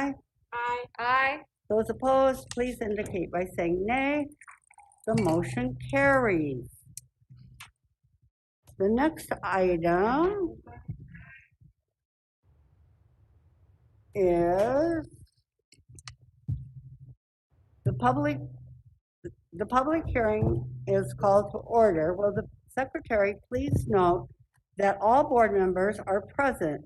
aye. Aye. Aye. Those opposed, please indicate by saying nay. The motion carries. The next item is the public hearing is called to order. Will the secretary please note that all board members are present?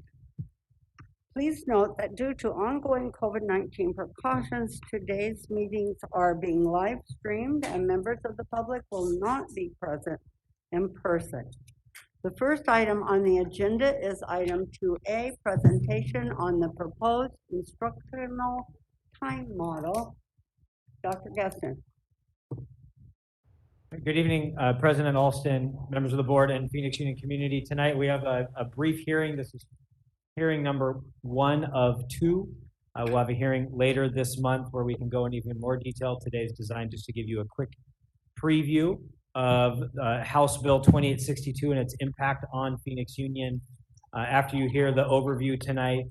Please note that due to ongoing COVID-19 precautions, today's meetings are being live streamed and members of the public will not be present in person. The first item on the agenda is item 2A, presentation on the proposed instructional time model. Dr. Geston. Good evening, President Alston, members of the board, and Phoenix Union community. Tonight we have a brief hearing. This is hearing number 1 of 2. We'll have a hearing later this month where we can go into even more detail. Today is designed just to give you a quick preview of House Bill 2862 and its impact on Phoenix Union. After you hear the overview tonight,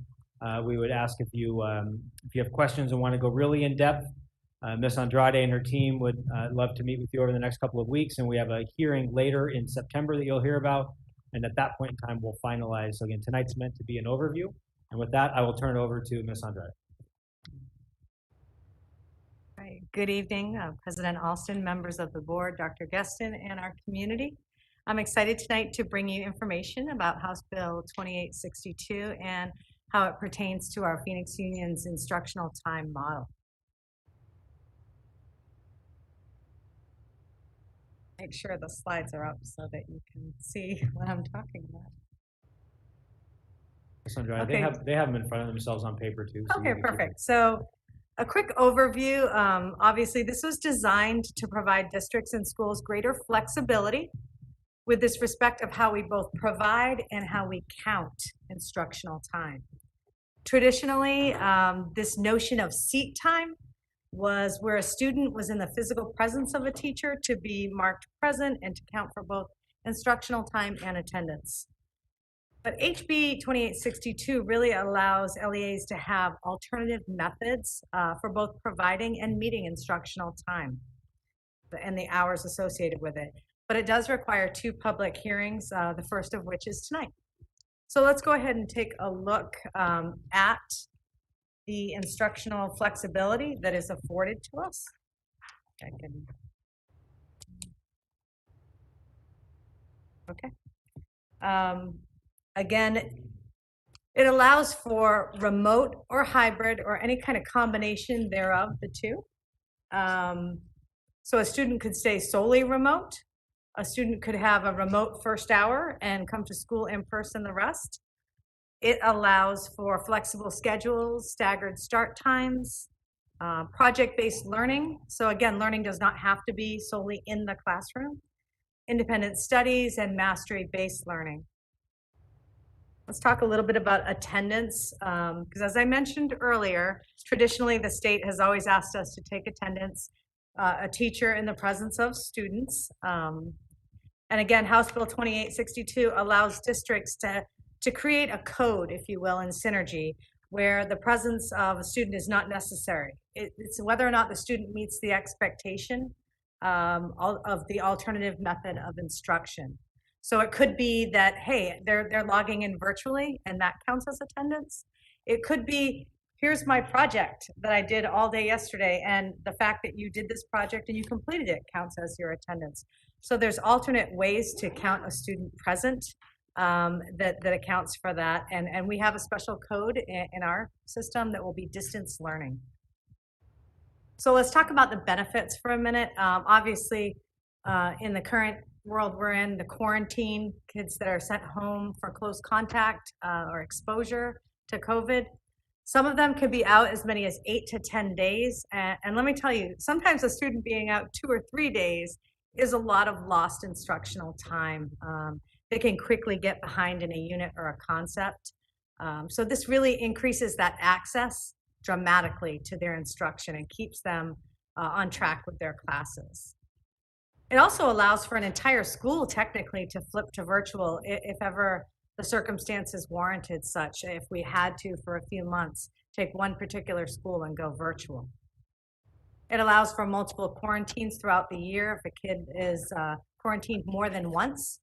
we would ask if you have questions and want to go really in depth. Ms. Andrade and her team would love to meet with you over the next couple of weeks, and we have a hearing later in September that you'll hear about, and at that point in time we'll finalize. So again, tonight's meant to be an overview, and with that I will turn it over to Ms. Andrade. Right. Good evening, President Alston, members of the board, Dr. Geston, and our community. I'm excited tonight to bring you information about House Bill 2862 and how it pertains to our Phoenix Union's instructional time model. Make sure the slides are up so that you can see what I'm talking about. Ms. Andrade, Okay. they have them in front of themselves on paper too. So Okay, perfect. So a quick overview. Obviously, this was designed to provide districts and schools greater flexibility with this respect of how we both provide and how we count instructional time. Traditionally, this notion of seat time was where a student was in the physical presence of a teacher to be marked present and to count for both instructional time and attendance. But HB 2862 really allows LEAs to have alternative methods for both providing and meeting instructional time and the hours associated with it. But it does require 2 public hearings, the first of which is tonight. So let's go ahead and take a look at the instructional flexibility that is afforded to us. Okay. Again, it allows for remote or hybrid or any kind of combination thereof, the two. So a student could stay solely remote. A student could have a remote first hour and come to school in person the rest. It allows for flexible schedules, staggered start times, project-based learning. So again, learning does not have to be solely in the classroom. Independent studies and mastery-based learning. Let's talk a little bit about attendance, because as I mentioned earlier, traditionally the state has always asked us to take attendance, a teacher in the presence of students. And again, House Bill 2862 allows districts to create a code, if you will, in synergy, where the presence of a student is not necessary. It's whether or not the student meets the expectation of the alternative method of instruction. So it could be that, hey, they're logging in virtually and that counts as attendance. It could be, here's my project that I did all day yesterday, and the fact that you did this project and you completed it counts as your attendance. So there's alternate ways to count a student present that accounts for that. And we have a special code in our system that will be distance learning. So let's talk about the benefits for a minute. Obviously, in the current world we're in, the quarantine, kids that are sent home for close contact or exposure to COVID, some of them could be out as many as 8 to 10 days. And let me tell you, sometimes a student being out 2 or 3 days is a lot of lost instructional time. They can quickly get behind in a unit or a concept. So this really increases that access dramatically to their instruction and keeps them on track with their classes. It also allows for an entire school technically to flip to virtual if ever the circumstances warranted such, if we had to for a few months, take one particular school and go virtual. It allows for multiple quarantines throughout the year. If a kid is quarantined more than once,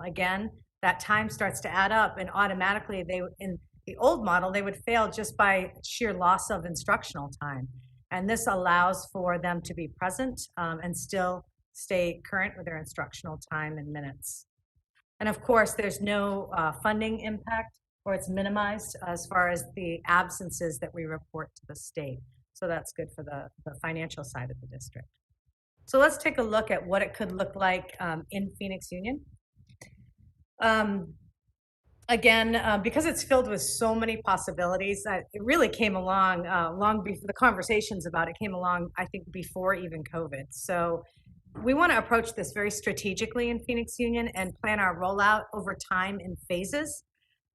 again, that time starts to add up, and automatically in the old model, they would fail just by sheer loss of instructional time. And this allows for them to be present and still stay current with their instructional time and minutes. And of course, there's no funding impact, or it's minimized as far as the absences that we report to the state. So that's good for the financial side of the district. So let's take a look at what it could look like in Phoenix Union. Again, because it's filled with so many possibilities, it really came along long before the conversations about it came along, I think, before even COVID. So we want to approach this very strategically in Phoenix Union and plan our rollout over time in phases.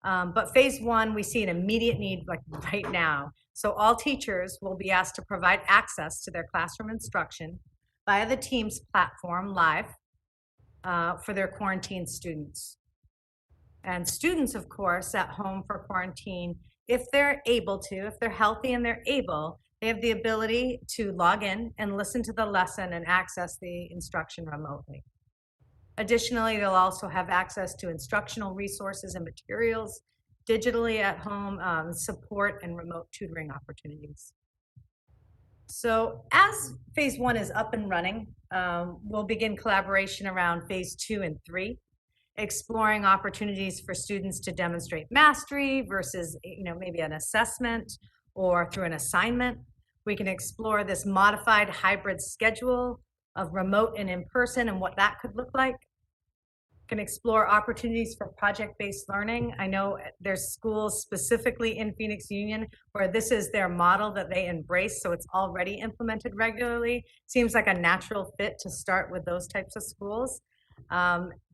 But phase one, we see an immediate need like right now. So all teachers will be asked to provide access to their classroom instruction via the Teams platform live for their quarantined students. And students, of course, at home for quarantine, if they're able to, if they're healthy and they're able, they have the ability to log in and listen to the lesson and access the instruction remotely. Additionally, they'll also have access to instructional resources and materials digitally at home, support and remote tutoring opportunities. So as phase one is up and running, we'll begin collaboration around phase 2 and 3, exploring opportunities for students to demonstrate mastery versus, maybe an assessment or through an assignment. We can explore this modified hybrid schedule of remote and in-person and what that could look like. Can explore opportunities for project-based learning. I know there's schools specifically in Phoenix Union where this is their model that they embrace, so it's already implemented regularly. Seems like a natural fit to start with those types of schools.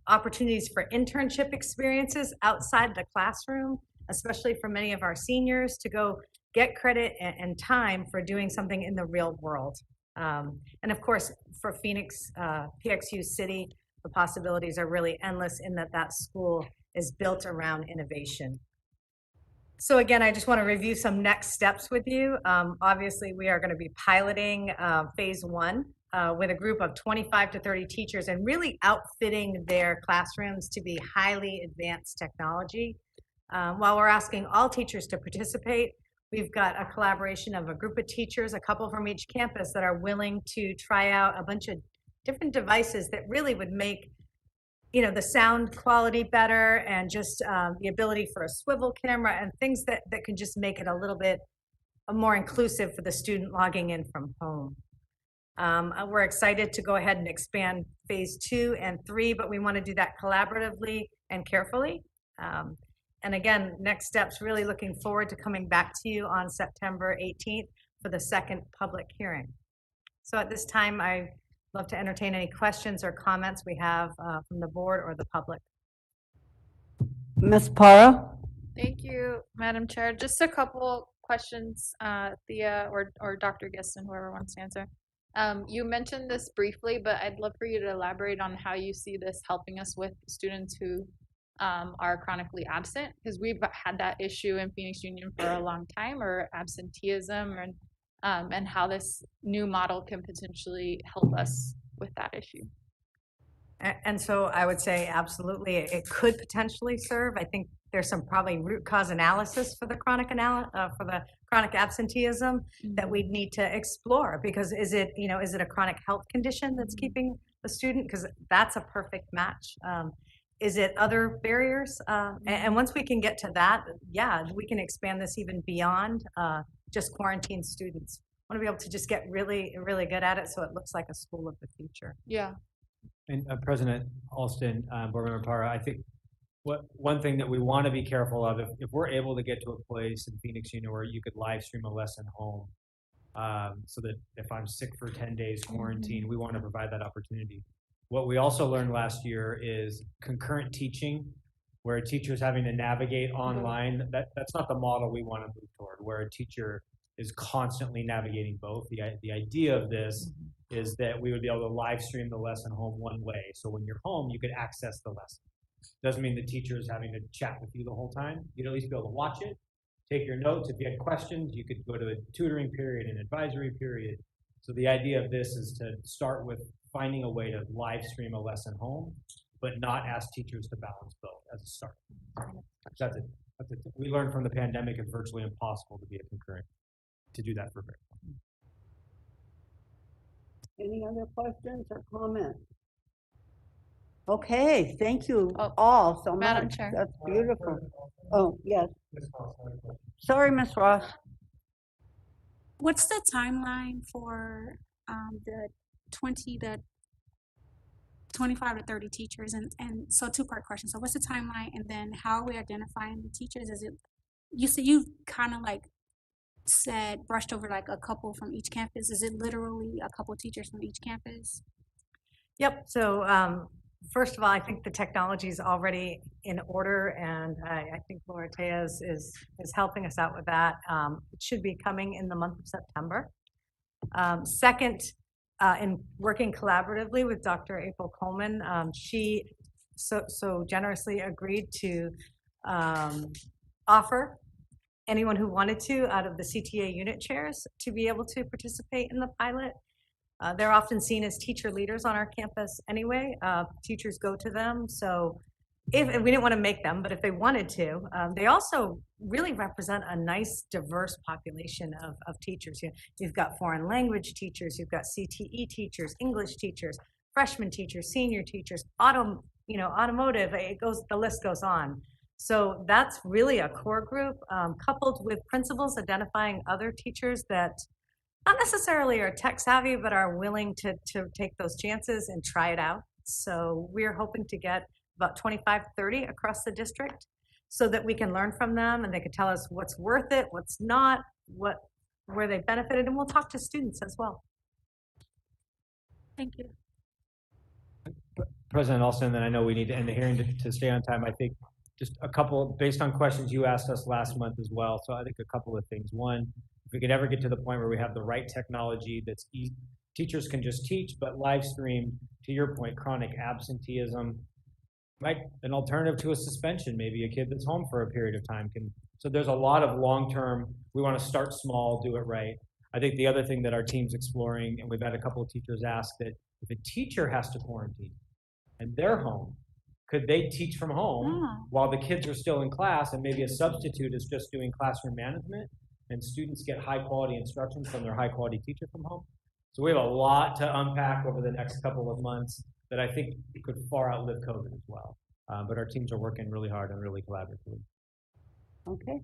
Opportunities for internship experiences outside the classroom, especially for many of our seniors, to go get credit and time for doing something in the real world. And of course, for Phoenix, PXU City, the possibilities are really endless in that school is built around innovation. So again, I just want to review some next steps with you. Obviously, we are going to be piloting phase 1 with a group of 25 to 30 teachers and really outfitting their classrooms to be highly advanced technology. While we're asking all teachers to participate, we've got a collaboration of a group of teachers, a couple from each campus, that are willing to try out a bunch of different devices that really would make the sound quality better, and just the ability for a swivel camera and things that can just make it a little bit more inclusive for the student logging in from home. We're excited to go ahead and expand phase 2 and 3, but we want to do that collaboratively and carefully. And again, next steps, really looking forward to coming back to you on September 18th for the second public hearing. So at this time, I'd love to entertain any questions or comments we have from the board or the public. Ms. Para? Thank you, Madam Chair. Just a couple questions, Thea or Dr. Giston, whoever wants to answer. You mentioned this briefly, but I'd love for you to elaborate on how you see this helping us with students who are chronically absent, because we've had that issue in Phoenix Union for a long time, or absenteeism, and how this new model can potentially help us with that issue. And so I would say absolutely, it could potentially serve. I think there's some probably root cause analysis for the chronic absenteeism that we'd need to explore, because is it a chronic health condition that's keeping the student? Because that's a perfect match. Is it other barriers? And once we can get to that, yeah, we can expand this even beyond just quarantine students. I want to be able to just get really, really good at it so it looks like a school of the future. Yeah. And President Alston, Board Member Parra, I think one thing that we want to be careful of, if we're able to get to a place in Phoenix Union where you could live stream a lesson home, so that if I'm sick for 10 days quarantine, we want to provide that opportunity. What we also learned last year is concurrent teaching, where a teacher is having to navigate online. That's not the model we want to move toward, where a teacher is constantly navigating both. The idea of this is that we would be able to live stream the lesson home one way. So when you're home, you could access the lesson. Doesn't mean the teacher is having to chat with you the whole time. You'd at least be able to watch it, take your notes. If you had questions, you could go to a tutoring period, an advisory period. So the idea of this is to start with finding a way to live stream a lesson home, but not ask teachers to balance both as a start. That's it. We learned from the pandemic it's virtually impossible to be a concurrent, to do that for very long. Any other questions or comments? Okay, thank you Oh, all so much. Madam Chair. That's beautiful. Oh, yes. Sorry, Ms. Ross. What's the timeline for the 25 to 30 teachers? And so two-part question. So what's the timeline? And then how are we identifying the teachers? Is it, you said you kind of like said, brushed over like a couple from each campus. Is it literally a couple teachers from each campus? Yep, so first of all, I think the technology is already in order, and I think Laura Tejas is helping us out with that. It should be coming in the month of September. Second, in working collaboratively with Dr. April Coleman, she so generously agreed to offer anyone who wanted to out of the CTA unit chairs to be able to participate in the pilot. They're often seen as teacher leaders on our campus anyway. Teachers go to them, so if we didn't want to make them, but if they wanted to, they also really represent a nice diverse population of teachers. You've got foreign language teachers, you've got CTE teachers, English teachers, freshman teachers, senior teachers, automotive. The list goes on. So that's really a core group, coupled with principals identifying other teachers that not necessarily are tech savvy, but are willing to take those chances and try it out. So we're hoping to get about 25, 30 across the district so that we can learn from them and they can tell us what's worth it, what's not, where they benefited, and we'll talk to students as well. Thank you. President Alston, then I know we need to end the hearing to stay on time. I think just a couple, based on questions you asked us last month as well. So I think a couple of things. One, if we could ever get to the point where we have the right technology that's easy, teachers can just teach, but live stream, to your point, chronic absenteeism, right? An alternative to a suspension, maybe a kid that's home for a period of time can. So there's a lot of long-term, we want to start small, do it right. I think the other thing that our team's exploring, and we've had a couple of teachers ask that if a teacher has to quarantine and they're home, could they teach from home while the kids are still in class, and maybe a substitute is just doing classroom management and students get high quality instruction from their high quality teacher from home? So we have a lot to unpack over the next couple of months that I think could far outlive COVID as well. But our teams are working really hard and really collaboratively. Okay.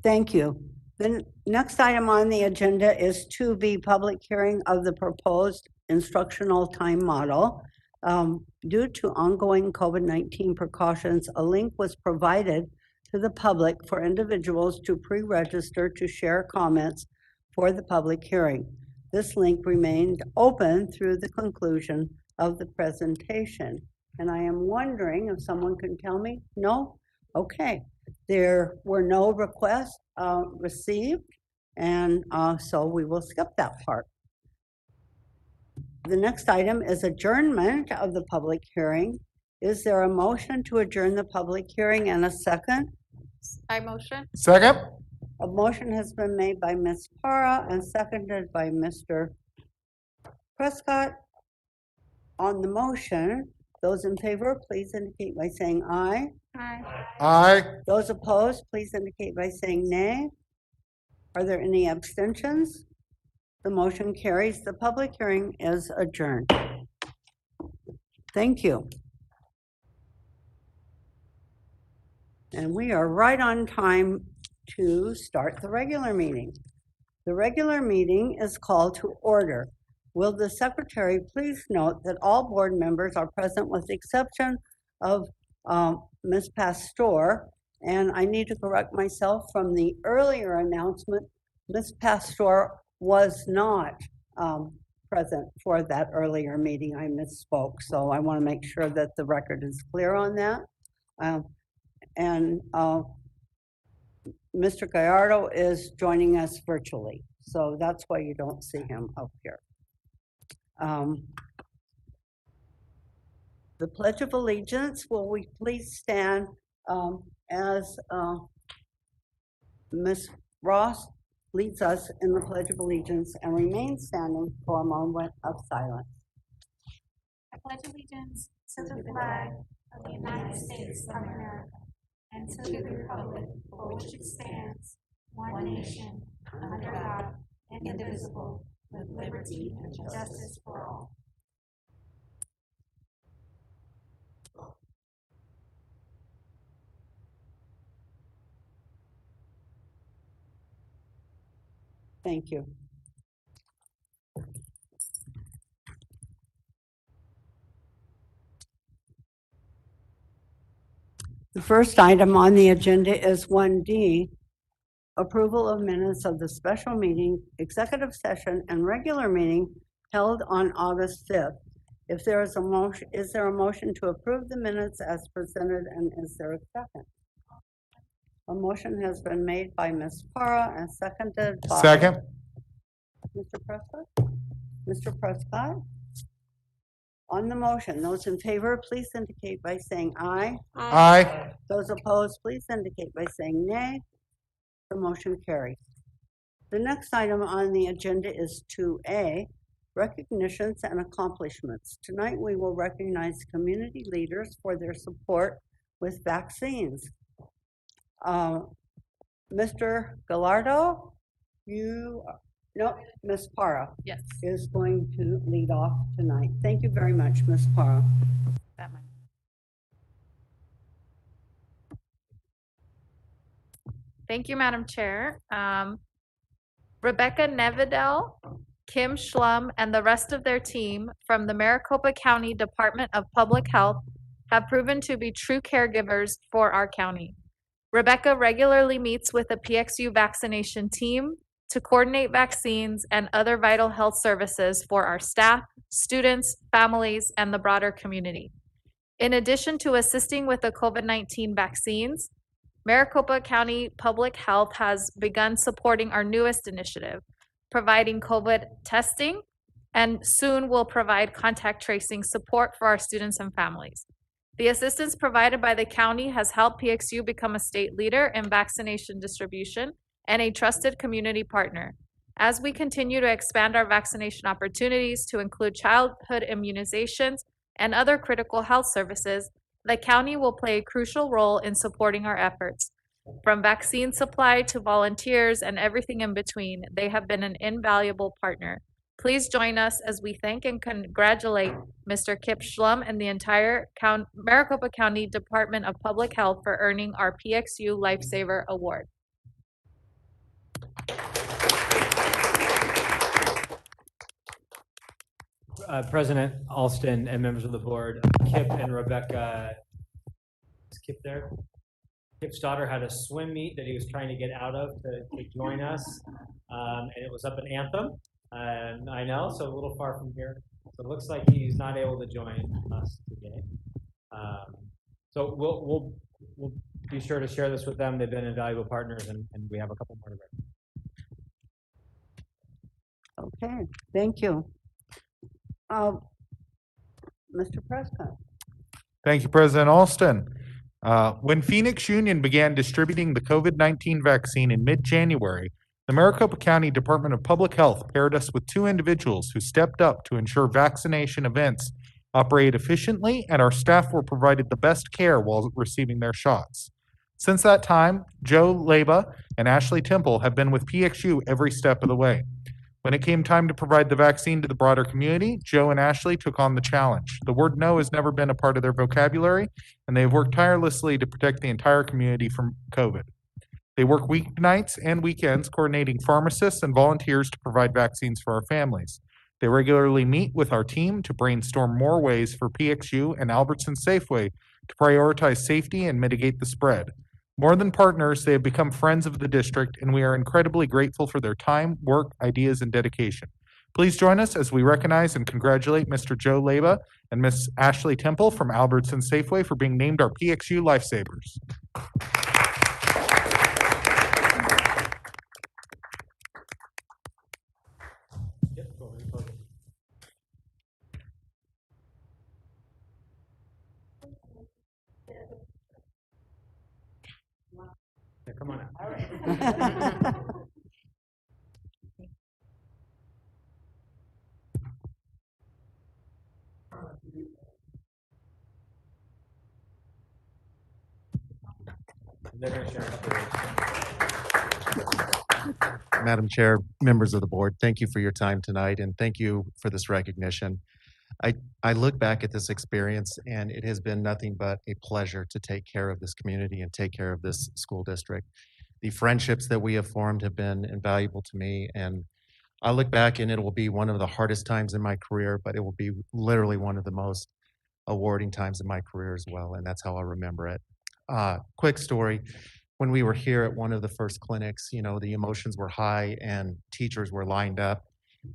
Thank you. The next item on the agenda is 2B, public hearing of the proposed instructional time model. Due to ongoing COVID-19 precautions, a link was provided to the public for individuals to pre-register to share comments for the public hearing. This link remained open through the conclusion of the presentation. And I am wondering if someone can tell me? No? Okay. There were no requests received, and so we will skip that part. The next item is adjournment of the public hearing. Is there a motion to adjourn the public hearing and a second? I motion. Second. A motion has been made by Ms. Para and seconded by Mr. Prescott. On the motion, those in favor, please indicate by saying aye. Aye. Aye. Those opposed, please indicate by saying nay. Are there any abstentions? The motion carries. The public hearing is adjourned. Thank you. And we are right on time to start the regular meeting. The regular meeting is called to order. Will the secretary please note that all board members are present with the exception of Ms. Pastor, and I need to correct myself from the earlier announcement. Ms. Pastor was not present for that earlier meeting. I misspoke, so I want to make sure that the record is clear on that. Mr. Gallardo is joining us virtually, so that's why you don't see him up here. the Pledge of Allegiance. Will we please stand as Ms. Ross leads us in the Pledge of Allegiance and remain standing for a moment of silence. I pledge allegiance to the flag of the United States of America and to the republic for which it stands, one nation, under God, indivisible, with liberty and justice for all. Thank you. The first item on the agenda is 1D, approval of minutes of the special meeting, executive session, and regular meeting held on August 5th. If there is a motion, is there a motion to approve the minutes as presented, and is there a second? A motion has been made by Ms. Para and seconded by Second. Mr. Prescott. Mr. Prescott? On the motion, those in favor, please indicate by saying aye. Aye. Those opposed, please indicate by saying nay. The motion carries. The next item on the agenda is 2A, recognitions and accomplishments. Tonight, we will recognize community leaders for their support with vaccines. Mr. Gallardo, Ms. Para Yes. is going to lead off tonight. Thank you very much, Ms. Para. That might. Thank you, Madam Chair. Rebecca Nevedell, Kim Schlum, and the rest of their team from the Maricopa County Department of Public Health have proven to be true caregivers for our county. Rebecca regularly meets with the PXU vaccination team to coordinate vaccines and other vital health services for our staff, students, families, and the broader community. In addition to assisting with the COVID-19 vaccines, Maricopa County Public Health has begun supporting our newest initiative, providing COVID testing, and soon will provide contact tracing support for our students and families. The assistance provided by the county has helped PXU become a state leader in vaccination distribution and a trusted community partner. As we continue to expand our vaccination opportunities to include childhood immunizations and other critical health services, the county will play a crucial role in supporting our efforts. From vaccine supply to volunteers and everything in between, they have been an invaluable partner. Please join us as we thank and congratulate Mr. Kip Schlum and the entire Maricopa County Department of Public Health for earning our PXU Lifesaver Award. President Alston and members of the board, Kip and Rebecca, is Kip there? Kip's daughter had a swim meet that he was trying to get out of to join us, and it was up in Anthem, and I know, so a little far from here. So it looks like he's not able to join us today. So we'll be sure to share this with them. They've been invaluable partners, and we have a couple more to read. Okay, thank you. Mr. Prescott. Thank you, President Alston. When Phoenix Union began distributing the COVID-19 vaccine in mid-January, the Maricopa County Department of Public Health paired us with two individuals who stepped up to ensure vaccination events operate efficiently and our staff were provided the best care while receiving their shots. Since that time, Joe Leba and Ashley Temple have been with PXU every step of the way. When it came time to provide the vaccine to the broader community, Joe and Ashley took on the challenge. The word no has never been a part of their vocabulary, and they have worked tirelessly to protect the entire community from COVID. They work weeknights and weekends coordinating pharmacists and volunteers to provide vaccines for our families. They regularly meet with our team to brainstorm more ways for PXU and Albertson Safeway to prioritize safety and mitigate the spread. More than partners, they have become friends of the district, and we are incredibly grateful for their time, work, ideas, and dedication. Please join us as we recognize and congratulate Mr. Joe Leba and Ms. Ashley Temple from Albertson Safeway for being named our PXU Lifesavers. Yeah, come on out. They're gonna share a couple words. Madam Chair, members of the board, thank you for your time tonight and thank you for this recognition. I look back at this experience and it has been nothing but a pleasure to take care of this community and take care of this school district. The friendships that we have formed have been invaluable to me, and I look back and it will be one of the hardest times in my career, but it will be literally one of the most awarding times in my career as well, and that's how I remember it. Quick story. When we were here at one of the first clinics, you know, the emotions were high and teachers were lined up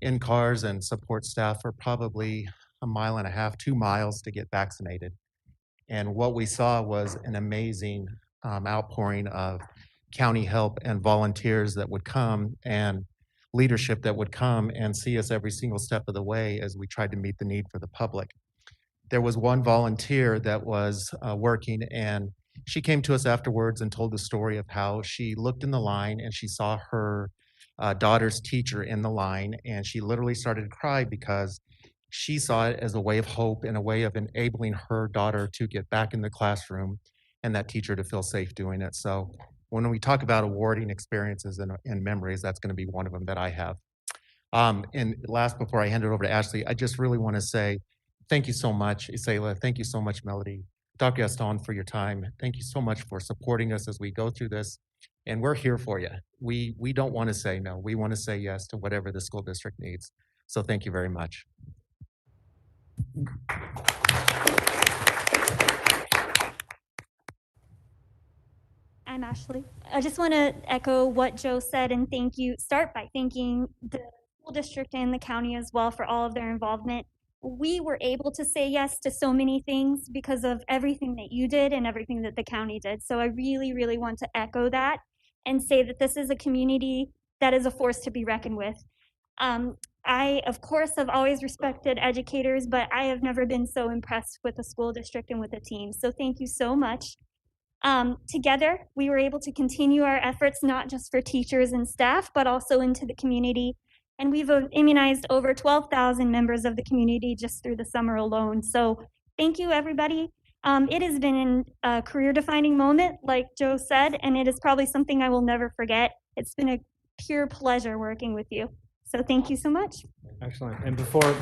in cars and support staff for probably 1.5 miles, 2 miles to get vaccinated. And what we saw was an amazing outpouring of county help and volunteers that would come and leadership that would come and see us every single step of the way as we tried to meet the need for the public. There was one volunteer that was working, and she came to us afterwards and told the story of how she looked in the line and she saw her daughter's teacher in the line, and she literally started to cry because she saw it as a way of hope and a way of enabling her daughter to get back in the classroom and that teacher to feel safe doing it. So when we talk about awarding experiences and memories, that's going to be one of them that I have. And last, before I hand it over to Ashley, I just really want to say thank you so much, Isela. Thank you so much, Melody. Dr. Gaston, for your time. Thank you so much for supporting us as we go through this. And we're here for you. We don't want to say no. We want to say yes to whatever the school district needs. So thank you very much. I'm Ashley. I just want to echo what Joe said and start by thanking the school district and the county as well for all of their involvement. We were able to say yes to so many things because of everything that you did and everything that the county did. So I really, really want to echo that and say that this is a community that is a force to be reckoned with. I, of course, have always respected educators, but I have never been so impressed with the school district and with the team. So thank you so much. Together, we were able to continue our efforts, not just for teachers and staff, but also into the community. And we've immunized over 12,000 members of the community just through the summer alone. So thank you, everybody. It has been a career-defining moment, like Joe said, and it is probably something I will never forget. It's been a pure pleasure working with you. So thank you so much. Excellent. And before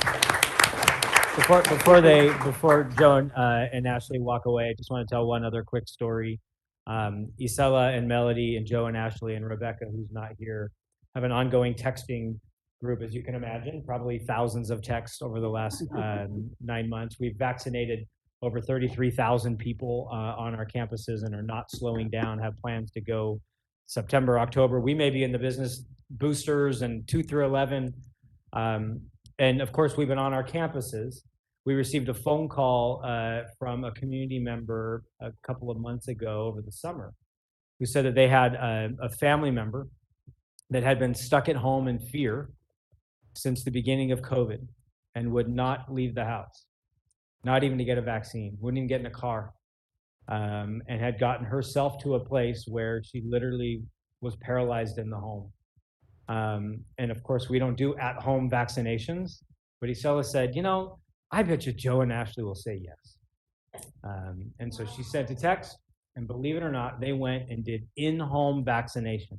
Joe and Ashley walk away, I just want to tell one other quick story. Isela and Melody and Joe and Ashley and Rebecca, who's not here, have an ongoing texting group, as you can imagine, probably thousands of texts over the last 9 months. We've vaccinated over 33,000 people on our campuses and are not slowing down, have plans to go September, October. We may be in the business boosters and 2 through 11. And of course, we've been on our campuses. We received a phone call from a community member a couple of months ago over the summer who said that they had a family member that had been stuck at home in fear since the beginning of COVID and would not leave the house, not even to get a vaccine, wouldn't even get in a car, and had gotten herself to a place where she literally was paralyzed in the home. And of course, we don't do at-home vaccinations, but Isela said, you know, I bet you Joe and Ashley will say yes. And so she sent a text, and believe it or not, they went and did in-home vaccination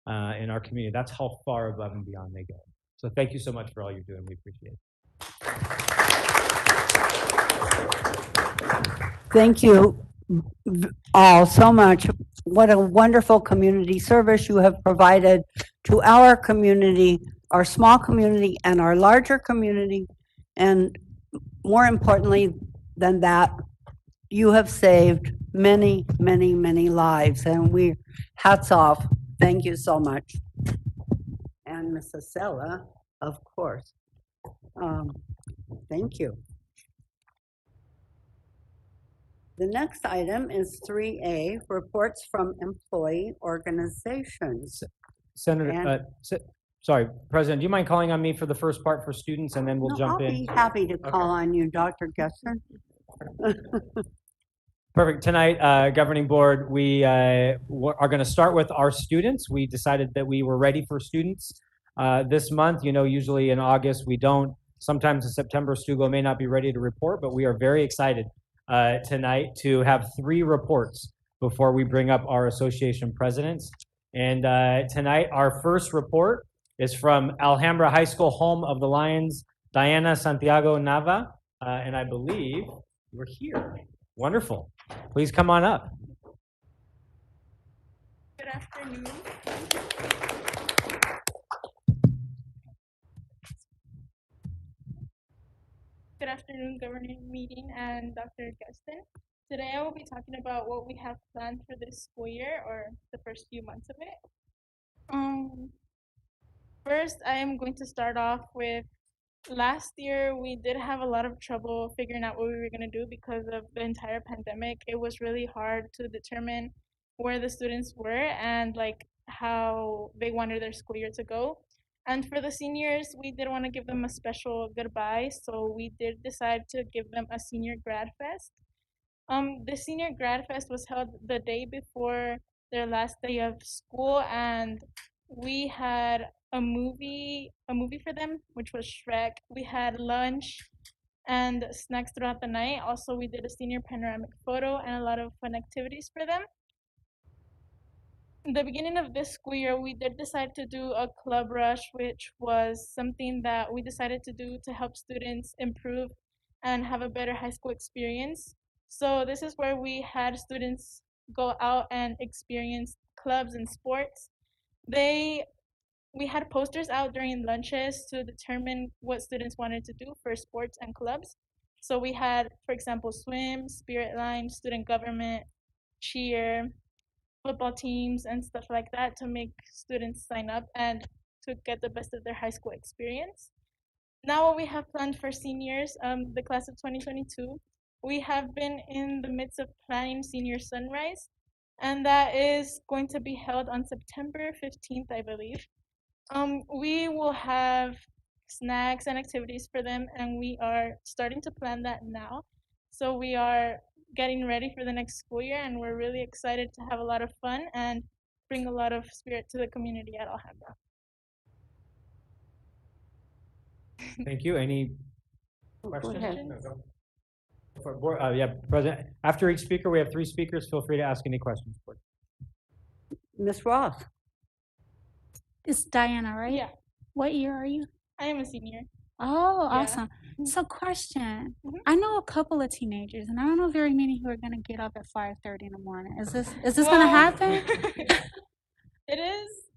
in our community. That's how far above and beyond they go. So thank you so much for all you're doing. We appreciate it. Thank you all so much. What a wonderful community service you have provided to our community, our small community and our larger community. And more importantly than that, you have saved many, many, many lives, and we hats off. Thank you so much. And Mrs. Sella, of course. Thank you. The next item is 3A, reports from employee organizations. Senator, sorry, President, do you mind calling on me for the first part for students, and then we'll jump in? I'll be happy to call on you, Dr. Gesson. Perfect. Tonight, governing board, we are going to start with our students. We decided that we were ready for students this month. You know, usually in August we don't. Sometimes in September, Stugo may not be ready to report, but we are very excited tonight to have 3 reports before we bring up our association presidents. And tonight, our first report is from Alhambra High School, home of the Lions, Diana Santiago Nava, and I believe we're here. Wonderful. Please come on up. Good afternoon. Good afternoon, governing meeting and Dr. Gaston. Today I will be talking about what we have planned for this school year or the first few months of it. First, I am going to start off with last year we did have a lot of trouble figuring out what we were going to do because of the entire pandemic. It was really hard to determine where the students were and like how they wanted their school year to go. And for the seniors, we did want to give them a special goodbye, so we did decide to give them a senior grad fest. The senior grad fest was held the day before their last day of school, and we had a movie for them, which was Shrek. We had lunch and snacks throughout the night. Also, we did a senior panoramic photo and a lot of fun activities for them. In the beginning of this school year, we did decide to do a club rush, which was something that we decided to do to help students improve and have a better high school experience. So this is where we had students go out and experience clubs and sports. We had posters out during lunches to determine what students wanted to do for sports and clubs. So we had, for example, swim, spirit line, student government, cheer, football teams, and stuff like that to make students sign up and to get the best of their high school experience. Now what we have planned for seniors, the class of 2022, we have been in the midst of planning Senior Sunrise, and that is going to be held on September 15th, I believe. We will have snacks and activities for them, and we are starting to plan that now. So we are getting ready for the next school year, and we're really excited to have a lot of fun and bring a lot of spirit to the community at Alhambra. Thank you. Any Go questions? ahead. No, go. For board, yeah, President. After each speaker, we have 3 speakers. Feel free to ask any questions. Ms. Ross? It's Diana, right? Yeah, What year are you? I am a senior. Oh, Yeah. awesome. So question. Mhm. I know a couple of teenagers and I don't know very many who are gonna get up at 5:30 in the morning. Is this gonna happen? It is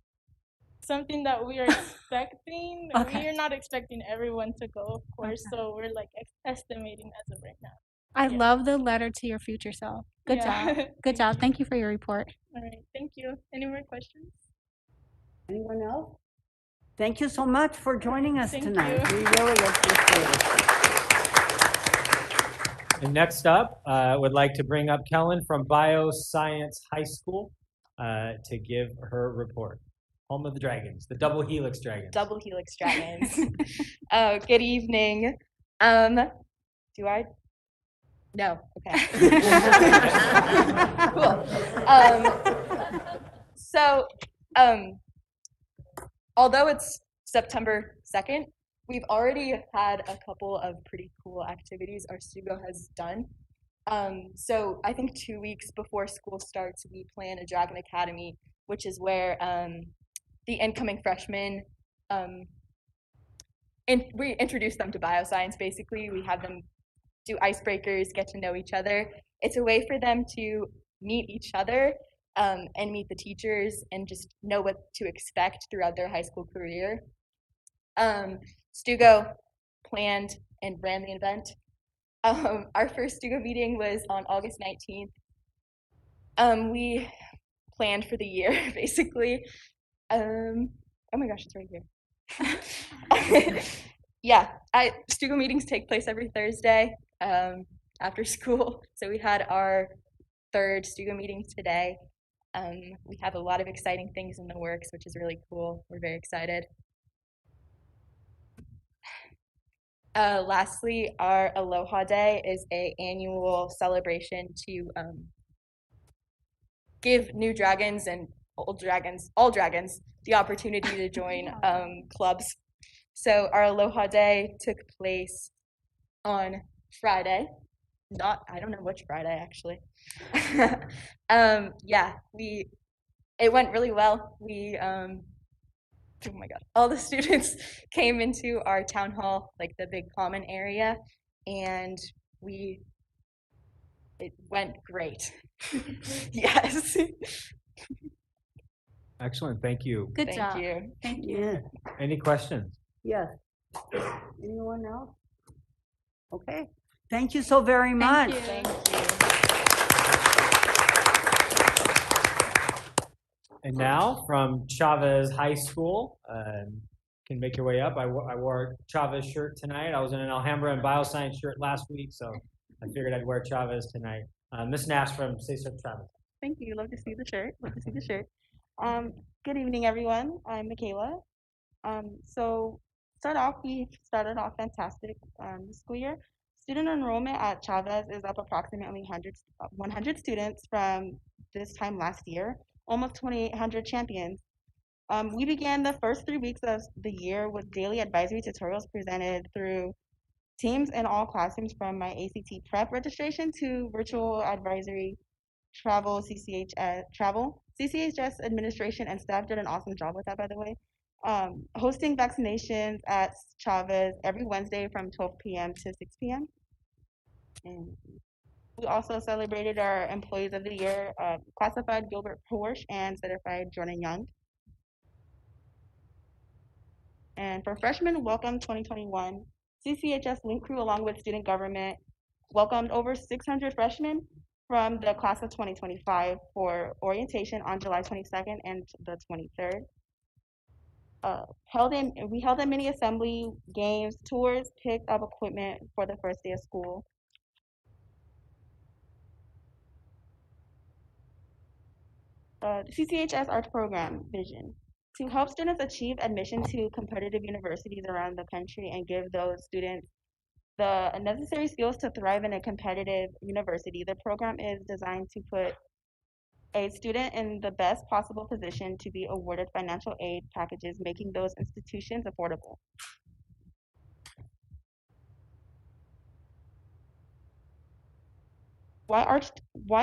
something that we are expecting. Okay. We are not expecting everyone to go, of course, Okay. so we're like estimating as of right now. I Yeah. love the letter to your future self. Good Yeah. job. Good job. Thank you for your report. All right, thank you. Any more questions? Anyone else? Thank you so much for joining us Thank tonight. you. We really appreciate it. And next up, would like to bring up Kellen from Bioscience High School to give her report. Home of the Dragons, the Double Helix Dragons. Double Helix Dragons. Good evening. Do I? No. Okay. Cool. So, although it's September 2nd, we've already had a couple of pretty cool activities our studio has done. So I think 2 weeks before school starts, we plan a Dragon Academy, which is where the incoming freshmen, we introduce them to bioscience. Basically, we have them do icebreakers, get to know each other. It's a way for them to meet each other and meet the teachers and just know what to expect throughout their high school career. Stugo planned and ran the event. Our first Stugo meeting was on August 19th. We planned for the year, basically. Oh my gosh, it's right here. Yeah, Stugo meetings take place every Thursday after school. So we had our 3rd Stugo meeting today. We have a lot of exciting things in the works, which is really cool. We're very excited. Lastly, our Aloha Day is a annual celebration to give new dragons and old dragons, all dragons, the opportunity to join clubs. So our Aloha Day took place on Friday. I don't know which Friday actually. Yeah, it went really well. Oh my God, all the students came into our town hall, like the big common area, and it went great. Yes. Excellent, thank you. Good Thank job. you. Thank you. Yeah, Any questions? yes. Anyone else? Okay, thank you so very much. Thank you. And now from Chavez High School, can make your way up. I wore a Chavez shirt tonight. I was in an Alhambra and Bioscience shirt last week, so I figured I'd wear Chavez tonight. Miss Nash from CSUP Chavez. Thank you. Love to see the shirt. Love to see the shirt. Good evening, everyone. I'm Michaela. So we started off fantastic this school year. Student enrollment at Chavez is up approximately 100 students from this time last year, almost 2,800 champions. We began the first 3 weeks of the year with daily advisory tutorials presented through teams in all classrooms, from my ACT prep registration to virtual advisory CCHS administration and staff did an awesome job with that, by the way. Hosting vaccinations at Chavez every Wednesday from 12 p.m. to 6 p.m. And we also celebrated our Employees of the Year, classified Gilbert Porsche and certified Jordan Young. And for freshmen, welcome 2021. CCHS Link Crew, along with student government, welcomed over 600 freshmen from the class of 2025 for orientation on July 22nd and the 23rd. We held a mini assembly, games, tours, picked up equipment for the first day of school. The CCHS Arts Program vision: to help students achieve admission to competitive universities around the country and give those students the necessary skills to thrive in a competitive university. The program is designed to put a student in the best possible position to be awarded financial aid packages, making those institutions affordable. Why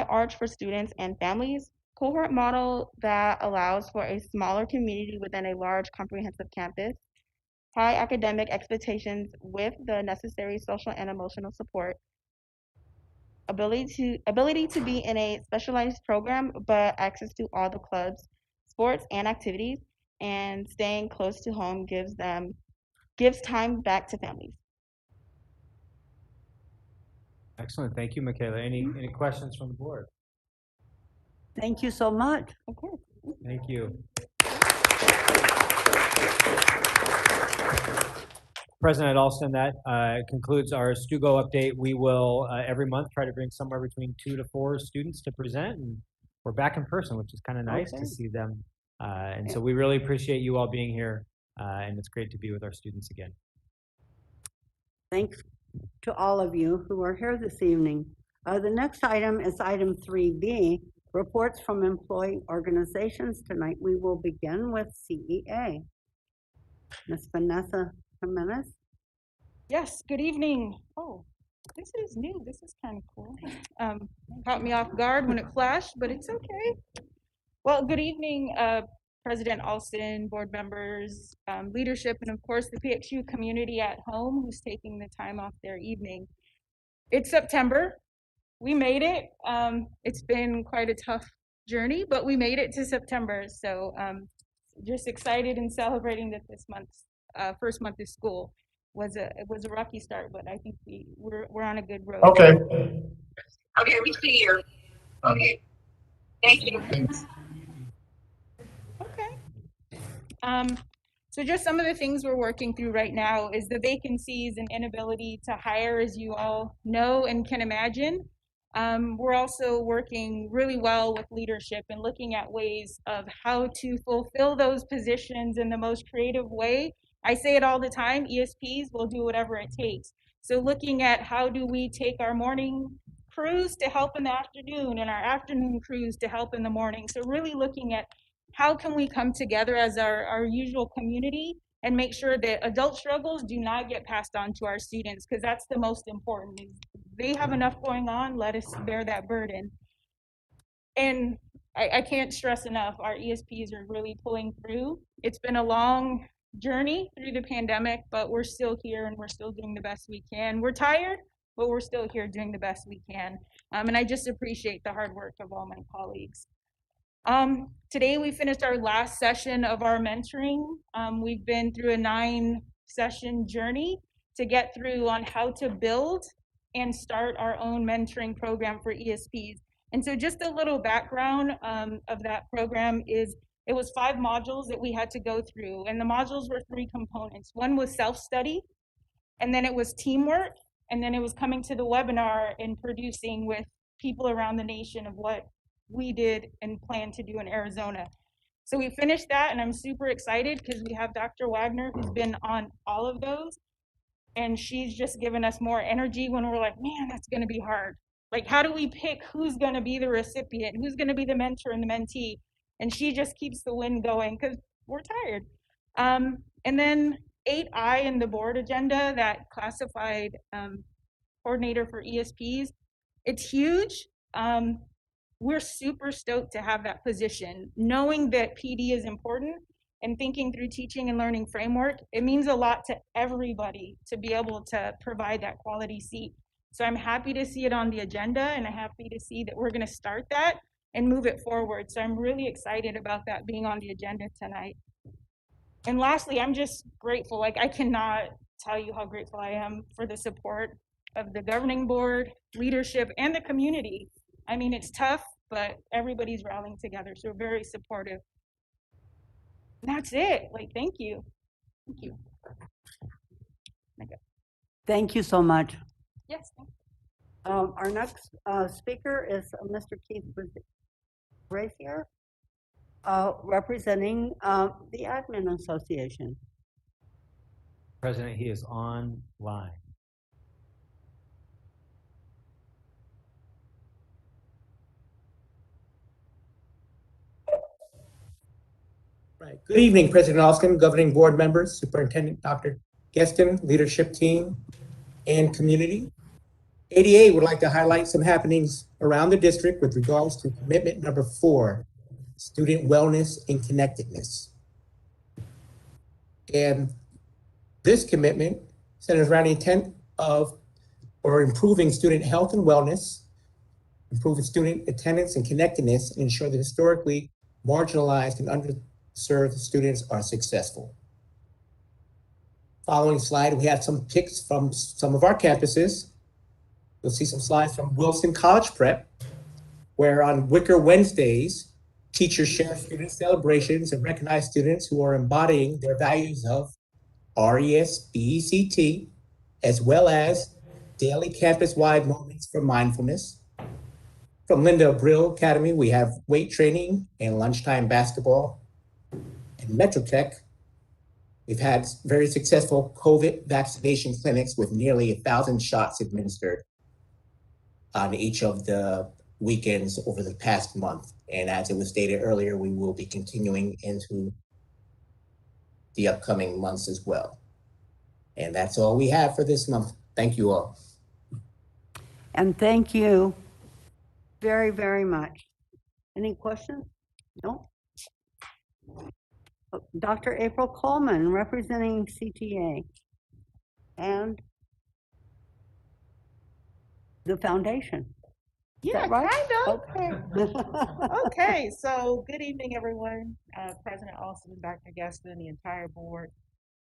Arch for students and families? Cohort model that allows for a smaller community within a large comprehensive campus. High academic expectations with the necessary social and emotional support. Ability to be in a specialized program, but access to all the clubs, sports, and activities, and staying close to home gives time back to families. Excellent, thank you, Michaela. Any questions from the board? Thank you so much. Of course. Thank you. President Alston, that concludes our Stugo update. We will every month try to bring somewhere between 2 to 4 students to present, and we're back in person, which is kind of nice to see them. And so we really appreciate you all being here, and it's great to be with our students again. Thanks to all of you who are here this evening. The next item is item 3B, reports from employee organizations. Tonight we will begin with CEA. Ms. Vanessa Jimenez. Yes, good evening. Oh, this is new. This is kind of cool. Caught me off guard when it flashed, but it's okay. Well, good evening, President Alston, board members, leadership, and of course the PXU community at home who's taking the time off their evening. It's September. We made it. It's been quite a tough journey, but we made it to September. So just excited and celebrating that this month's first month of school was a rocky start, but I think we're on a good road. Okay, we see you. Okay, thank you. Okay. So just some of the things we're working through right now is the vacancies and inability to hire, as you all know and can imagine. We're also working really well with leadership and looking at ways of how to fulfill those positions in the most creative way I say it all the time, ESPs will do whatever it takes. So looking at how do we take our morning crews to help in the afternoon and our afternoon crews to help in the morning. So really looking at how can we come together as our usual community and make sure that adult struggles do not get passed on to our students, because that's the most important. They have enough going on, let us bear that burden. And I can't stress enough, our ESPs are really pulling through. It's been a long journey through the pandemic, but we're still here and we're still doing the best we can. We're tired, but we're still here doing the best we can. And I just appreciate the hard work of all my colleagues. Today we finished our last session of our mentoring. We've been through a 9-session journey to get through on how to build and start our own mentoring program for ESPs. And so just a little background of that program is it was 5 modules that we had to go through, and the modules were 3 components. One was self-study, and then it was teamwork, and then it was coming to the webinar and producing with people around the nation of what we did and plan to do in Arizona. So we finished that, and I'm super excited because we have Dr. Wagner, who's been on all of those, and she's just given us more energy when we're like, man, that's gonna be hard. Like, how do we pick who's gonna be the recipient, who's gonna be the mentor and the mentee? And she just keeps the wind going because we're tired. And then 8I in the board agenda, that classified coordinator for ESPs, it's huge. We're super stoked to have that position. Knowing that PD is important and thinking through teaching and learning framework, it means a lot to everybody to be able to provide that quality seat. So I'm happy to see it on the agenda, and I'm happy to see that we're gonna start that and move it forward. So I'm really excited about that being on the agenda tonight. And lastly, I'm just grateful. Like, I cannot tell you how grateful I am for the support of the governing board, leadership, and the community. I mean, it's tough, but everybody's rallying together, so very supportive. And that's it. Like, thank you. Thank you. Thank you so much. Yes. Thank Our next speaker is Mr. Keith Brazier, representing the Admin Association. President, he is online. Right. Good evening, President Austin, governing board members, Superintendent Dr. Geston, leadership team, and community. ADA would like to highlight some happenings around the district with regards to commitment number 4, student wellness and connectedness. And this commitment centers around the intent of improving student health and wellness, improving student attendance and connectedness, and ensure that historically marginalized and underserved students are successful. Following slide, we have some pics from some of our campuses. You'll see some slides from Wilson College Prep, where on Wicker Wednesdays, teachers share student celebrations and recognize students who are embodying their values of RESPECT, as well as daily campus-wide moments for mindfulness. From Linda Brill Academy, we have weight training and lunchtime basketball. And Metro Tech, we've had very successful COVID vaccination clinics with nearly 1,000 shots administered on each of the weekends over the past month. And as it was stated earlier, we will be continuing into the upcoming months as well. And that's all we have for this month. Thank you all. And thank you very, very much. Any questions? No? Dr. April Coleman, representing CTA and the foundation. Is Yeah, that right? kind of. Okay. Okay, so good evening, everyone. President Austin, Dr. Gaston, the entire board.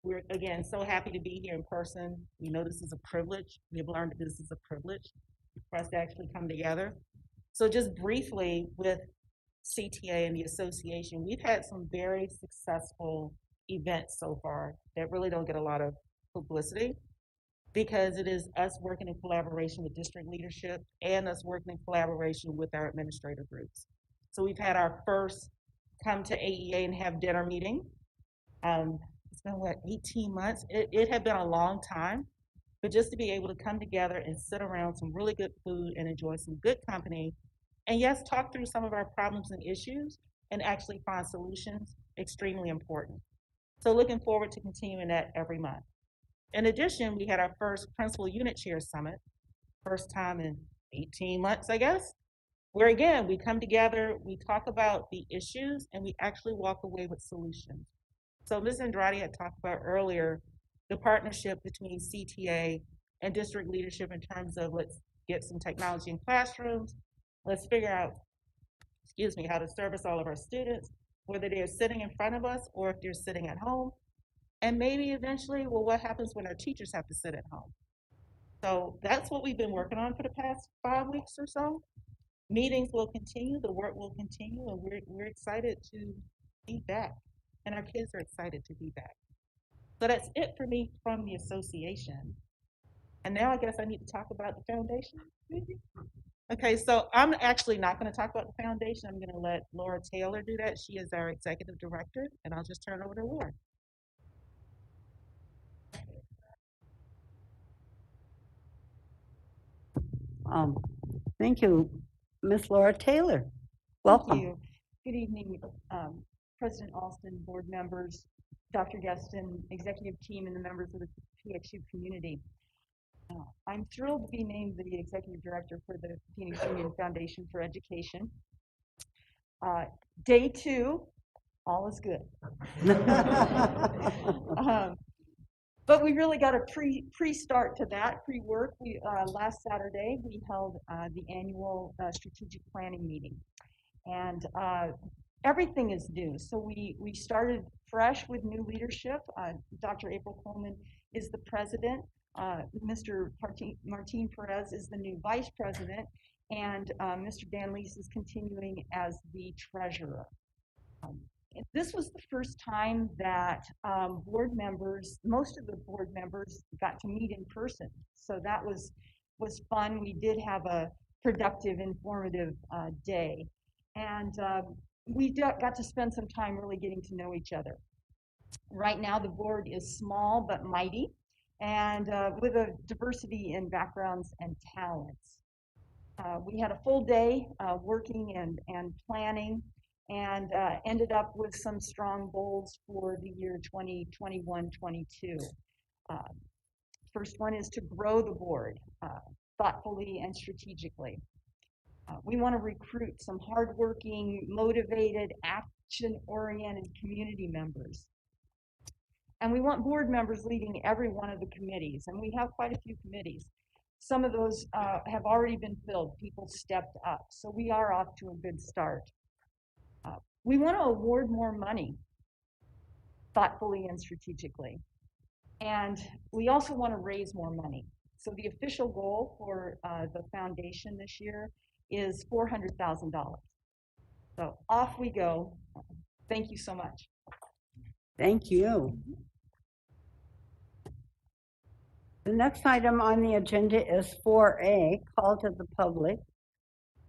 We're, again, so happy to be here in person. We know this is a privilege. We've learned that this is a privilege for us to actually come together. So just briefly with CTA and the association, we've had some very successful events so far that really don't get a lot of publicity, because it is us working in collaboration with district leadership and us working in collaboration with our administrative groups. So we've had our first come to AEA and have dinner meeting. it's been what, 18 months? It had been a long time, but just to be able to come together and sit around some really good food and enjoy some good company, and yes, talk through some of our problems and issues and actually find solutions, extremely important. So looking forward to continuing that every month. In addition, we had our first Principal Unit Chair Summit, first time in 18 months, I guess, where again, we come together, we talk about the issues, and we actually walk away with solutions. So Ms. Andrade had talked about earlier, the partnership between CTA and district leadership in terms of let's get some technology in classrooms, let's figure out, excuse me, how to service all of our students, whether they're sitting in front of us or if they're sitting at home. And maybe eventually, well, what happens when our teachers have to sit at home? So that's what we've been working on for the past 5 weeks or so. Meetings will continue, the work will continue, and we're excited to be back. And our kids are excited to be back. So that's it for me from the association. And now I guess I need to talk about the foundation. Okay, so I'm actually not going to talk about the foundation. I'm going to let Laura Taylor do that. She is our executive director, and I'll just turn it over to Laura. Thank you, Miss Laura Taylor. Welcome. Thank you. Good evening, President Alston, board members, Dr. Gueston, executive team, and the members of the PXU community. I'm thrilled to be named the executive director for the Phoenix Union Foundation for Education. Day 2, all is good. But we really got a pre-start to that, pre-work. We last Saturday we held the annual strategic planning meeting, and everything is new. So we started fresh with new leadership. Dr. April Coleman is the president. Mr. Martin Perez is the new vice president, and Mr. Dan Leese is continuing as the treasurer. This was the first time that board members, most of the board members, got to meet in person. So that was fun. We did have a productive, informative day. And we got to spend some time really getting to know each other. Right now, the board is small but mighty, and with a diversity in backgrounds and talents. We had a full day working and planning, and ended up with some strong goals for the year 2021-22. First one is to grow the board thoughtfully and strategically. We want to recruit some hardworking, motivated, action-oriented community members. And we want board members leading every one of the committees, and we have quite a few committees. Some of those have already been filled. People stepped up, so we are off to a good start. We want to award more money thoughtfully and strategically. And we also want to raise more money. So the official goal for the foundation this year is $400,000. So off we go. Thank you so much. Thank you. The next item on the agenda is 4A, call to the public.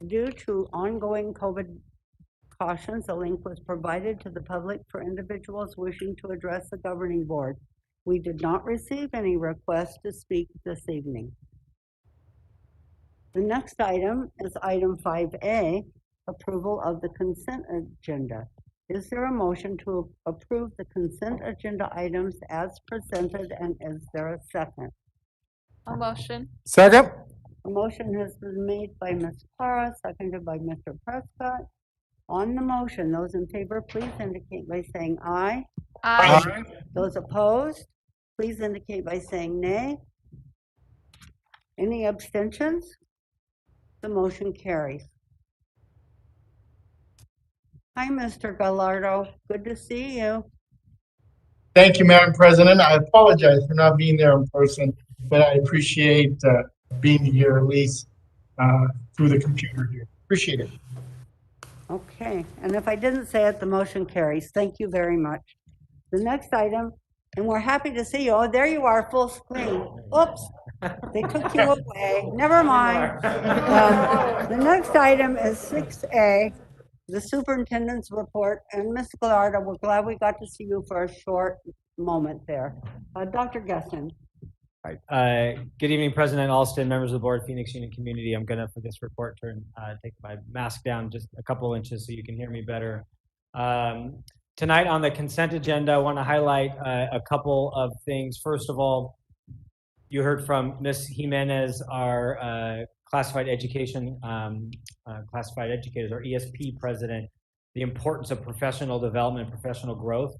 Due to ongoing COVID cautions, a link was provided to the public for individuals wishing to address the governing board. We did not receive any requests to speak this evening. The next item is item 5A, approval of the consent agenda. Is there a motion to approve the consent agenda items as presented, and is there a second? A motion. Second. A motion has been made by Ms. Clara, seconded by Mr. Prescott. On the motion, those in favor, please indicate by saying aye. Aye. Those opposed, please indicate by saying nay. Any abstentions? The motion carries. Hi, Mr. Gallardo. Good to see you. Thank you, Madam President. I apologize for not being there in person, but I appreciate being here at least through the computer here. Appreciate it. Okay, and if I didn't say it, the motion carries. Thank you very much. The next item, and we're happy to see you. Oh, there you are, full screen. Oops, they took you away. Never mind. The next item is 6A, the superintendent's report. And Ms. Gallardo, we're glad we got to see you for a short moment there. Dr. Gesson. All right. Good evening, President Alston, members of the board, Phoenix Union community. I'm gonna, for this report, take my mask down just a couple inches so you can hear me better. Tonight on the consent agenda, I want to highlight a couple of things. First of all, you heard from Ms. Jimenez, our classified educators, or ESP president, the importance of professional development, professional growth.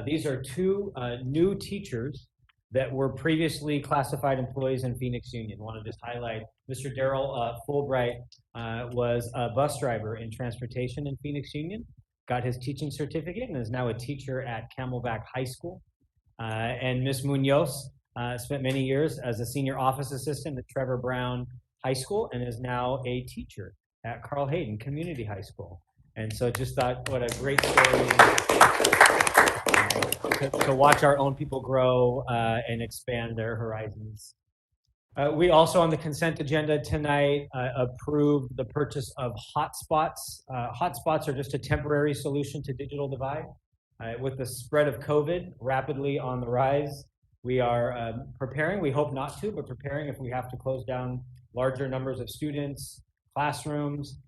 These are two new teachers that were previously classified employees in Phoenix Union. I want to just highlight Mr. Daryl Fulbright was a bus driver in transportation in Phoenix Union, got his teaching certificate, and is now a teacher at Camelback High School. And Ms. Munoz spent many years as a senior office assistant at Trevor Brown High School and is now a teacher at Carl Hayden Community High School. And so just thought what a great story to watch our own people grow and expand their horizons. We also on the consent agenda tonight approved the purchase of hotspots. Hotspots are just a temporary solution to digital divide. With the spread of COVID rapidly on the rise, we are preparing, we hope not to, but preparing if we have to close down larger numbers of students, classrooms.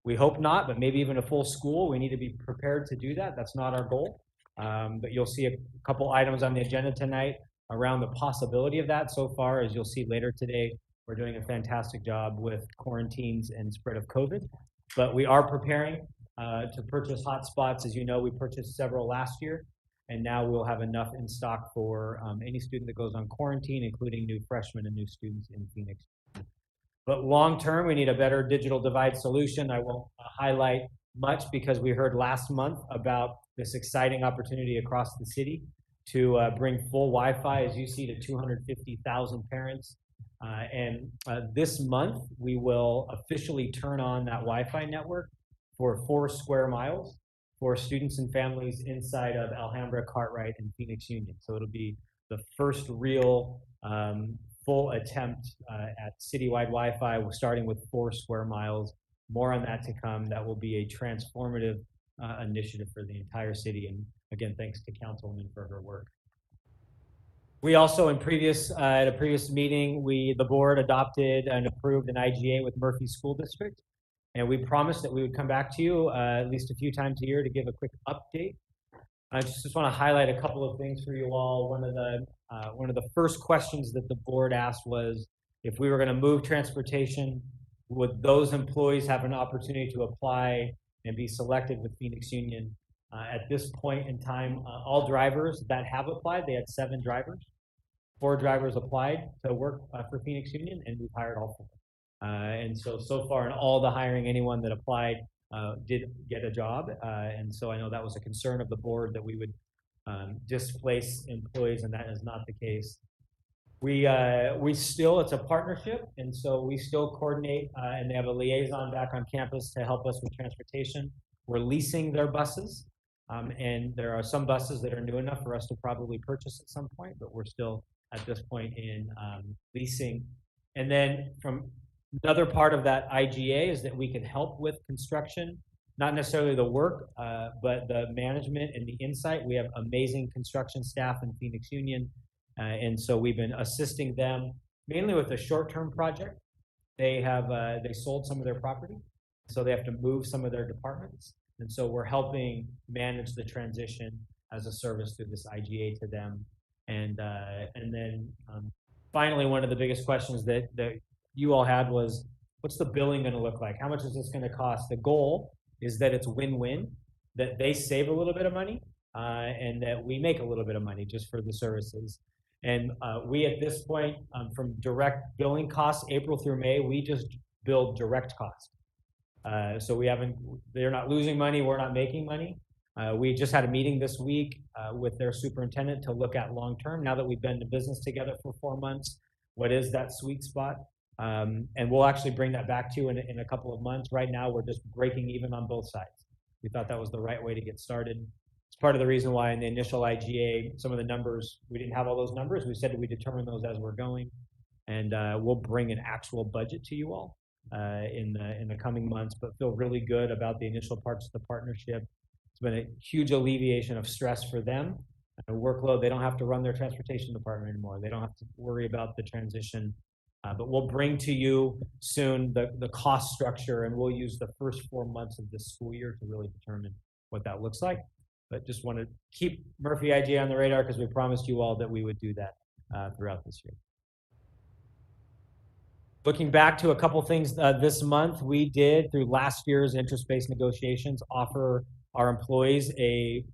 We hope not, but maybe even a full school. We need to be prepared to do that. That's not our goal. But you'll see a couple items on the agenda tonight around the possibility of that. So far, as you'll see later today, we're doing a fantastic job with quarantines and spread of COVID. But we are preparing to purchase hotspots. As you know, we purchased several last year, and now we'll have enough in stock for any student that goes on quarantine, including new freshmen and new students in Phoenix. But long term, we need a better digital divide solution. I won't highlight much because we heard last month about this exciting opportunity across the city to bring full Wi-Fi, as you see, to 250,000 parents. And this month, we will officially turn on that Wi-Fi network for 4 square miles for students and families inside of Alhambra, Cartwright, and Phoenix Union. So it'll be the first real full attempt at citywide Wi-Fi, starting with 4 square miles. More on that to come. That will be a transformative initiative for the entire city. And again, thanks to Councilwoman for her work. We also, at a previous meeting, the board adopted and approved an IGA with Murphy School District. And we promised that we would come back to you at least a few times a year to give a quick update. I just want to highlight a couple of things for you all. One of the first questions that the board asked was if we were going to move transportation, would those employees have an opportunity to apply and be selected with Phoenix Union? At this point in time, all drivers that have applied, they had 7 drivers. 4 drivers applied to work for Phoenix Union, and we've hired all 4. And so far in all the hiring, anyone that applied did get a job. And so I know that was a concern of the board that we would displace employees, and that is not the case. We still, it's a partnership, and so we still coordinate, and they have a liaison back on campus to help us with transportation. We're leasing their buses, and there are some buses that are new enough for us to probably purchase at some point, but we're still at this point in leasing. And then from another part of that IGA is that we can help with construction, not necessarily the work, but the management and the insight. We have amazing construction staff in Phoenix Union. And so we've been assisting them mainly with a short-term project. They sold some of their property, so they have to move some of their departments. And so we're helping manage the transition as a service through this IGA to them. And then finally, one of the biggest questions that you all had was, what's the billing going to look like? How much is this going to cost? The goal is that it's win-win, that they save a little bit of money and that we make a little bit of money just for the services. And we, at this point, from direct billing costs, April through May, we just billed direct cost. So they're not losing money, we're not making money. We just had a meeting this week with their superintendent to look at long-term. Now that we've been in business together for 4 months, what is that sweet spot? And we'll actually bring that back to you in a couple of months. Right now, we're just breaking even on both sides. We thought that was the right way to get started. It's part of the reason why in the initial IGA, some of the numbers, we didn't have all those numbers. We said we determine those as we're going. And we'll bring an actual budget to you all in the coming months, but feel really good about the initial parts of the partnership. It's been a huge alleviation of stress for them workload. They don't have to run their transportation department anymore. They don't have to worry about the transition. But we'll bring to you soon the cost structure, and we'll use the first 4 months of this school year to really determine what that looks like. But just want to keep Murphy IGA on the radar because we promised you all that we would do that throughout this year. Looking back to a couple things this month, we did, through last year's interest-based negotiations, offer our employees a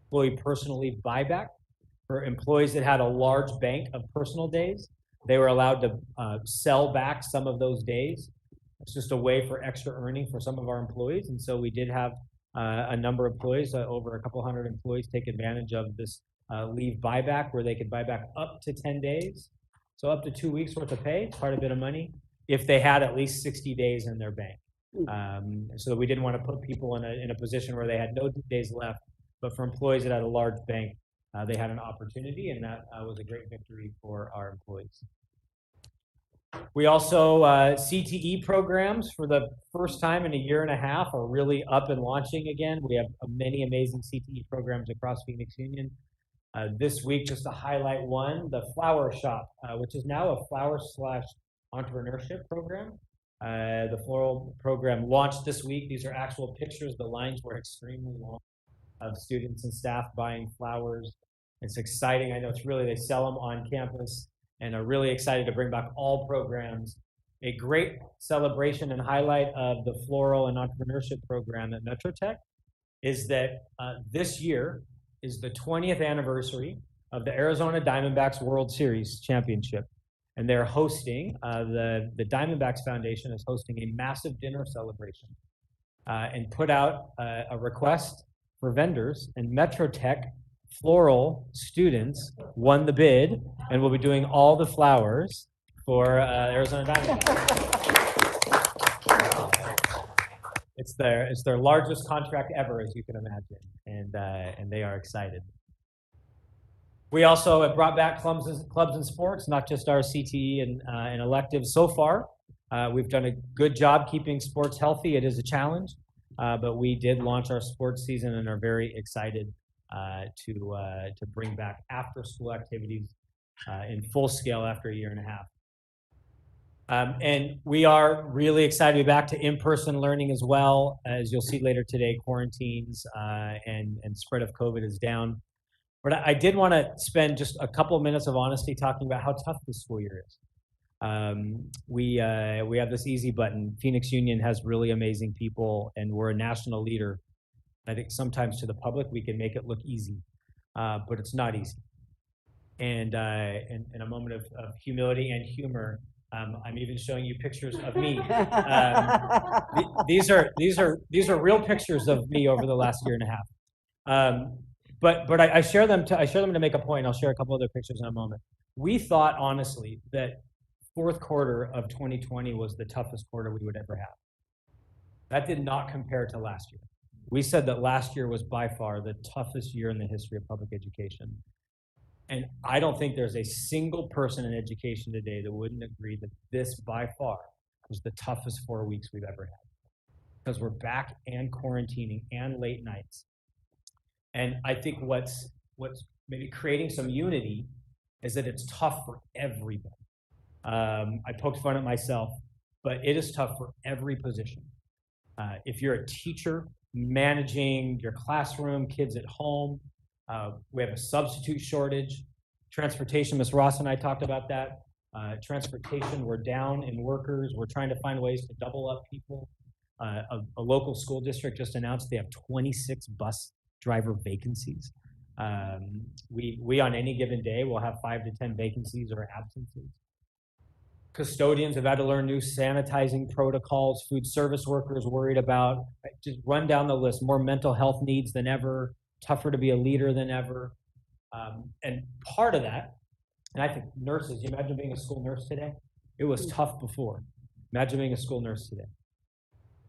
employee personal leave buyback. For employees that had a large bank of personal days, they were allowed to sell back some of those days. It's just a way for extra earning for some of our employees. And so we did have a number of employees, over a couple hundred employees, take advantage of this leave buyback where they could buy back up to 10 days. So up to 2 weeks worth of pay, quite a bit of money, if they had at least 60 days in their bank. So we didn't want to put people in a position where they had no days left. But for employees that had a large bank, they had an opportunity, and that was a great victory for our employees. We also, CTE programs for the first time in a year and a half are really up and launching again. We have many amazing CTE programs across Phoenix Union. This week, just to highlight one, the Flower Shop, which is now a flower/entrepreneurship program. The floral program launched this week. These are actual pictures. The lines were extremely long of students and staff buying flowers. It's exciting. I know it's really, they sell them on campus and are really excited to bring back all programs. A great celebration and highlight of the floral and entrepreneurship program at Metro Tech is that this year is the 20th anniversary of the Arizona Diamondbacks World Series championship. And they're hosting, the Diamondbacks Foundation is hosting a massive dinner celebration and put out a request for vendors, and Metro Tech floral students won the bid and will be doing all the flowers for Arizona Diamondbacks. It's their largest contract ever, as you can imagine, and they are excited. We also have brought back clubs and sports, not just our CTE and electives. So far, we've done a good job keeping sports healthy. It is a challenge, but we did launch our sports season and are very excited to bring back after-school activities in full scale after a year and a half. And we are really excited to be back to in-person learning as well. As you'll see later today, quarantines and spread of COVID is down. But I did want to spend just a couple of minutes of honesty talking about how tough this school year is. We have this easy button. Phoenix Union has really amazing people, and we're a national leader. I think sometimes to the public we can make it look easy, but it's not easy. And in a moment of humility and humor, I'm even showing you pictures of me. These are real pictures of me over the last year and a half. But I share them to make a point. I'll share a couple other pictures in a moment. We thought honestly that fourth quarter of 2020 was the toughest quarter we would ever have. That did not compare to last year. We said that last year was by far the toughest year in the history of public education. And I don't think there's a single person in education today that wouldn't agree that this by far was the toughest 4 weeks we've ever had. Because we're back and quarantining and late nights. And I think what's maybe creating some unity is that it's tough for everybody. I poked fun at myself, but it is tough for every position. If you're a teacher managing your classroom, kids at home, we have a substitute shortage. Transportation, Ms. Ross and I talked about that. Transportation, we're down in workers. We're trying to find ways to double up people. A local school district just announced they have 26 bus driver vacancies. We on any given day will have 5 to 10 vacancies or absences. Custodians have had to learn new sanitizing protocols. Food service workers worried about, just run down the list, more mental health needs than ever, tougher to be a leader than ever. And part of that, and I think nurses, you imagine being a school nurse today? It was tough before. Imagine being a school nurse today.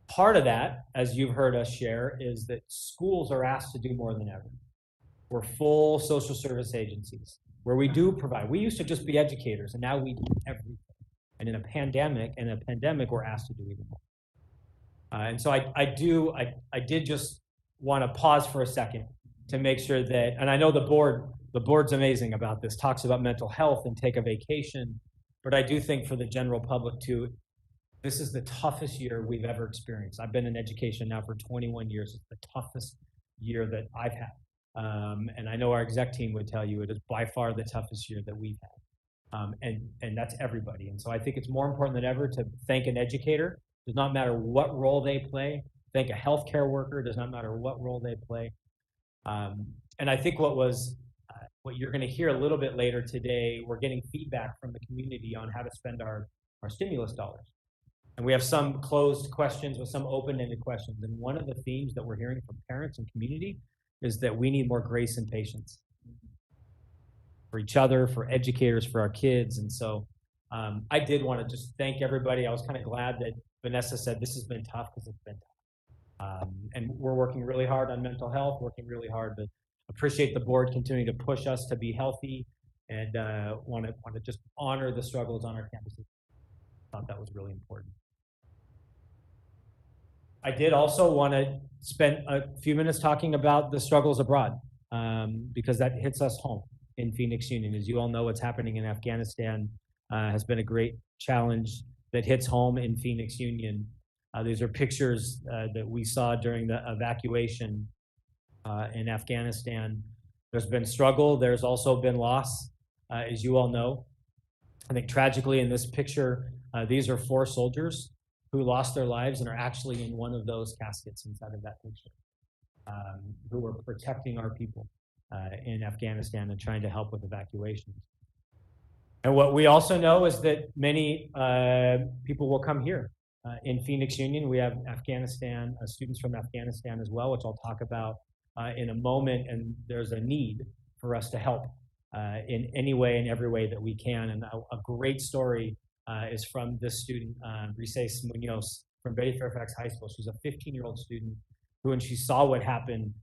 Part of that, as you've heard us share, is that schools are asked to do more than ever. We're full social service agencies where we do provide. We used to just be educators, and now we do everything. And in a pandemic, we're asked to do even more. And so I did just want to pause for a second to make sure that, and I know the board's amazing about this, talks about mental health and take a vacation, but I do think for the general public too, this is the toughest year we've ever experienced. I've been in education now for 21 years. It's the toughest year that I've had. And I know our exec team would tell you it is by far the toughest year that we've had. And that's everybody. And so I think it's more important than ever to thank an educator. Does not matter what role they play. Thank a healthcare worker. Does not matter what role they play. And I think what you're going to hear a little bit later today, we're getting feedback from the community on how to spend our stimulus dollars. And we have some closed questions with some open-ended questions. And one of the themes that we're hearing from parents and community is that we need more grace and patience for each other, for educators, for our kids. And so I did want to just thank everybody. I was kind of glad that Vanessa said this has been tough because it's been tough. And we're working really hard on mental health, working really hard, but appreciate the board continuing to push us to be healthy and want to just honor the struggles on our campuses. I thought that was really important. I did also want to spend a few minutes talking about the struggles abroad because that hits us home in Phoenix Union. As you all know, what's happening in Afghanistan has been a great challenge that hits home in Phoenix Union. These are pictures that we saw during the evacuation in Afghanistan. There's been struggle. There's also been loss, as you all know. I think tragically in this picture, these are 4 soldiers who lost their lives and are actually in one of those caskets inside of that picture, who were protecting our people in Afghanistan and trying to help with evacuations. And what we also know is that many people will come here. In Phoenix Union, we have Afghanistan, students from Afghanistan as well, which I'll talk about in a moment, and there's a need for us to help in any way and every way that we can. And a great story is from this student, Rices Munoz from Betty Fairfax High School. She's a 15-year-old student who, when she saw what happened,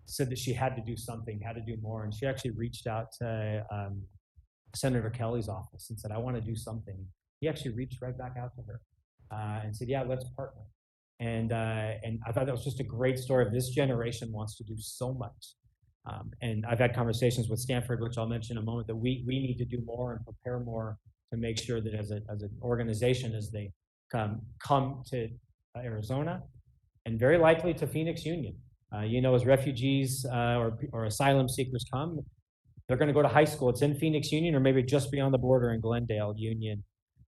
said that she had to do something, had to do more. And she actually reached out to Senator Kelly's office and said, I want to do something. He actually reached right back out to her and said, yeah, let's partner. And I thought that was just a great story of this generation wants to do so much. And I've had conversations with Stanford, which I'll mention in a moment, that we need to do more and prepare more to make sure that as an organization, as they come to Arizona and very likely to Phoenix Union, as refugees or asylum seekers come, they're going to go to high school. It's in Phoenix Union or maybe just beyond the border in Glendale Union,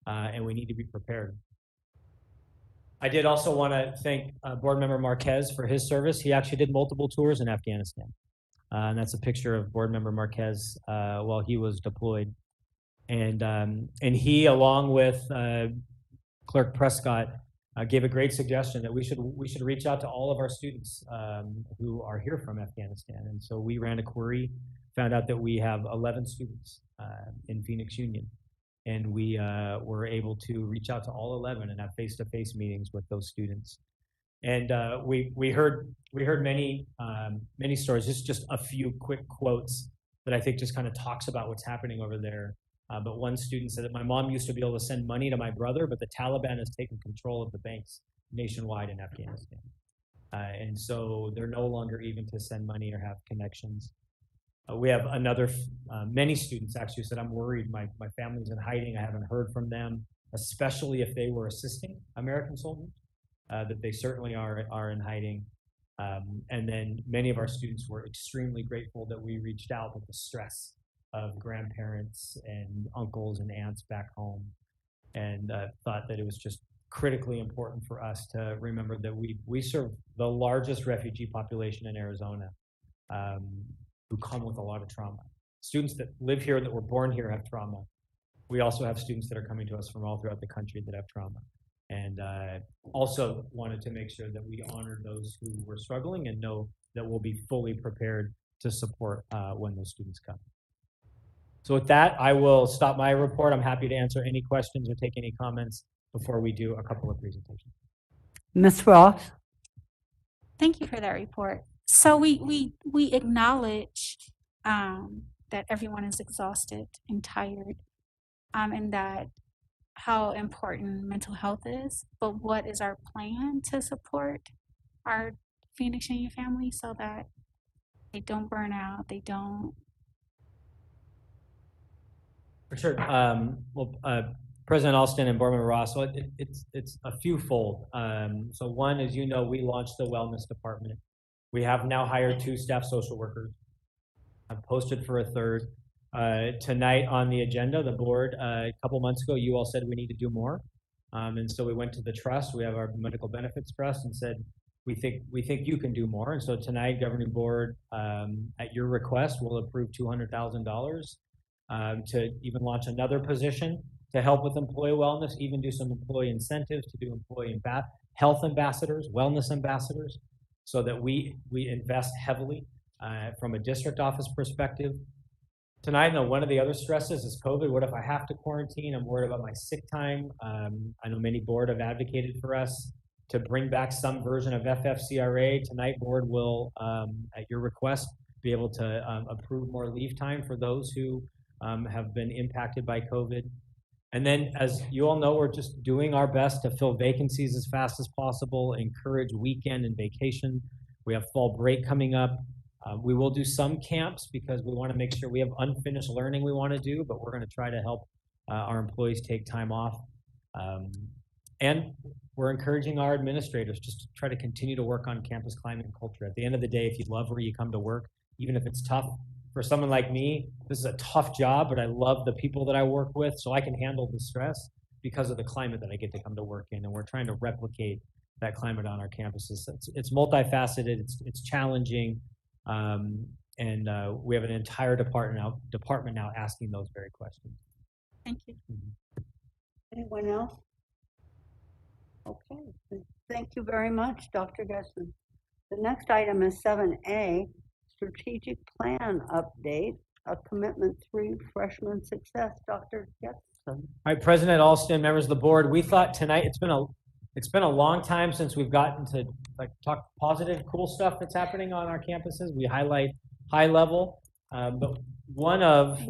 and we need to be prepared. I did also want to thank Board Member Marquez for his service. He actually did multiple tours in Afghanistan. And that's a picture of Board Member Marquez while he was deployed. And he, along with Clerk Prescott, gave a great suggestion that we should reach out to all of our students who are here from Afghanistan. And so we ran a query, found out that we have 11 students in Phoenix Union. And we were able to reach out to all 11 and have face-to-face meetings with those students. And we heard many stories. Just a few quick quotes that I think just kind of talks about what's happening over there. But one student said that my mom used to be able to send money to my brother, but the Taliban has taken control of the banks nationwide in Afghanistan. And so they're no longer even to send money or have connections. We have many students actually said, I'm worried, my family's in hiding, I haven't heard from them, especially if they were assisting American soldiers, that they certainly are in hiding. And then many of our students were extremely grateful that we reached out with the stress of grandparents and uncles and aunts back home, and thought that it was just critically important for us to remember that we serve the largest refugee population in Arizona, who come with a lot of trauma. Students that live here, that were born here, have trauma. We also have students that are coming to us from all throughout the country that have trauma. And also wanted to make sure that we honor those who were struggling and know that we'll be fully prepared to support when those students come. So with that, I will stop my report. I'm happy to answer any questions or take any comments before we do a couple of presentations. Ms. Ross? Thank you for that report. So we acknowledge that everyone is exhausted and tired, and that how important mental health is. But what is our plan to support our Phoenix Union family so that they don't burn out, they don't. For sure. President Alston and Board Member Ross, so it's a few-fold. So one, as you know, we launched the wellness department. We have now hired 2 staff social workers. I've posted for a third. Tonight on the agenda, the board, a couple months ago, you all said we need to do more. And so we went to the trust. We have our medical benefits trust and said, we think you can do more. And so tonight, governing board, at your request, will approve $200,000 to even launch another position to help with employee wellness, even do some employee incentives, to do employee health ambassadors, wellness ambassadors, so that we invest heavily from a district office perspective. Tonight, I know one of the other stresses is COVID. What if I have to quarantine? I'm worried about my sick time. I know many board have advocated for us to bring back some version of FFCRA. Tonight, board will, at your request, be able to approve more leave time for those who have been impacted by COVID. And then, as you all know, we're just doing our best to fill vacancies as fast as possible, encourage weekend and vacation. We have fall break coming up. We will do some camps because we want to make sure we have unfinished learning we want to do, but we're going to try to help our employees take time off. And we're encouraging our administrators just to try to continue to work on campus climate and culture. At the end of the day, if you love where you come to work, even if it's tough, for someone like me, this is a tough job, but I love the people that I work with, so I can handle the stress because of the climate that I get to come to work in. And we're trying to replicate that climate on our campuses. It's multifaceted, it's challenging, and we have an entire department now asking those very questions. Thank you. Anyone else? Okay, thank you very much, Dr. Gessman. The next item is 7A, strategic plan update, a commitment 3 freshman success. Dr. Gessman. All right, President Alston, members of the board, we thought tonight, it's been a long time since we've gotten to talk positive, cool stuff that's happening on our campuses. We highlight high level, but one of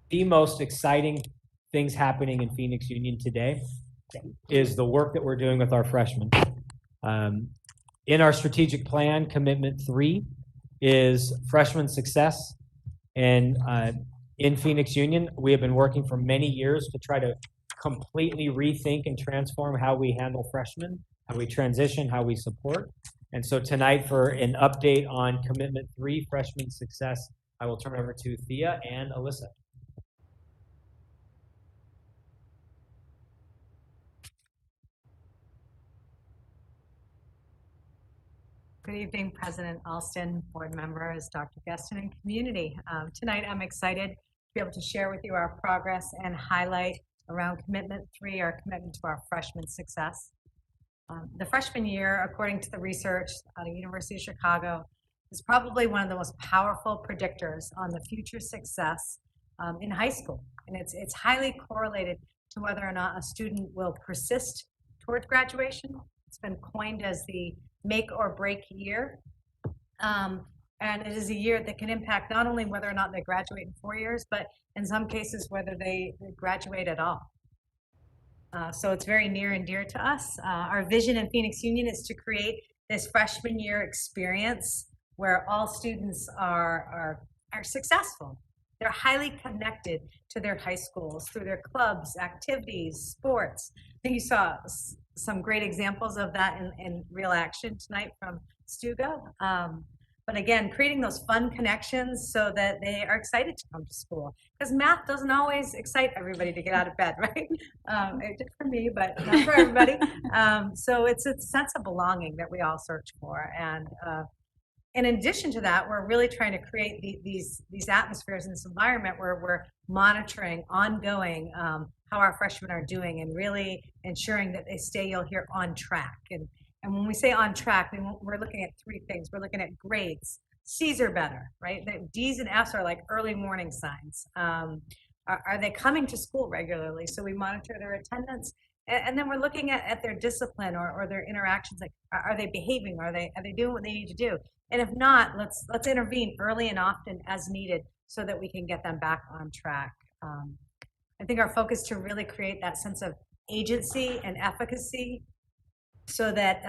the most exciting things happening in Phoenix Union today is the work that we're doing with our freshmen. In our strategic plan, commitment 3 is freshman success. And in Phoenix Union, we have been working for many years to try to completely rethink and transform how we handle freshmen, how we transition, how we support. And so tonight, for an update on commitment 3, freshman success, I will turn it over to Thea and Alyssa. Good evening, President Alston, board members, Dr. Geston, and community. Tonight, I'm excited to be able to share with you our progress and highlight around commitment 3, our commitment to our freshman success. The freshman year, according to the research out of University of Chicago, is probably one of the most powerful predictors on the future success in high school. And it's highly correlated to whether or not a student will persist towards graduation. It's been coined as the make or break year. And it is a year that can impact not only whether or not they graduate in 4 years, but in some cases, whether they graduate at all. So it's very near and dear to us. Our vision in Phoenix Union is to create this freshman year experience where all students are successful. They're highly connected to their high schools through their clubs, activities, sports. I think you saw some great examples of that in real action tonight from Stuga. But again, creating those fun connections so that they are excited to come to school. Because math doesn't always excite everybody to get out of bed, right? It did for me, but not for everybody. So it's a sense of belonging that we all search for. And in addition to that, we're really trying to create these atmospheres in this environment where we're monitoring ongoing how our freshmen are doing and really ensuring that they stay, you'll hear, on track. And when we say on track, we're looking at 3 things. We're looking at grades. C's are better, right? The D's and F's are like early warning signs. Are they coming to school regularly? So we monitor their attendance. And then we're looking at their discipline or their interactions. Like, are they behaving? Are they doing what they need to do? And if not, let's intervene early and often as needed so that we can get them back on track. I think our focus to really create that sense of agency and efficacy so that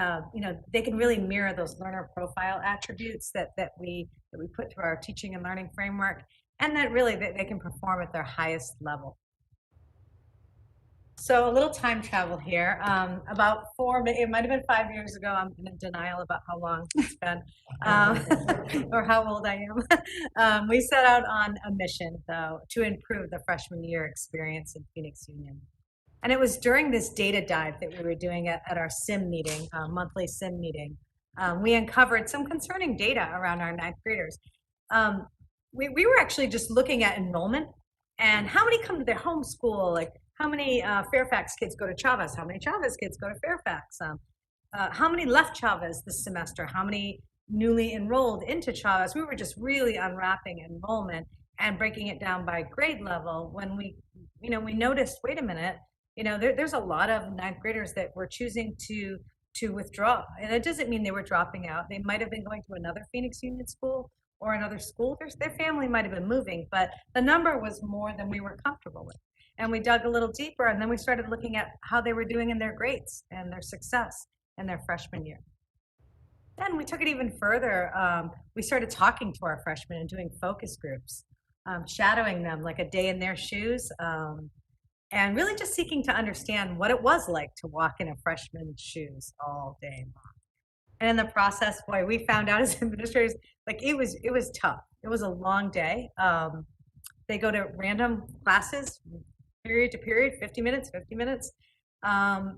they can really mirror those learner profile attributes that we put through our teaching and learning framework, and that really they can perform at their highest level. So a little time travel here. It might have been 5 years ago. I'm in denial about how long it's been, or how old I am. We set out on a mission, though, to improve the freshman year experience in Phoenix Union. And it was during this data dive that we were doing at our SIM meeting, monthly SIM meeting. We uncovered some concerning data around our ninth graders. We were actually just looking at enrollment and how many come to their home school, like how many Fairfax kids go to Chavez, how many Chavez kids go to Fairfax, how many left Chavez this semester, how many newly enrolled into Chavez. We were just really unwrapping enrollment and breaking it down by grade level when we noticed, wait a minute, there's a lot of ninth graders that were choosing to withdraw. And it doesn't mean they were dropping out. They might have been going to another Phoenix Union school or another school. Their family might have been moving, but the number was more than we were comfortable with. And we dug a little deeper, and then we started looking at how they were doing in their grades and their success in their freshman year. Then we took it even further. We started talking to our freshmen and doing focus groups, shadowing them like a day in their shoes, and really just seeking to understand what it was like to walk in a freshman's shoes all day long. And in the process, boy, we found out as administrators, like it was tough. It was a long day. They go to random classes, period to period, 50 minutes,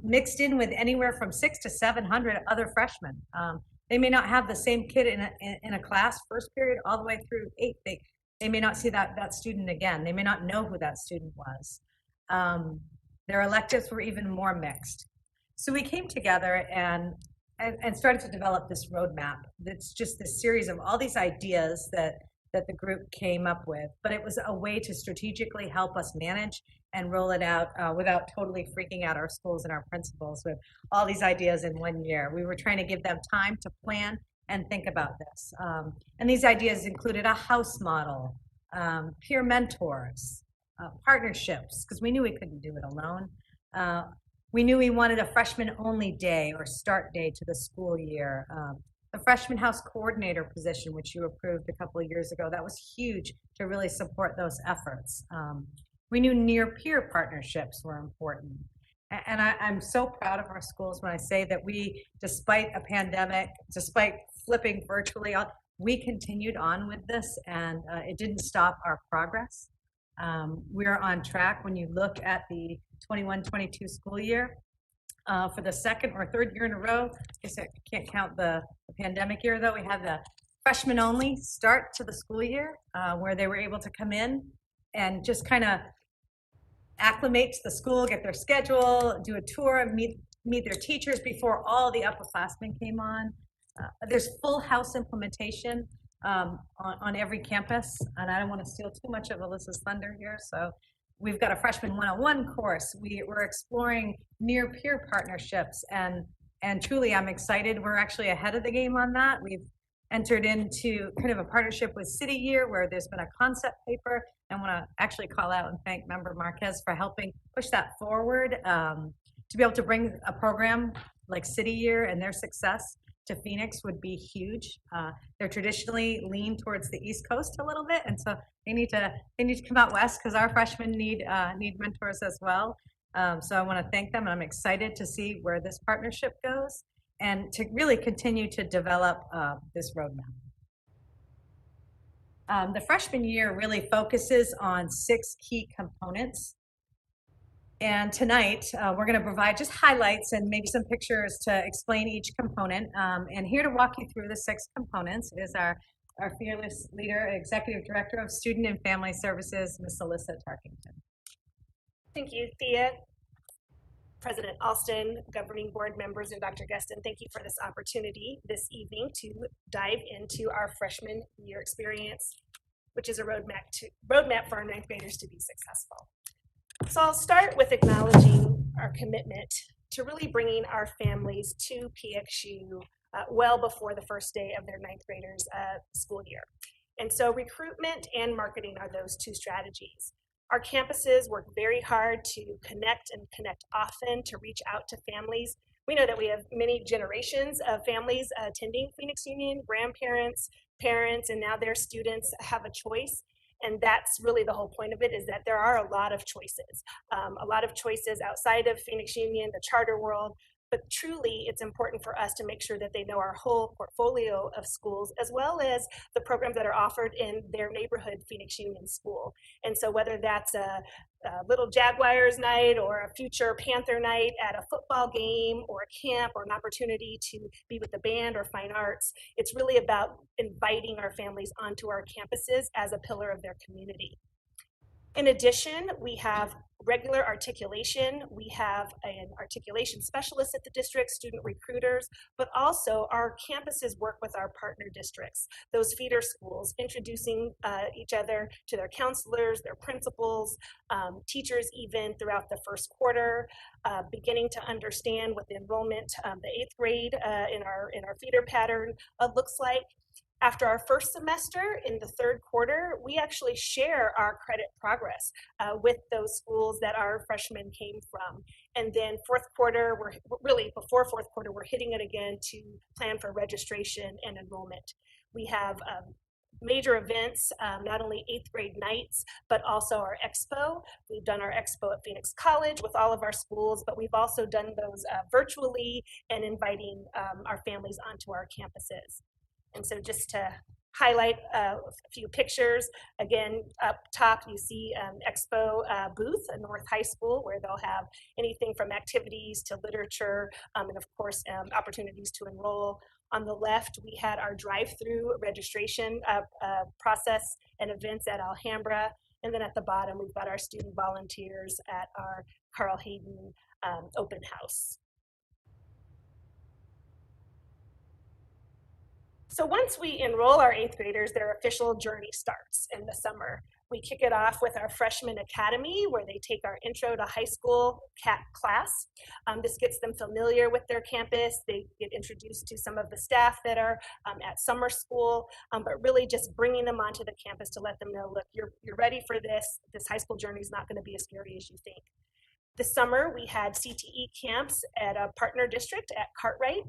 mixed in with anywhere from 600 to 700 other freshmen. They may not have the same kid in a class first period all the way through 8th. They may not see that student again. They may not know who that student was. Their electives were even more mixed. So we came together and started to develop this roadmap. That's just this series of all these ideas that the group came up with, but it was a way to strategically help us manage and roll it out without totally freaking out our schools and our principals with all these ideas in 1 year. We were trying to give them time to plan and think about this. And these ideas included a house model, peer mentors, partnerships, because we knew we couldn't do it alone. We knew we wanted a freshman-only day or start day to the school year. The freshman house coordinator position, which you approved a couple of years ago, that was huge to really support those efforts. We knew near-peer partnerships were important. And I'm so proud of our schools when I say that we, despite a pandemic, despite flipping virtually on, we continued on with this, and it didn't stop our progress. We're on track when you look at the 21-22 school year. For the second or third year in a row, I guess I can't count the pandemic year though, we had the freshman only start to the school year where they were able to come in and just kind of acclimate to the school, get their schedule, do a tour, meet their teachers before all the upperclassmen came on. There's full house implementation on every campus, and I don't want to steal too much of Alyssa's thunder here, so we've got a freshman 101 course. We're exploring near-peer partnerships, and truly I'm excited. We're actually ahead of the game on that. We've entered into kind of a partnership with City Year where there's been a concept paper. I want to actually call out and thank Member Marquez for helping push that forward. To be able to bring a program like City Year and their success to Phoenix would be huge. They're traditionally lean towards the East Coast a little bit, and so they need to come out west because our freshmen need mentors as well. So I want to thank them, and I'm excited to see where this partnership goes and to really continue to develop this roadmap. The freshman year really focuses on 6 key components. And tonight, we're going to provide just highlights and maybe some pictures to explain each component. And here to walk you through the 6 components is our fearless leader, Executive Director of Student and Family Services, Ms. Alyssa Tarkington. Thank you, Thea. President Alston, governing board members, and Dr. Geston, thank you for this opportunity this evening to dive into our freshman year experience, which is a roadmap for our ninth graders to be successful. So I'll start with acknowledging our commitment to really bringing our families to PXU well before the first day of their ninth graders' school year. And so recruitment and marketing are those 2 strategies. Our campuses work very hard to connect often to reach out to families We know that we have many generations of families attending Phoenix Union, grandparents, parents, and now their students have a choice. And that's really the whole point of it, is that there are a lot of choices. A lot of choices outside of Phoenix Union, the charter world, but truly it's important for us to make sure that they know our whole portfolio of schools, as well as the programs that are offered in their neighborhood Phoenix Union school. And so whether that's a Little Jaguars night or a future Panther night at a football game or a camp or an opportunity to be with the band or fine arts, it's really about inviting our families onto our campuses as a pillar of their community. In addition, we have regular articulation. We have an articulation specialist at the district, student recruiters, but also our campuses work with our partner districts, those feeder schools, introducing each other to their counselors, their principals, teachers even throughout the first quarter, beginning to understand what the enrollment, the 8th grade in our feeder pattern looks like. After our first semester in the 3rd quarter, we actually share our credit progress with those schools that our freshmen came from. And then 4th quarter, before 4th quarter, we're hitting it again to plan for registration and enrollment. We have major events, not only 8th grade nights, but also our expo. We've done our expo at Phoenix College with all of our schools, but we've also done those virtually and inviting our families onto our campuses. And so just to highlight a few pictures, again, up top you see Expo booth at North High School, where they'll have anything from activities to literature, and of course opportunities to enroll. On the left, we had our drive-through registration process and events at Alhambra. And then at the bottom, we've got our student volunteers at our Carl Hayden open house. So once we enroll our 8th graders, their official journey starts in the summer. We kick it off with our freshman academy, where they take our intro to high school class. This gets them familiar with their campus. They get introduced to some of the staff that are at summer school, but really just bringing them onto the campus to let them know, look, you're ready for this. This high school journey is not going to be as scary as you think. This summer, we had CTE camps at a partner district at Cartwright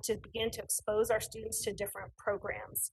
to begin to expose our students to different programs.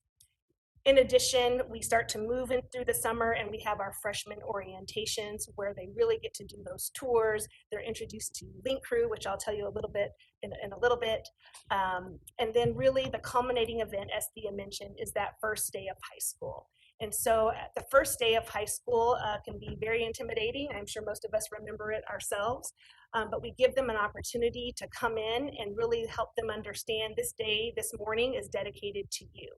In addition, we start to move in through the summer, and we have our freshman orientations where they really get to do those tours. They're introduced to Link Crew, which I'll tell you a little bit in a little bit. And then really the culminating event, as Thea mentioned, is that first day of high school. And so the first day of high school can be very intimidating. I'm sure most of us remember it ourselves, but we give them an opportunity to come in and really help them understand this day, this morning is dedicated to you.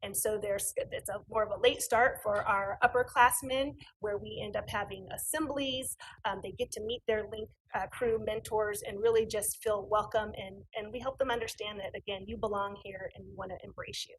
And so it's more of a late start for our upperclassmen, where we end up having assemblies. They get to meet their Link Crew mentors and really just feel welcome. And we help them understand that, again, you belong here and we want to embrace you.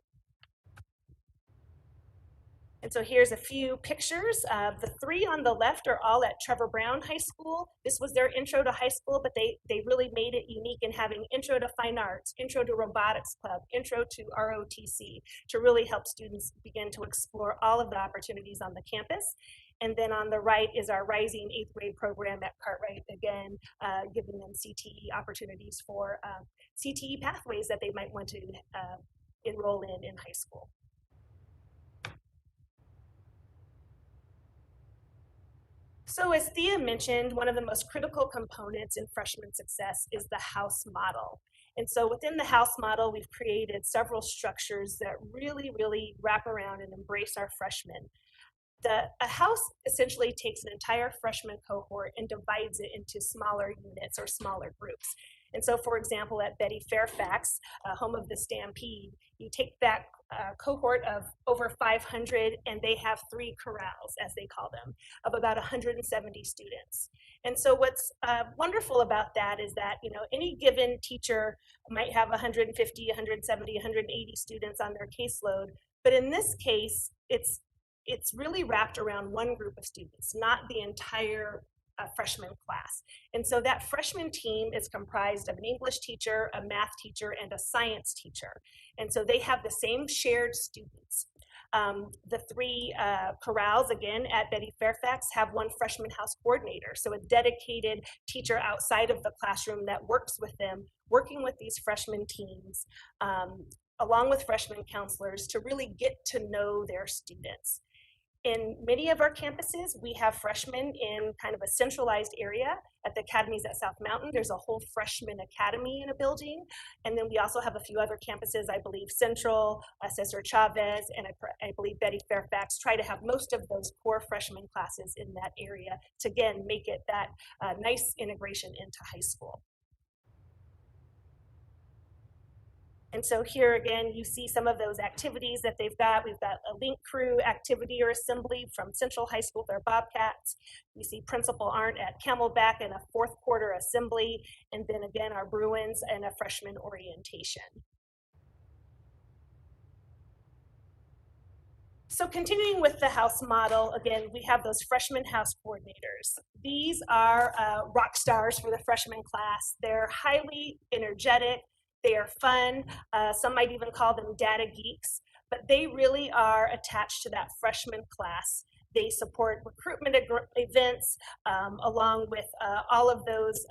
And so here's a few pictures. The 3 on the left are all at Trevor Brown High School. This was their intro to high school, but they really made it unique in having intro to fine arts, intro to robotics club, intro to ROTC, to really help students begin to explore all of the opportunities on the campus. And then on the right is our Rising 8th grade program at Cartwright, again, giving them CTE opportunities for CTE pathways that they might want to enroll in high school. So as Thea mentioned, one of the most critical components in freshman success is the house model. And so within the house model, we've created several structures that really, really wrap around and embrace our freshmen. A house essentially takes an entire freshman cohort and divides it into smaller units or smaller groups. And so, for example, at Betty Fairfax, home of the Stampede, you take that cohort of over 500 and they have 3 corrals, as they call them, of about 170 students. And so what's wonderful about that is that, you know, any given teacher might have 150, 170, 180 students on their caseload, but in this case, it's really wrapped around one group of students, not the entire freshman class. And so that freshman team is comprised of an English teacher, a math teacher, and a science teacher. And so they have the same shared students. The three corrals, again, at Betty Fairfax have one freshman house coordinator, so a dedicated teacher outside of the classroom that works with them, working with these freshman teams, along with freshman counselors to really get to know their students. In many of our campuses, we have freshmen in kind of a centralized area. At the academies at South Mountain, there's a whole freshman academy in a building. And then we also have a few other campuses, I believe Central, Cesar Chavez, and I believe Betty Fairfax try to have most of those core freshman classes in that area to, again, make it that nice integration into high school. And so here again, you see some of those activities that they've got. We've got a link crew activity or assembly from Central High School, their Bobcats. We see Principal Arndt at Camelback in a fourth quarter assembly. And then again, our Bruins and a freshman orientation. So continuing with the house model, again, we have those freshman house coordinators. These are rock stars for the freshman class. They're highly energetic. They are fun. Some might even call them data geeks, but they really are attached to that freshman class. They support recruitment events along with all of those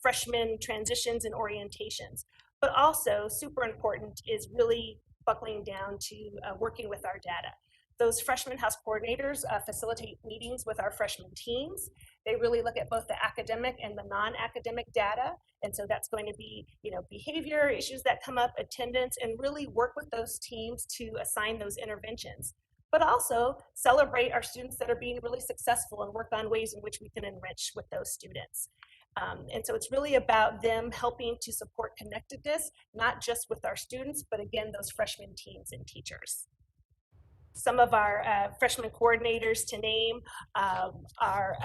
freshman transitions and orientations. But also, super important is really buckling down to working with our data. Those freshman house coordinators facilitate meetings with our freshman teams. They really look at both the academic and the non-academic data. And so that's going to be, behavior issues that come up, attendance, and really work with those teams to assign those interventions. But also celebrate our students that are being really successful and work on ways in which we can enrich with those students. And so it's really about them helping to support connectedness, not just with our students, but again, those freshman teams and teachers. Some of our freshman coordinators to name are,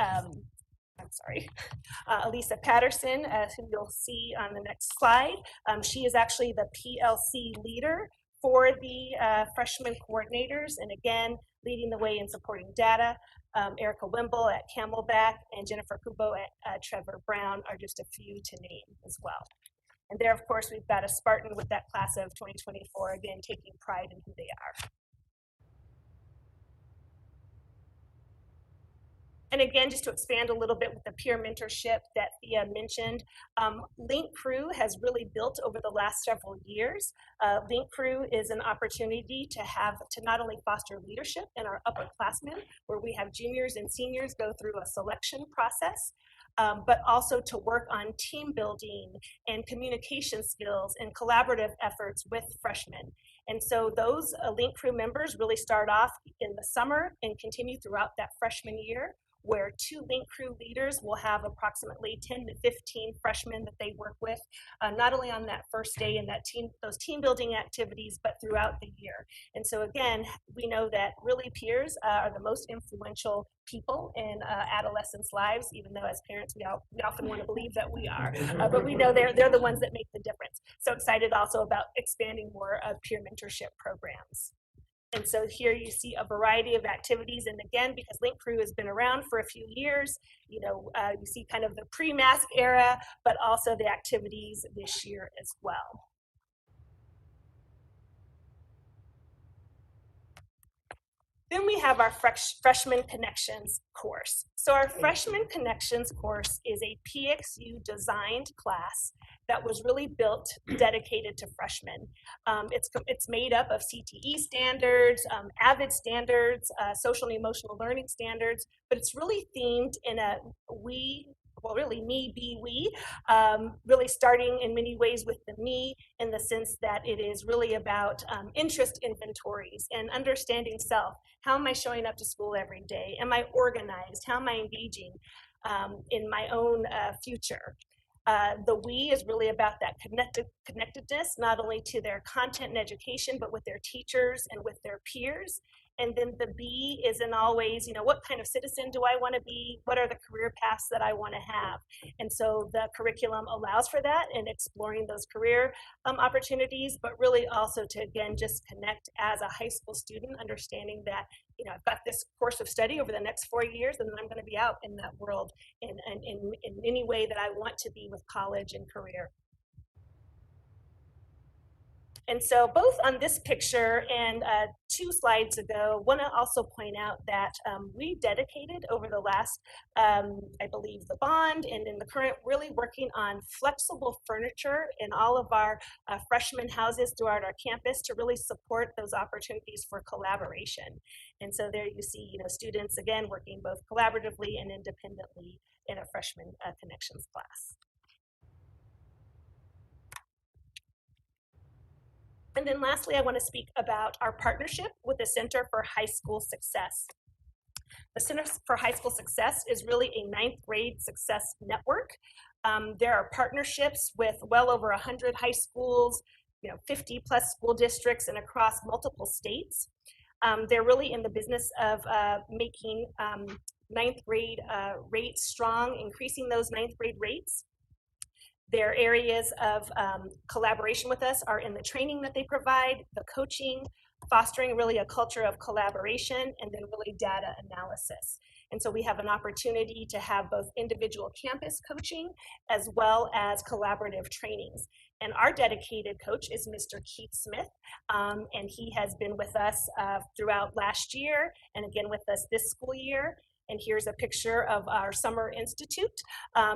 Elisa Patterson, who you'll see on the next slide. She is actually the PLC leader for the freshman coordinators, and again, leading the way in supporting data. Erica Wimble at Camelback and Jennifer Kubo at Trevor Brown are just a few to name as well. And there, of course, we've got a Spartan with that class of 2024, again, taking pride in who they are. And again, just to expand a little bit with the peer mentorship that Thea mentioned, Link Crew has really built over the last several years. Link Crew is an opportunity to not only foster leadership in our upperclassmen, where we have juniors and seniors go through a selection process, but also to work on team building and communication skills and collaborative efforts with freshmen. And so those Link Crew members really start off in the summer and continue throughout that freshman year, where 2 Link Crew leaders will have approximately 10 to 15 freshmen that they work with, not only on that first day and those team building activities, but throughout the year. And so again, we know that really peers are the most influential people in adolescents' lives, even though as parents, we often want to believe that we are, but we know they're the ones that make the difference. So excited also about expanding more peer mentorship programs. And so here you see a variety of activities. And again, because Link Crew has been around for a few years, you see kind of the pre-mask era, but also the activities this year as well. Then we have our Freshman Connections course. So our Freshman Connections course is a PXU designed class that was really built dedicated to freshmen. It's made up of CTE standards, AVID standards, social and emotional learning standards, but it's really themed in a me, be, we, really starting in many ways with the me, in the sense that it is really about interest inventories and understanding self. How am I showing up to school every day? Am I organized? How am I engaging in my own future? The we is really about that connectedness, not only to their content and education, but with their teachers and with their peers. And then the be is in always, what kind of citizen do I want to be? What are the career paths that I want to have? And so the curriculum allows for that and exploring those career opportunities, but really also to, again, just connect as a high school student, understanding that, I've got this course of study over the next 4 years, and then I'm going to be out in that world in any way that I want to be with college and career. And so both on this picture and 2 slides ago, want to also point out that we dedicated over the last, I believe, the bond and in the current, really working on flexible furniture in all of our freshman houses throughout our campus to really support those opportunities for collaboration. And so there you see, students again working both collaboratively and independently in a freshman connections class. And then lastly, I want to speak about our partnership with the Center for High School Success. The Center for High School Success is really a 9th grade success network. There are partnerships with well over 100 high schools, 50 plus school districts and across multiple states. They're really in the business of making 9th grade rates strong, increasing those 9th grade rates. Their areas of collaboration with us are in the training that they provide, the coaching, fostering really a culture of collaboration, and then really data analysis. And so we have an opportunity to have both individual campus coaching as well as collaborative trainings. And our dedicated coach is Mr. Keith Smith, and he has been with us throughout last year and again with us this school year. And here's a picture of our Summer Institute.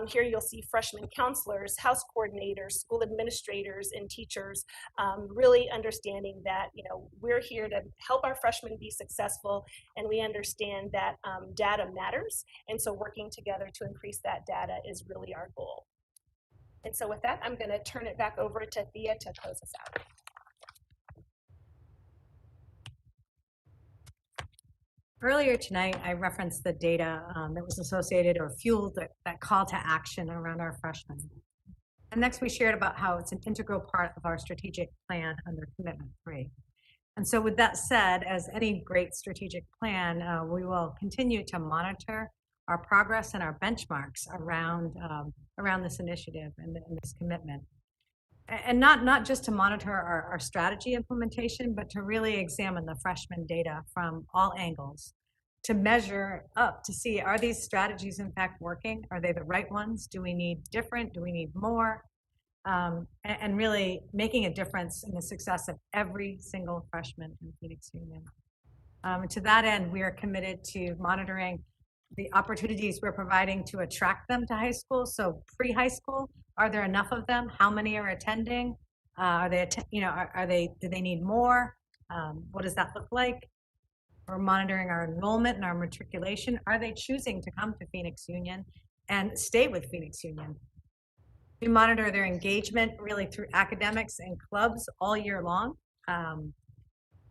Here you'll see freshman counselors, house coordinators, school administrators, and teachers really understanding that we're here to help our freshmen be successful, and we understand that data matters. And so working together to increase that data is really our goal. And so with that, I'm going to turn it back over to Thea to close us out. Earlier tonight, I referenced the data that was associated or fueled that call to action around our freshmen. And next, we shared about how it's an integral part of our strategic plan under Commitment 3. And so with that said, as any great strategic plan, we will continue to monitor our progress and our benchmarks around this initiative and this commitment. And not just to monitor our strategy implementation, but to really examine the freshman data from all angles, to measure up, to see, are these strategies in fact working? Are they the right ones? Do we need different? Do we need more? And really making a difference in the success of every single freshman in Phoenix Union. To that end, we are committed to monitoring the opportunities we're providing to attract them to high school. So pre-high school, are there enough of them? How many are attending? Do they need more? What does that look like? We're monitoring our enrollment and our matriculation. Are they choosing to come to Phoenix Union and stay with Phoenix Union? We monitor their engagement really through academics and clubs all year long.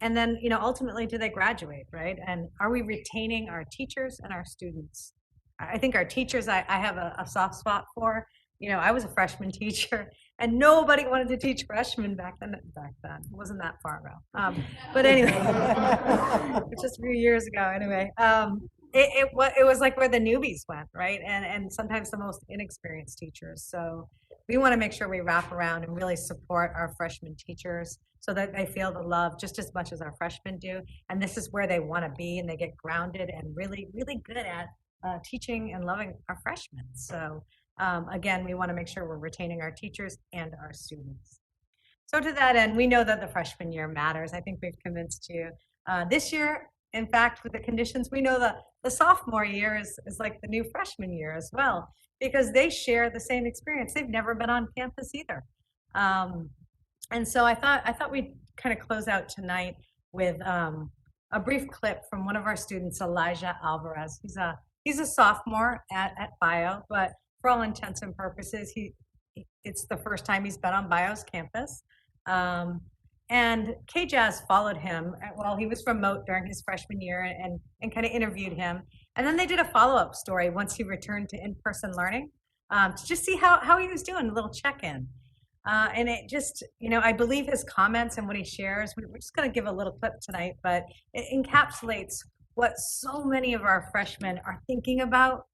And then, ultimately, do they graduate, right? And are we retaining our teachers and our students? I think our teachers, I have a soft spot for. I was a freshman teacher, and nobody wanted to teach freshmen back then. It wasn't that far ago. But anyway, just a few years ago. Anyway, it was like where the newbies went, right? And sometimes the most inexperienced teachers. So we want to make sure we wrap around and really support our freshman teachers so that they feel the love just as much as our freshmen do. And this is where they want to be, and they get grounded and really, really good at teaching and loving our freshmen. So again, we want to make sure we're retaining our teachers and our students. So to that end, we know that the freshman year matters. I think we've convinced you. This year, in fact, with the conditions, we know that the sophomore year is like the new freshman year as well, because they share the same experience. They've never been on campus either. And so I thought we'd kind of close out tonight with a brief clip from one of our students, Elijah Alvarez. He's a sophomore at Bio, but for all intents and purposes, it's the first time he's been on Bio's campus. And KJAS followed him while he was remote during his freshman year and kind of interviewed him. And then they did a follow-up story once he returned to in-person learning to just see how he was doing, a little check-in. And it just, I believe his comments and what he shares, we're just going to give a little clip tonight, but it encapsulates what so many of our freshmen are thinking about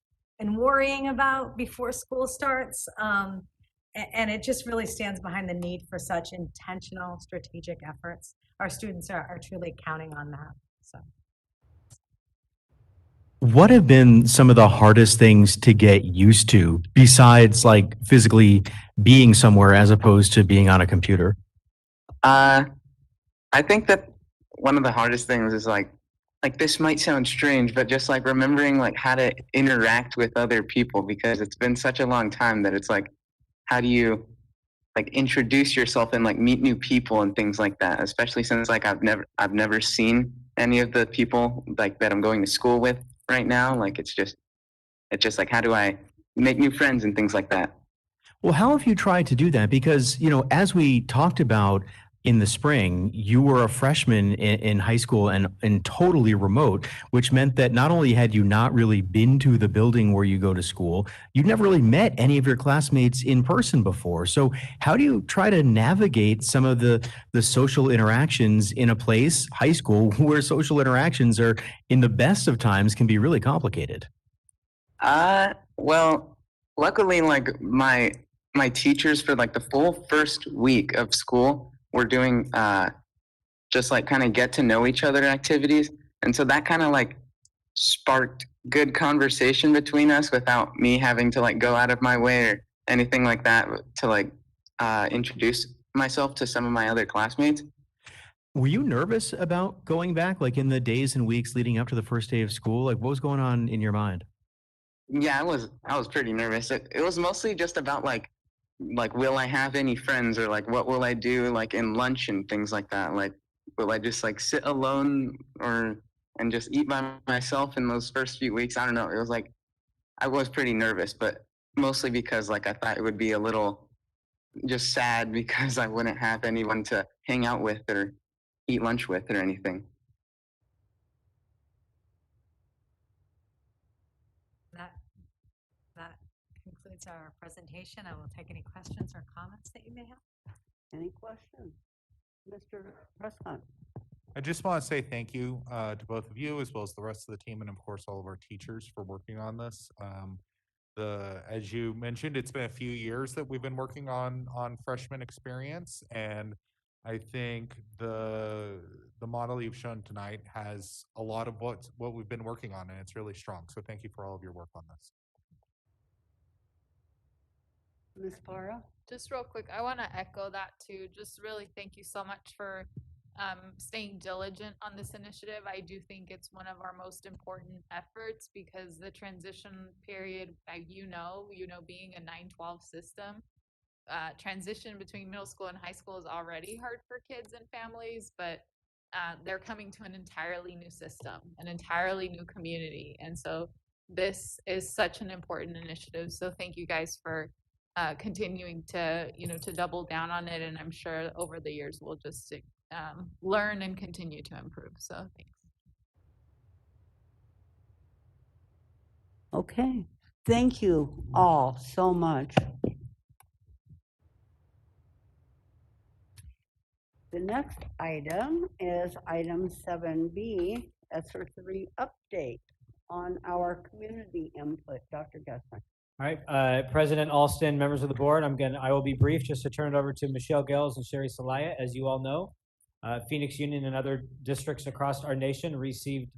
and worrying about before school starts. And it just really stands behind the need for such intentional strategic efforts. Our students are truly counting on that. So. What have been some of the hardest things to get used to besides like physically being somewhere as opposed to being on a computer? I think that one of the hardest things is like this might sound strange, but just like remembering like how to interact with other people because it's been such a long time that it's like how do you like introduce yourself and like meet new people and things like that, especially since like I've never seen any of the people like that I'm going to school with right now. Like it's just like how do I make new friends and things like that. Well, how have you tried to do that? Because, as we talked about in the spring, you were a freshman in high school and totally remote, which meant that not only had you not really been to the building where you go to school, you'd never really met any of your classmates in person before. So how do you try to navigate some of the social interactions in a place, high school, where social interactions are in the best of times can be really complicated? Well, luckily, like my teachers for like the full first week of school were doing just like kind of get to know each other activities, and so that kind of like sparked good conversation between us without me having to like go out of my way or anything like that to like introduce myself to some of my other classmates. Were you nervous about going back, like in the days and weeks leading up to the first day of school? Like, what was going on in your mind? Yeah, I was pretty nervous. It was mostly just about like will I have any friends or like what will I do like in lunch and things like that. Like will I just like sit alone or and just eat by myself in those first few weeks? I don't know. It was like I was pretty nervous, but mostly because like I thought it would be a little just sad because I wouldn't have anyone to hang out with or eat lunch with or anything. That, that concludes our presentation. I will take any questions or comments that you may have. Any questions? Mr. Prescott? I just want to say thank you to both of you as well as the rest of the team and of course all of our teachers for working on this. As you mentioned, it's been a few years that we've been working on freshman experience, and I think the model you've shown tonight has a lot of what we've been working on, and it's really strong. So thank you for all of your work on this. Ms. Farah? Just real quick, I want to echo that too. Just really thank you so much for staying diligent on this initiative. I do think it's one of our most important efforts because the transition period, being a 9-12 system, transition between middle school and high school is already hard for kids and families, but they're coming to an entirely new system, an entirely new community. And so this is such an important initiative. So thank you guys for continuing to double down on it, and I'm sure over the years we'll just learn and continue to improve. So thanks. Okay, thank you all so much. The next item is item 7B, ESSER 3 update on our community input. Dr. Gessner. All right, President Alston, members of the board, I will be brief just to turn it over to Michelle Gales and Sherry Salaya. As you all know, Phoenix Union and other districts across our nation received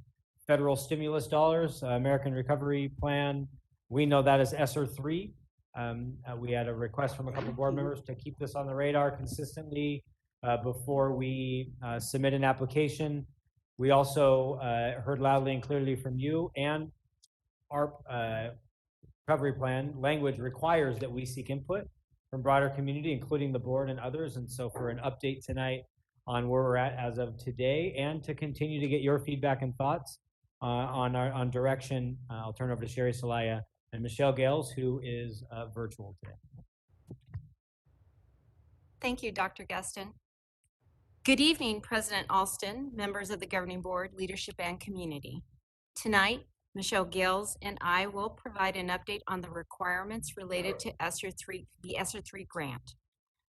federal stimulus dollars, American Recovery Plan. We know that as ESSER 3. We had a request from a couple board members to keep this on the radar consistently before we submit an application. We also heard loudly and clearly from you, and our recovery plan language requires that we seek input from broader community, including the board and others. And so for an update tonight on where we're at as of today, and to continue to get your feedback and thoughts on direction, I'll turn over to Sherry Salaya and Michelle Gales, who is virtual today. Thank you, Dr. Gustin. Good evening, President Alston, members of the Governing Board, leadership, and community. Tonight, Michelle Gales and I will provide an update on the requirements related to the ESSER 3 grant.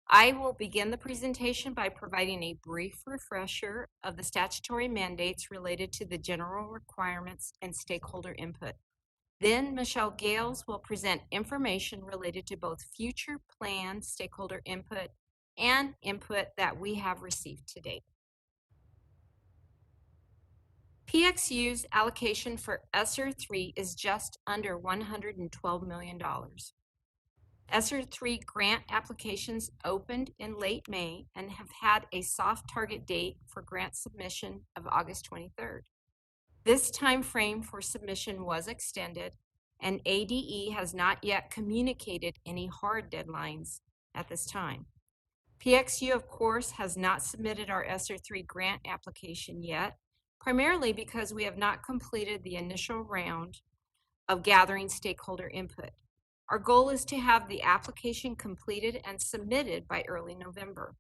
I will begin the presentation by providing a brief refresher of the statutory mandates related to the general requirements and stakeholder input. Then Michelle Gales will present information related to both future plan stakeholder input and input that we have received to date. PXU's allocation for ESSER 3 is just under $112 million. ESSER 3 grant applications opened in late May and have had a soft target date for grant submission of August 23rd. This time frame for submission was extended, and ADE has not yet communicated any hard deadlines at this time. PXU, of course, has not submitted our ESSER 3 grant application yet, primarily because we have not completed the initial round of gathering stakeholder input. Our goal is to have the application completed and submitted by early November.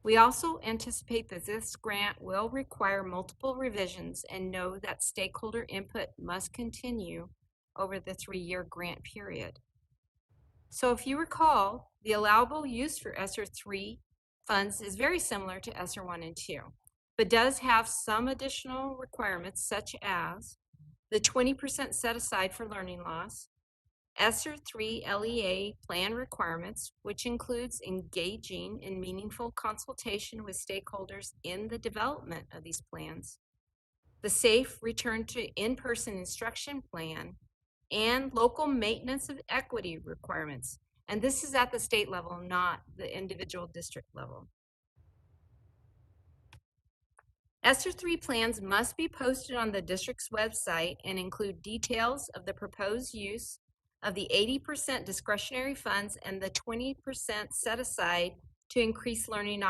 We also anticipate that this grant will require multiple revisions and know that stakeholder input must continue over the 3-year grant period. So if you recall, the allowable use for ESSER 3 funds is very similar to ESSER 1 and 2, but does have some additional requirements such as the 20% set aside for learning loss, ESSER 3 LEA plan requirements, which includes engaging in meaningful consultation with stakeholders in the development of these plans, the safe return to in-person instruction plan, and local maintenance of equity requirements. And this is at the state level, not the individual district level. ESSER 3 plans must be posted on the district's website and include details of the proposed use of the 80% discretionary funds and the 20% set aside to increase learning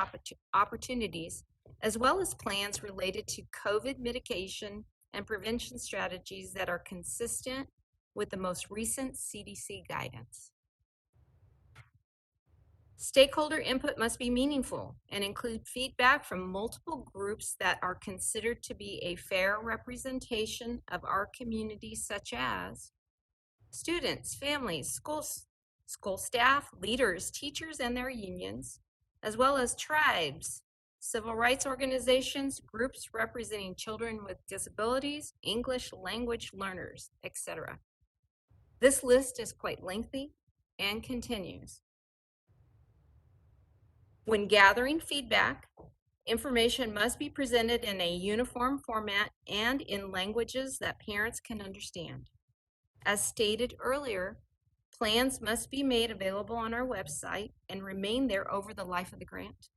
opportunities, as well as plans related to COVID mitigation and prevention strategies that are consistent with the most recent CDC guidance. Stakeholder input must be meaningful and include feedback from multiple groups that are considered to be a fair representation of our community, such as students, families, school staff, leaders, teachers and their unions, as well as tribes, civil rights organizations, groups representing children with disabilities, English language learners, etc. This list is quite lengthy and continues. When gathering feedback, information must be presented in a uniform format and in languages that parents can understand. As stated earlier, plans must be made available on our website and remain there over the life of the grant.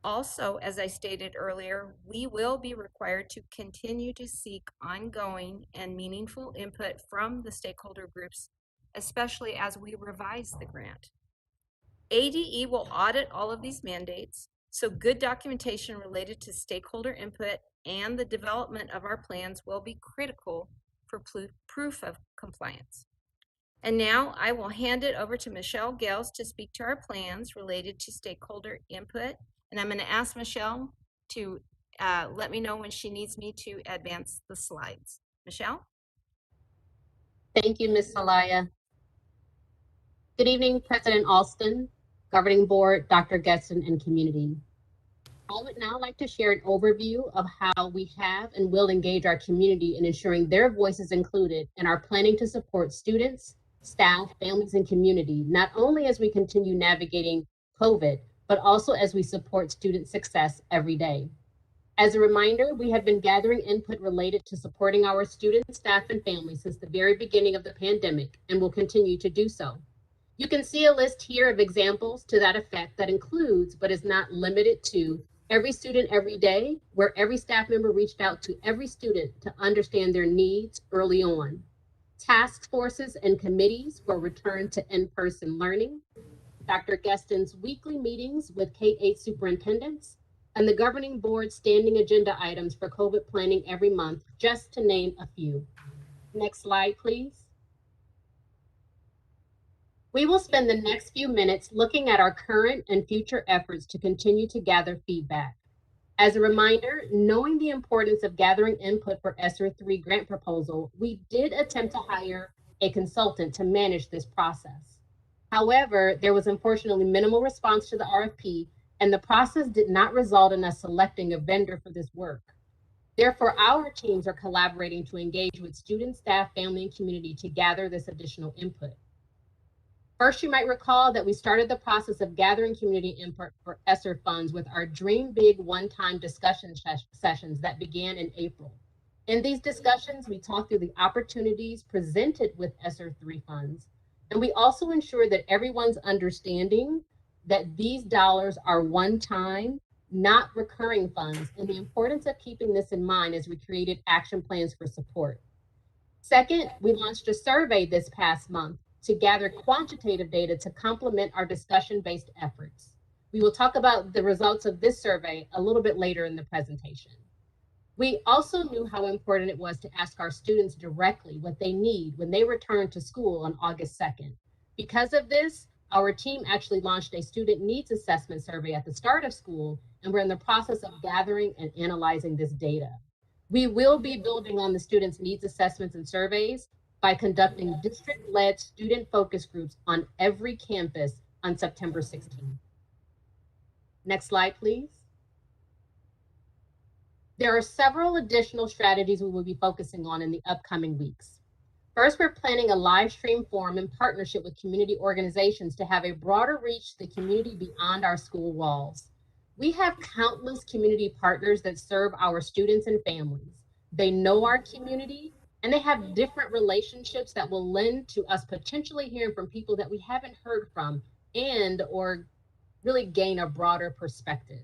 Also, as I stated earlier, we will be required to continue to seek ongoing and meaningful input from the stakeholder groups, especially as we revise the grant. ADE will audit all of these mandates, so good documentation related to stakeholder input and the development of our plans will be critical for proof of compliance. And now I will hand it over to Michelle Gales to speak to our plans related to stakeholder input. And I'm going to ask Michelle to let me know when she needs me to advance the slides. Michelle? Thank you, Ms. Salaya. Good evening, President Alston, Governing Board, Dr. Getson, and community. I would now like to share an overview of how we have and will engage our community in ensuring their voice is included in our planning to support students, staff, families, and community, not only as we continue navigating COVID, but also as we support student success every day. As a reminder, we have been gathering input related to supporting our students, staff, and families since the very beginning of the pandemic and will continue to do so. You can see a list here of examples to that effect that includes, but is not limited to, every student every day, where every staff member reached out to every student to understand their needs early on. Task forces and committees for return to in-person learning. Dr. Geston's weekly meetings with K-8 superintendents, and the governing board standing agenda items for COVID planning every month, just to name a few. Next slide, please. We will spend the next few minutes looking at our current and future efforts to continue to gather feedback. As a reminder, knowing the importance of gathering input for ESSER 3 grant proposal, we did attempt to hire a consultant to manage this process. However, there was unfortunately minimal response to the RFP, and the process did not result in us selecting a vendor for this work. Therefore, our teams are collaborating to engage with students, staff, family, and community to gather this additional input. First, you might recall that we started the process of gathering community input for ESSER funds with our Dream Big one-time discussion sessions that began in April. In these discussions, we talked through the opportunities presented with ESSER 3 funds, And we also ensure that everyone's understanding that these dollars are one-time, not recurring funds, and the importance of keeping this in mind as we created action plans for support. Second, we launched a survey this past month to gather quantitative data to complement our discussion-based efforts. We will talk about the results of this survey a little bit later in the presentation. We also knew how important it was to ask our students directly what they need when they return to school on August 2nd. Because of this, our team actually launched a student needs assessment survey at the start of school, and we're in the process of gathering and analyzing this data. We will be building on the students' needs assessments and surveys by conducting district-led student focus groups on every campus on September 16th. Next slide, please. There are several additional strategies we will be focusing on in the upcoming weeks. First, we're planning a live stream forum in partnership with community organizations to have a broader reach to the community beyond our school walls. We have countless community partners that serve our students and families. They know our community and they have different relationships that will lend to us potentially hearing from people that we haven't heard from and or really gain a broader perspective.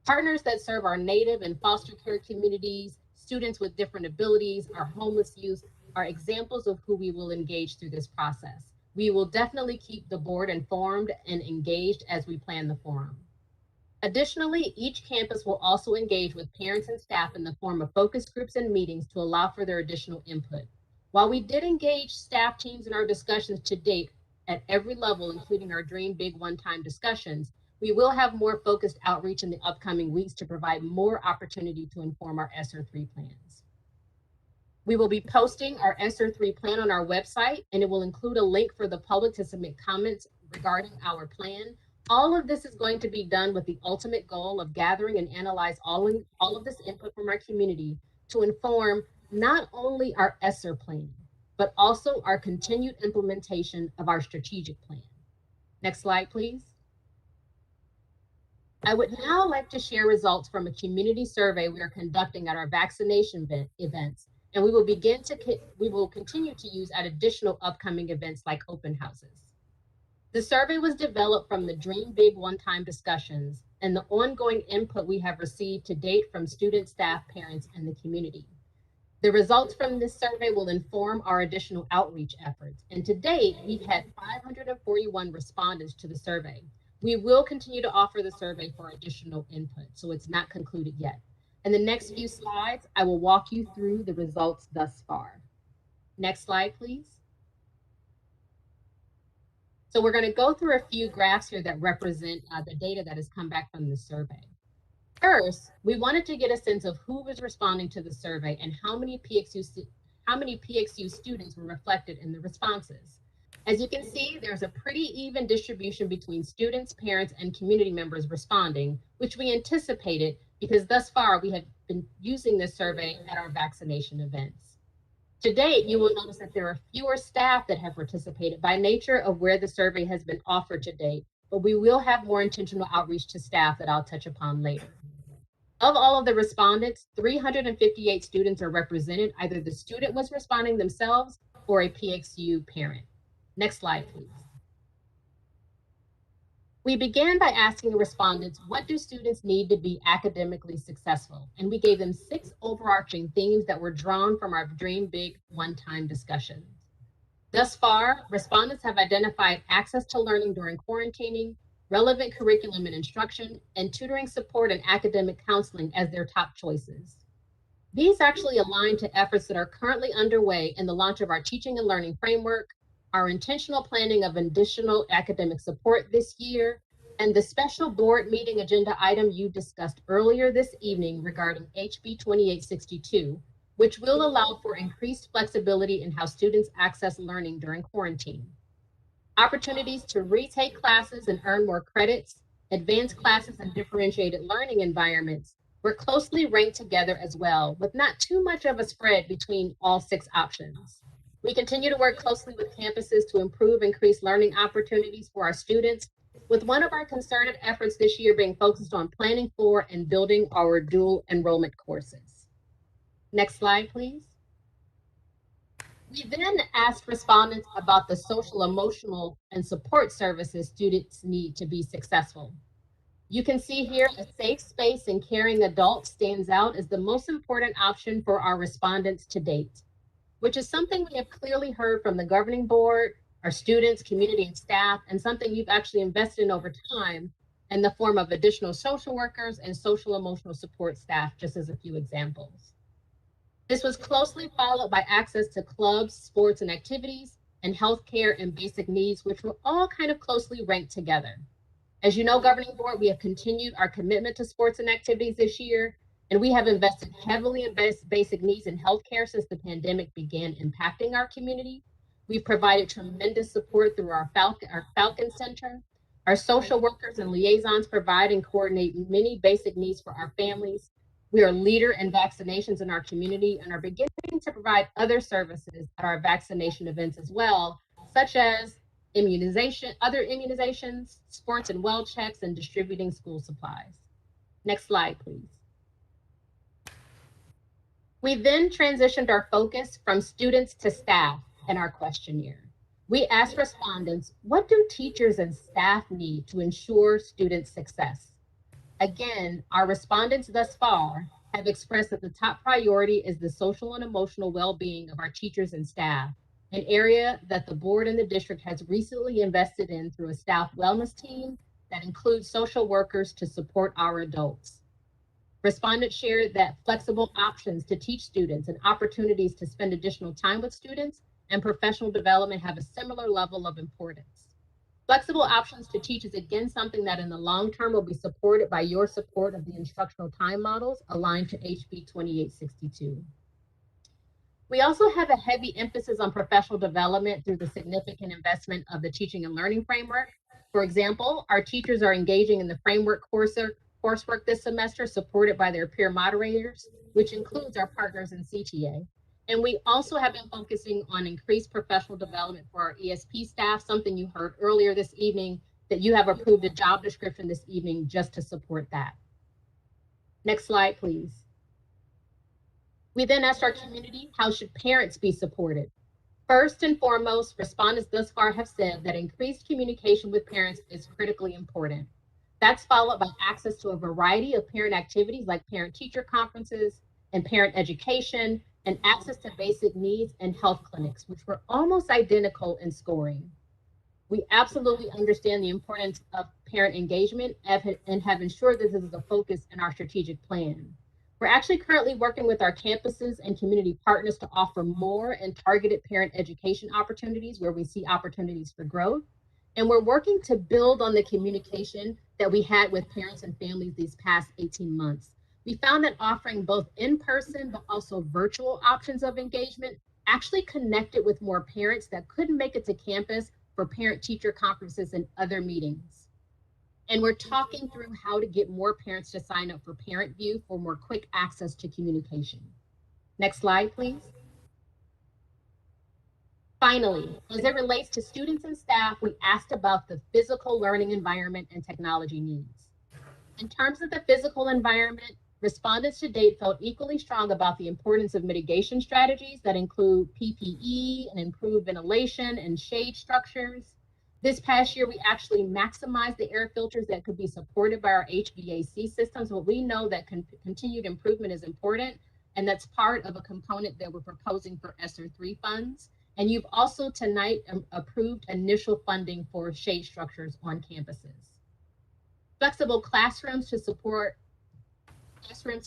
Partners that serve our Native and foster care communities, students with different abilities, our homeless youth are examples of who we will engage through this process. We will definitely keep the board informed and engaged as we plan the forum. Additionally, each campus will also engage with parents and staff in the form of focus groups and meetings to allow for their additional input. While we did engage staff teams in our discussions to date at every level, including our Dream Big one-time discussions, we will have more focused outreach in the upcoming weeks to provide more opportunity to inform our ESSER 3 plans. We will be posting our ESSER 3 plan on our website, and it will include a link for the public to submit comments regarding our plan. All of this is going to be done with the ultimate goal of gathering and analyze all of this input from our community to inform not only our ESSER plan, but also our continued implementation of our strategic plan. Next slide, please. I would now like to share results from a community survey we are conducting at our vaccination events, and we will continue to use at additional upcoming events like open houses. The survey was developed from the Dream Big one-time discussions and the ongoing input we have received to date from students, staff, parents, and the community. The results from this survey will inform our additional outreach efforts, and to date, we've had 541 respondents to the survey. We will continue to offer the survey for additional input, so it's not concluded yet. In the next few slides, I will walk you through the results thus far. Next slide, please. So we're going to go through a few graphs here that represent the data that has come back from the survey. First, we wanted to get a sense of who was responding to the survey and how many PXU students were reflected in the responses. As you can see, there's a pretty even distribution between students, parents, and community members responding, which we anticipated because thus far we have been using this survey at our vaccination events. To date, you will notice that there are fewer staff that have participated by nature of where the survey has been offered to date, but we will have more intentional outreach to staff that I'll touch upon later. Of all of the respondents, 358 students are represented. Either the student was responding themselves or a PXU parent. Next slide, please. We began by asking respondents, what do students need to be academically successful? And we gave them 6 overarching themes that were drawn from our Dream Big one-time discussions. Thus far, respondents have identified access to learning during quarantining, relevant curriculum and instruction, and tutoring support and academic counseling as their top choices. These actually align to efforts that are currently underway in the launch of our teaching and learning framework, our intentional planning of additional academic support this year, and the special board meeting agenda item you discussed earlier this evening regarding HB 2862, which will allow for increased flexibility in how students access learning during quarantine. Opportunities to retake classes and earn more credits, advanced classes and differentiated learning environments were closely ranked together as well, with not too much of a spread between all 6 options. We continue to work closely with campuses to improve increased learning opportunities for our students, with one of our concerted efforts this year being focused on planning for and building our dual enrollment courses. Next slide, please. We then asked respondents about the social, emotional, and support services students need to be successful. You can see here a safe space and caring adult stands out as the most important option for our respondents to date, which is something we have clearly heard from the governing board, our students, community, and staff, and something you've actually invested in over time in the form of additional social workers and social emotional support staff, just as a few examples. This was closely followed by access to clubs, sports, and activities, and healthcare and basic needs, which were all kind of closely ranked together. As you know, governing board, we have continued our commitment to sports and activities this year, and we have invested heavily in basic needs and healthcare since the pandemic began impacting our community. We've provided tremendous support through our Falcon Center. Our social workers and liaisons provide and coordinate many basic needs for our families. We are a leader in vaccinations in our community and are beginning to provide other services at our vaccination events as well, such as other immunizations, sports and well checks, and distributing school supplies. Next slide, please. We then transitioned our focus from students to staff in our questionnaire. We asked respondents, what do teachers and staff need to ensure student success? Again, our respondents thus far have expressed that the top priority is the social and emotional well-being of our teachers and staff, an area that the board and the district has recently invested in through a staff wellness team that includes social workers to support our adults. Respondents shared that flexible options to teach students and opportunities to spend additional time with students and professional development have a similar level of importance. Flexible options to teach is again something that in the long term will be supported by your support of the instructional time models aligned to HB 2862. We also have a heavy emphasis on professional development through the significant investment of the teaching and learning framework. For example, our teachers are engaging in the framework coursework this semester, supported by their peer moderators, which includes our partners in CTA. And we also have been focusing on increased professional development for our ESP staff, something you heard earlier this evening, that you have approved a job description this evening just to support that. Next slide, please. We then asked our community, how should parents be supported? First and foremost, respondents thus far have said that increased communication with parents is critically important. That's followed by access to a variety of parent activities like parent-teacher conferences and parent education, and access to basic needs and health clinics, which were almost identical in scoring. We absolutely understand the importance of parent engagement and have ensured that this is a focus in our strategic plan. We're actually currently working with our campuses and community partners to offer more and targeted parent education opportunities where we see opportunities for growth. And we're working to build on the communication that we had with parents and families these past 18 months. We found that offering both in-person but also virtual options of engagement actually connected with more parents that couldn't make it to campus for parent-teacher conferences and other meetings. And we're talking through how to get more parents to sign up for Parent View for more quick access to communication. Next slide, please. Finally, as it relates to students and staff, we asked about the physical learning environment and technology needs. In terms of the physical environment, respondents to date felt equally strong about the importance of mitigation strategies that include PPE and improved ventilation and shade structures. This past year, we actually maximized the air filters that could be supported by our HVAC systems, but we know that continued improvement is important, and that's part of a component that we're proposing for ESSER 3 funds. And you've also tonight approved initial funding for shade structures on campuses. Flexible classrooms to support flexible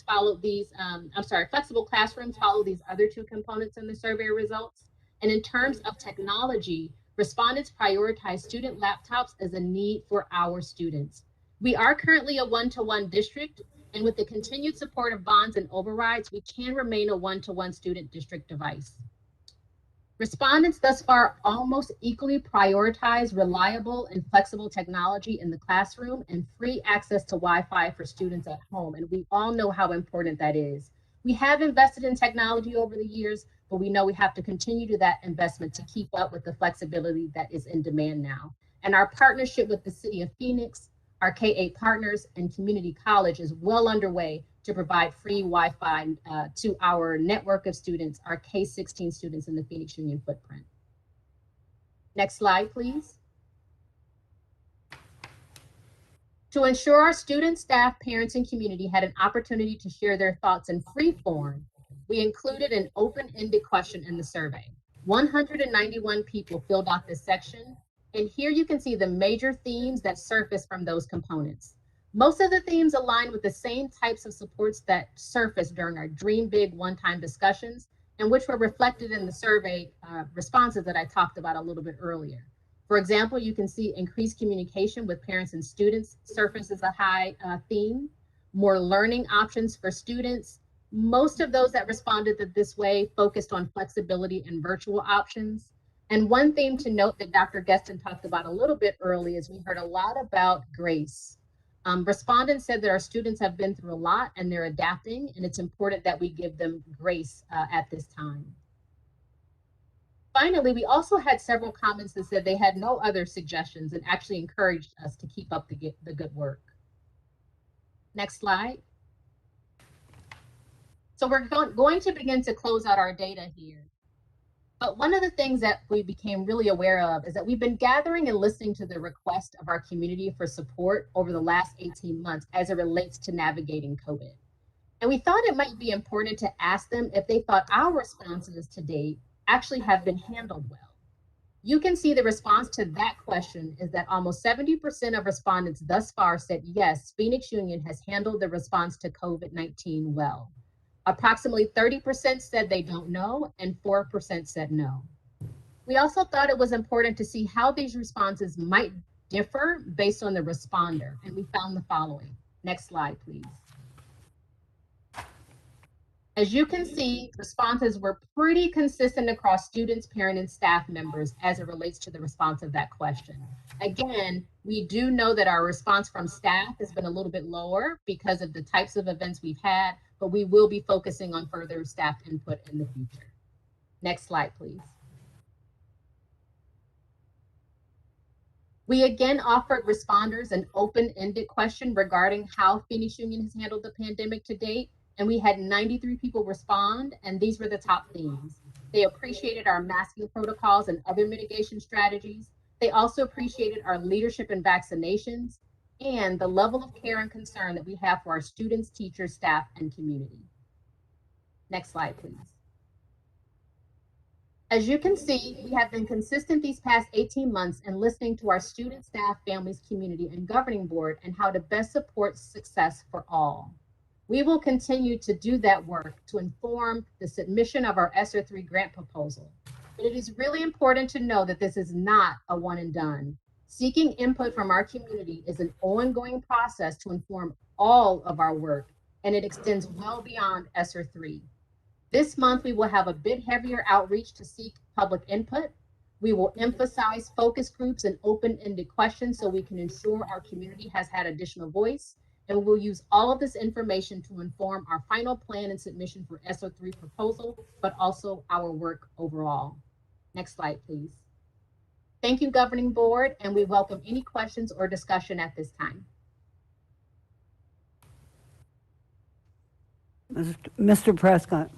classrooms follow these other two components in the survey results. And in terms of technology, respondents prioritize student laptops as a need for our students. We are currently a one-to-one district, and with the continued support of bonds and overrides, we can remain a one-to-one student district device. Respondents thus far almost equally prioritize reliable and flexible technology in the classroom and free access to Wi-Fi for students at home. And we all know how important that is. We have invested in technology over the years, but we know we have to continue to that investment to keep up with the flexibility that is in demand now. And our partnership with the City of Phoenix, our K-8 partners, and community college is well underway to provide free Wi-Fi to our network of students, our K-16 students in the Phoenix Union footprint. Next slide, please. To ensure our students, staff, parents, and community had an opportunity to share their thoughts in free form, we included an open-ended question in the survey. 191 people filled out this section, and here you can see the major themes that surface from those components. Most of the themes align with the same types of supports that surfaced during our Dream Big one-time discussions, and which were reflected in the survey responses that I talked about a little bit earlier. For example, you can see increased communication with parents and students surface as a high theme, more learning options for students. Most of those that responded this way focused on flexibility and virtual options. And one theme to note that Dr. Geston talked about a little bit early is we heard a lot about grace. Respondents said that our students have been through a lot and they're adapting, and it's important that we give them grace at this time. Finally, we also had several comments that said they had no other suggestions and actually encouraged us to keep up the good work. Next slide. So we're going to begin to close out our data here. But one of the things that we became really aware of is that we've been gathering and listening to the request of our community for support over the last 18 months as it relates to navigating COVID. And we thought it might be important to ask them if they thought our responses to date actually have been handled well. You can see the response to that question is that almost 70% of respondents thus far said yes, Phoenix Union has handled the response to COVID-19 well. Approximately 30% said they don't know, and 4% said no. We also thought it was important to see how these responses might differ based on the responder, and we found the following. Next slide, please. As you can see, responses were pretty consistent across students, parents, and staff members as it relates to the response of that question. Again, we do know that our response from staff has been a little bit lower because of the types of events we've had, but we will be focusing on further staff input in the future. Next slide, please. We again offered responders an open-ended question regarding how Phoenix Union has handled the pandemic to date. And we had 93 people respond, and these were the top themes. They appreciated our masking protocols and other mitigation strategies. They also appreciated our leadership in vaccinations and the level of care and concern that we have for our students, teachers, staff, and community. Next slide, please. As you can see, we have been consistent these past 18 months in listening to our students, staff, families, community, and governing board and how to best support success for all. We will continue to do that work to inform the submission of our ESSER 3 grant proposal. But it is really important to know that this is not a one and done. Seeking input from our community is an ongoing process to inform all of our work, and it extends well beyond ESSER 3. This month, we will have a bit heavier outreach to seek public input. We will emphasize focus groups and open-ended questions so we can ensure our community has had additional voice. And we'll use all of this information to inform our final plan and submission for ESSER 3 proposal, but also our work overall. Next slide, please. Thank you, Governing Board, and we welcome any questions or discussion at this time. Mr. Prescott.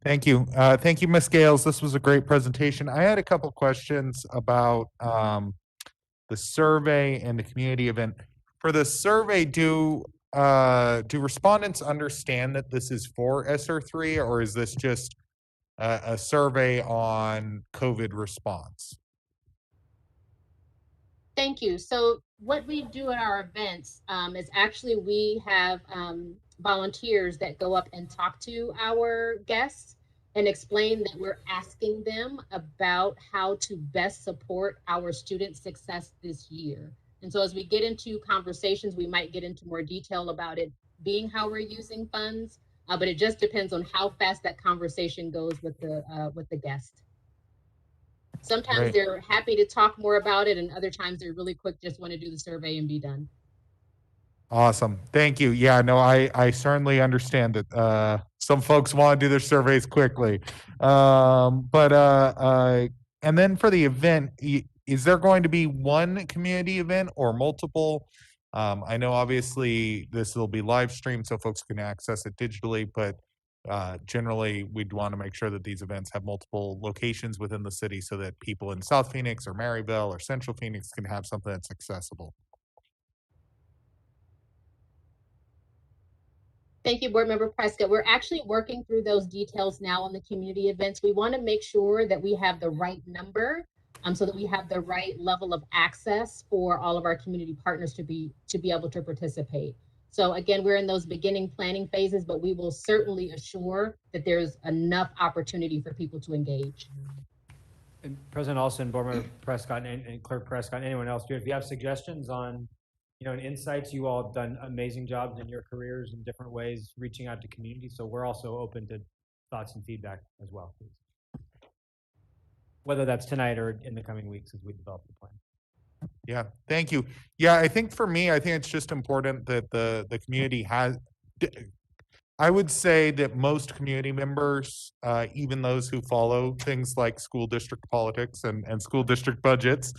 Thank you. Thank you, Ms. Gales. This was a great presentation. I had a couple questions about the survey and the community event. For the survey, do respondents understand that this is for ESSER 3, or is this just a survey on COVID response? Thank you. So what we do at our events is actually we have volunteers that go up and talk to our guests and explain that we're asking them about how to best support our student success this year. And so as we get into conversations, we might get into more detail about it being how we're using funds, but it just depends on how fast that conversation goes with the guest. Sometimes Right. They're happy to talk more about it, and other times they're really quick, just want to do the survey and be done. Awesome. Thank you. Yeah, no, I certainly understand that some folks want to do their surveys quickly. And then for the event, is there going to be one community event or multiple? I know obviously this will be live streamed so folks can access it digitally, but generally we'd want to make sure that these events have multiple locations within the city so that people in South Phoenix or Maryville or Central Phoenix can have something that's accessible. Thank you, Board Member Prescott. We're actually working through those details now on the community events. We want to make sure that we have the right number, so that we have the right level of access for all of our community partners to be able to participate. So again, we're in those beginning planning phases, but we will certainly assure that there's enough opportunity for people to engage. And President Alston, Board Member Prescott, and Clerk Prescott, and anyone else, if you have suggestions on, and insights, you all have done amazing jobs in your careers in different ways, reaching out to communities. So we're also open to thoughts and feedback as well, please. Whether that's tonight or in the coming weeks as we develop the plan. Yeah, thank you. Yeah, I think for me, I think it's just important that the community has, I would say that most community members, even those who follow things like school district politics and school district budgets,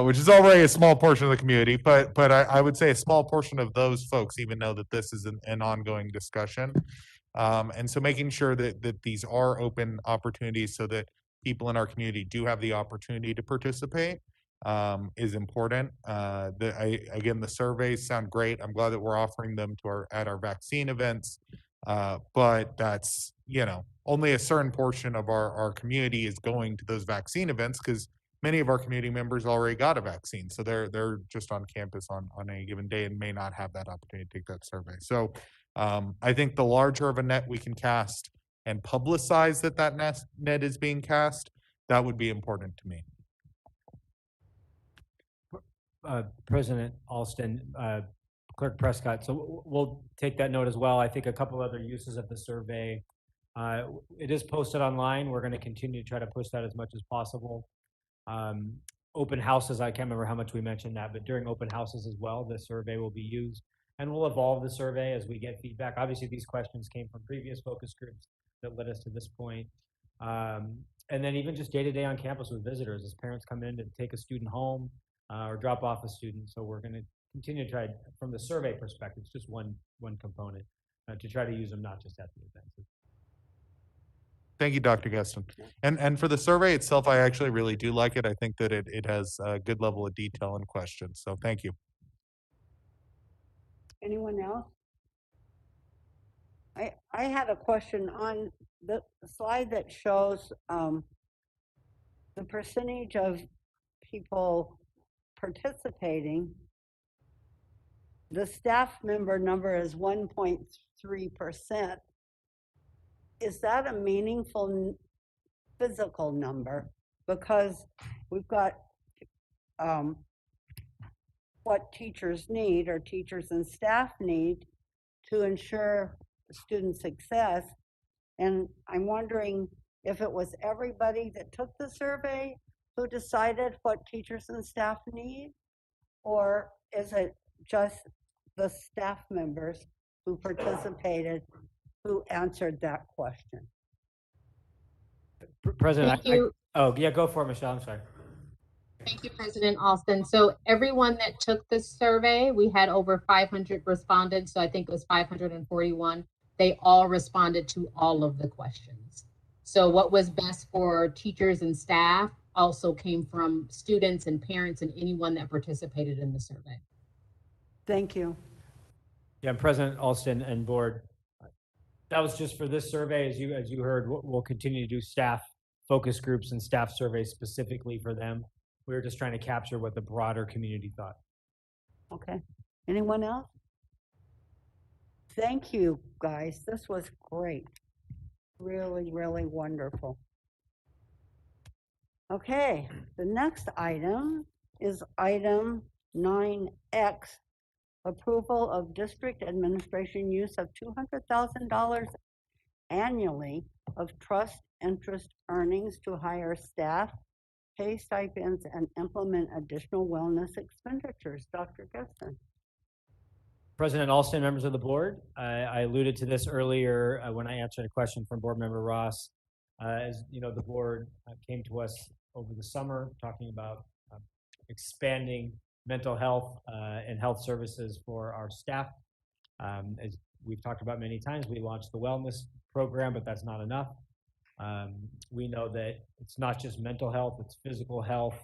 which is already a small portion of the community, but I would say a small portion of those folks even know that this is an ongoing discussion. And so making sure that these are open opportunities so that people in our community do have the opportunity to participate is important. Again, the surveys sound great. I'm glad that we're offering them to at our vaccine events. But that's, only a certain portion of our community is going to those vaccine events because many of our community members already got a vaccine. So they're just on campus on any given day and may not have that opportunity to take that survey. So I think the larger of a net we can cast and publicize that net is being cast, that would be important to me. President Alston, Clerk Prescott, so we'll take that note as well. I think a couple other uses of the survey. It is posted online. We're going to continue to try to push that as much as possible. Open houses, I can't remember how much we mentioned that, but during open houses as well, the survey will be used. And we'll evolve the survey as we get feedback. Obviously, these questions came from previous focus groups that led us to this point. And then even just day-to-day on campus with visitors as parents come in to take a student home or drop off a student. So we're going to continue to try, from the survey perspective, it's just one component, to try to use them not just at the events. Thank you, Dr. Geston. And for the survey itself, I actually really do like it. I think that it has a good level of detail and questions. So thank you. Anyone else? I had a question on the slide that shows the percentage of people participating. The staff member number is 1.3%. Is that a meaningful physical number? Because we've got what teachers need, or teachers and staff need, to ensure student success. And I'm wondering if it was everybody that took the survey who decided what teachers and staff need, or is it just the staff members who participated who answered that question? President, Thank you. oh yeah, go for it, Michelle, I'm sorry. Thank you, President Alston. So everyone that took this survey, we had over 500 respondents, so I think it was 541. They all responded to all of the questions. So what was best for teachers and staff also came from students and parents and anyone that participated in the survey. Thank you. Yeah, President Alston and board, that was just for this survey. As you heard, we'll continue to do staff focus groups and staff surveys specifically for them. We were just trying to capture what the broader community thought. Okay. Anyone else? Thank you, guys. This was great. Really, really wonderful. Okay, the next item is item 9X, approval of district administration use of $200,000 annually of trust interest earnings to hire staff, pay stipends, and implement additional wellness expenditures. Dr. Geston. President Alston, members of the board, I alluded to this earlier when I answered a question from board member Ross. As you know, the board came to us over the summer talking about expanding mental health and health services for our staff. As we've talked about many times, we launched the wellness program, but that's not enough. We know that it's not just mental health, it's physical health,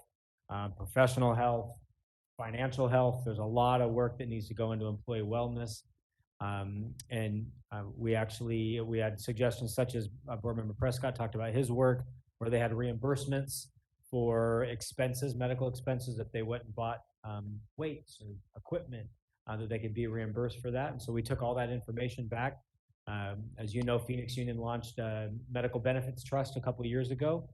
professional health, financial health. There's a lot of work that needs to go into employee wellness. We had suggestions such as Board Member Prescott talked about his work, where they had reimbursements for expenses, medical expenses, if they went and bought weights or equipment, that they could be reimbursed for that. And so we took all that information back. As you know, Phoenix Union launched a medical benefits trust a couple of years ago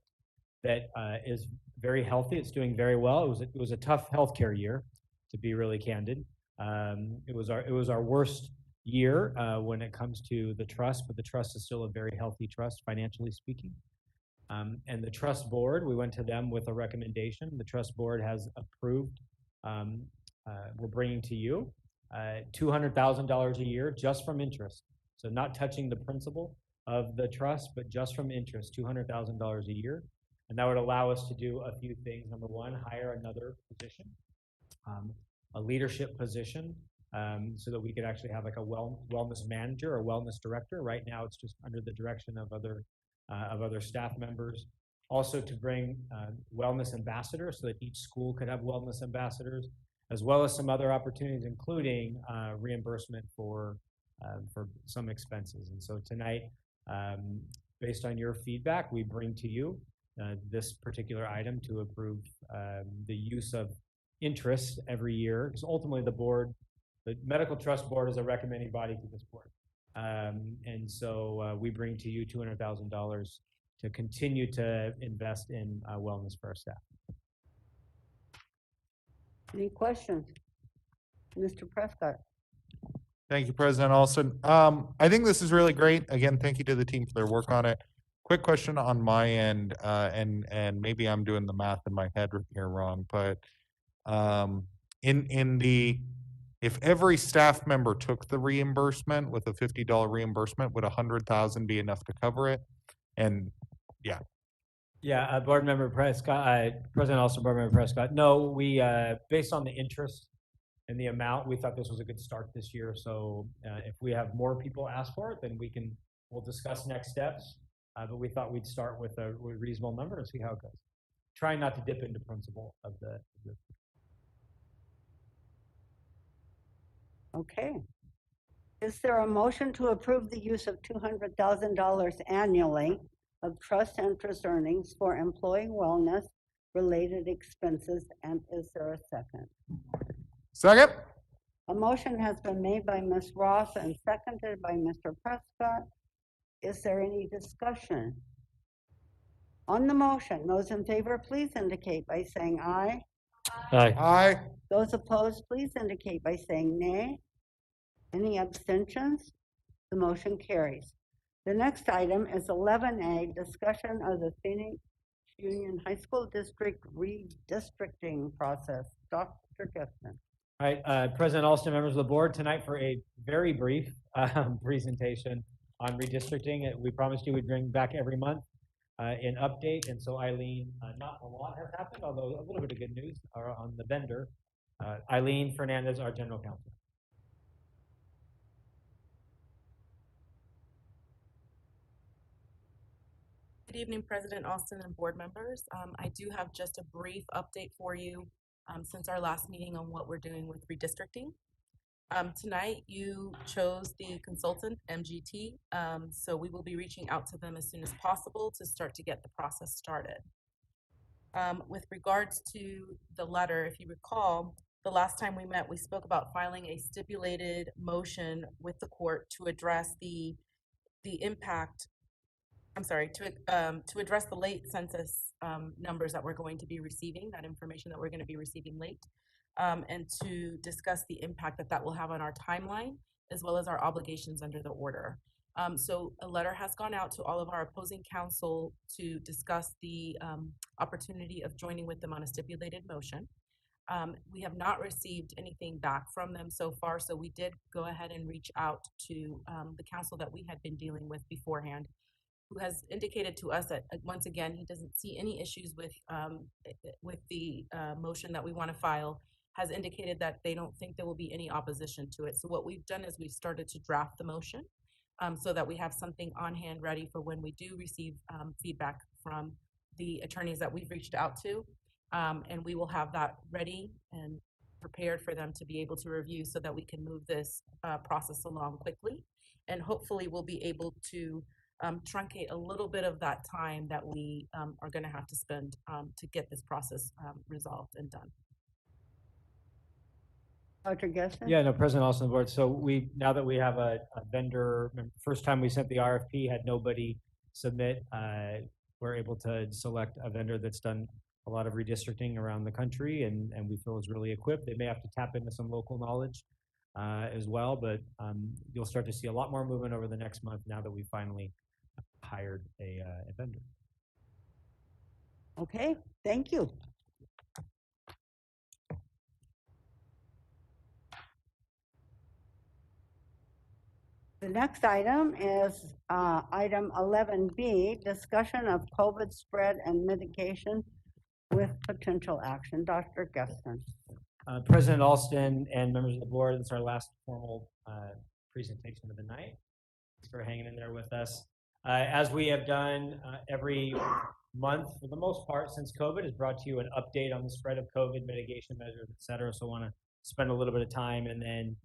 that is very healthy. It's doing very well. It was a tough healthcare year, to be really candid. It was our worst year when it comes to the trust, but the trust is still a very healthy trust, financially speaking. And the trust board, we went to them with a recommendation. The trust board has approved. We're bringing to you $200,000 a year just from interest. So not touching the principal of the trust, but just from interest, $200,000 a year. And that would allow us to do a few things. Number one, hire another position, a leadership position, so that we could actually have like a wellness manager or wellness director. Right now, it's just under the direction of other staff members. Also to bring wellness ambassadors so that each school could have wellness ambassadors, as well as some other opportunities, including reimbursement for some expenses. And so tonight, based on your feedback, we bring to you this particular item to approve the use of interest every year, because ultimately the Medical Trust Board is a recommending body to this board. And so we bring to you $200,000 to continue to invest in wellness for our staff. Any questions? Mr. Prescott. Thank you, President Alston. I think this is really great. Again, thank you to the team for their work on it. Quick question on my end, and maybe I'm doing the math in my head here wrong, but if every staff member took the reimbursement with a $50 reimbursement, would $100,000 be enough to cover it? And yeah. Yeah, Board Member Prescott, President Alston, Board Member Prescott. No, we based on the interest and the amount, we thought this was a good start this year. So if we have more people ask for it, then we'll discuss next steps. But we thought we'd start with a reasonable number and see how it goes. Trying not to dip into principle of the. Okay. Is there a motion to approve the use of $200,000 annually of trust interest earnings for employee wellness related expenses? And is there a second? Second. A motion has been made by Ms. Ross and seconded by Mr. Prescott. Is there any discussion? On the motion, those in favor, please indicate by saying aye. Aye. Aye. Those opposed, please indicate by saying nay. Any abstentions? The motion carries. The next item is 11A, discussion of the Phoenix Union High School District redistricting process. Dr. Gibson. All right, President Alston, members of the board, tonight for a very brief presentation on redistricting. We promised you we'd bring back every month an update, and so Eileen, not a lot has happened, although a little bit of good news are on the vendor. Eileen Fernandez, our general counsel. Good evening, President Alston and board members. I do have just a brief update for you since our last meeting on what we're doing with redistricting. Tonight, you chose the consultant, MGT, so we will be reaching out to them as soon as possible to start to get the process started. With regards to the letter, if you recall, the last time we met, we spoke about filing a stipulated motion with the court to address the impact. I'm sorry, to address the late census numbers that we're going to be receiving, that information that we're going to be receiving late, and to discuss the impact that will have on our timeline, as well as our obligations under the order. So a letter has gone out to all of our opposing counsel to discuss the opportunity of joining with them on a stipulated motion. We have not received anything back from them so far, so we did go ahead and reach out to the counsel that we had been dealing with beforehand, who has indicated to us that, once again, he doesn't see any issues with the motion that we want to file. has indicated that they don't think there will be any opposition to it. So what we've done is we've started to draft the motion so that we have something on hand ready for when we do receive feedback from the attorneys that we've reached out to. And we will have that ready and prepared for them to be able to review so that we can move this process along quickly. And hopefully we'll be able to truncate a little bit of that time that we are going to have to spend to get this process resolved and done. Dr. Gesson? Yeah, no, President Austin, the board. So now that we have a vendor, first time we sent the RFP, had nobody submit. We're able to select a vendor that's done a lot of redistricting around the country, and we feel is really equipped. They may have to tap into some local knowledge as well, but you'll start to see a lot more movement over the next month now that we finally hired a vendor. Okay, thank you. The next item is item 11B, discussion of COVID spread and mitigation with potential action. Dr. Geston. President Alston and members of the board, this is our last formal presentation of the night. Thanks for hanging in there with us. As we have done every month for the most part since COVID, has brought to you an update on the spread of COVID, mitigation measures, et cetera. So I want to spend a little bit of time, and then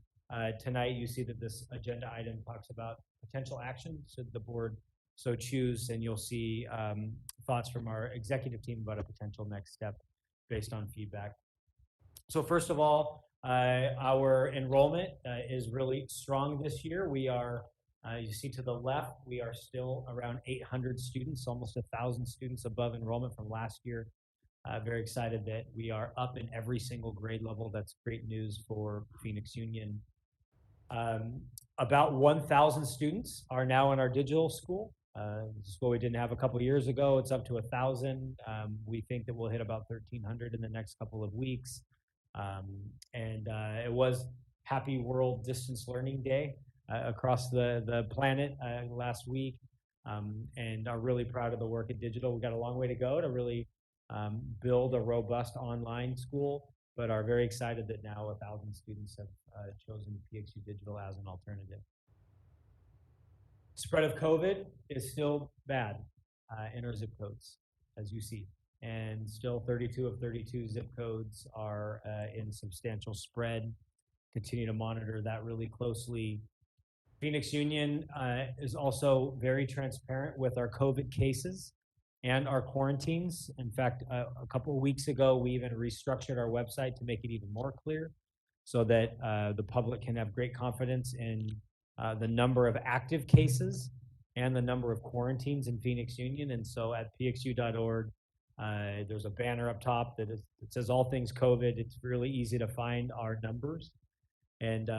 tonight you see that this agenda item talks about potential action should the board so choose, and you'll see thoughts from our executive team about a potential next step based on feedback. So first of all, our enrollment is really strong this year. We are, you see to the left, we are still around 800 students, almost 1,000 students above enrollment from last year. Very excited that we are up in every single grade level. That's great news for Phoenix Union. About 1,000 students are now in our digital school. School we didn't have a couple years ago. It's up to 1,000. We think that we'll hit about 1,300 in the next couple of weeks. It was Happy World Distance Learning Day across the planet last week, and are really proud of the work at Digital. We've got a long way to go to really build a robust online school, but are very excited that now 1,000 students have chosen PXU Digital as an alternative. Spread of COVID is still bad in our zip codes, as you see. And still 32 of 32 zip codes are in substantial spread. Continue to monitor that really closely. Phoenix Union is also very transparent with our COVID cases and our quarantines. In fact, a couple of weeks ago, we even restructured our website to make it even more clear so that the public can have great confidence in the number of active cases and the number of quarantines in Phoenix Union. And so at pxu.org, there's a banner up top that says all things COVID. It's really easy to find our numbers. And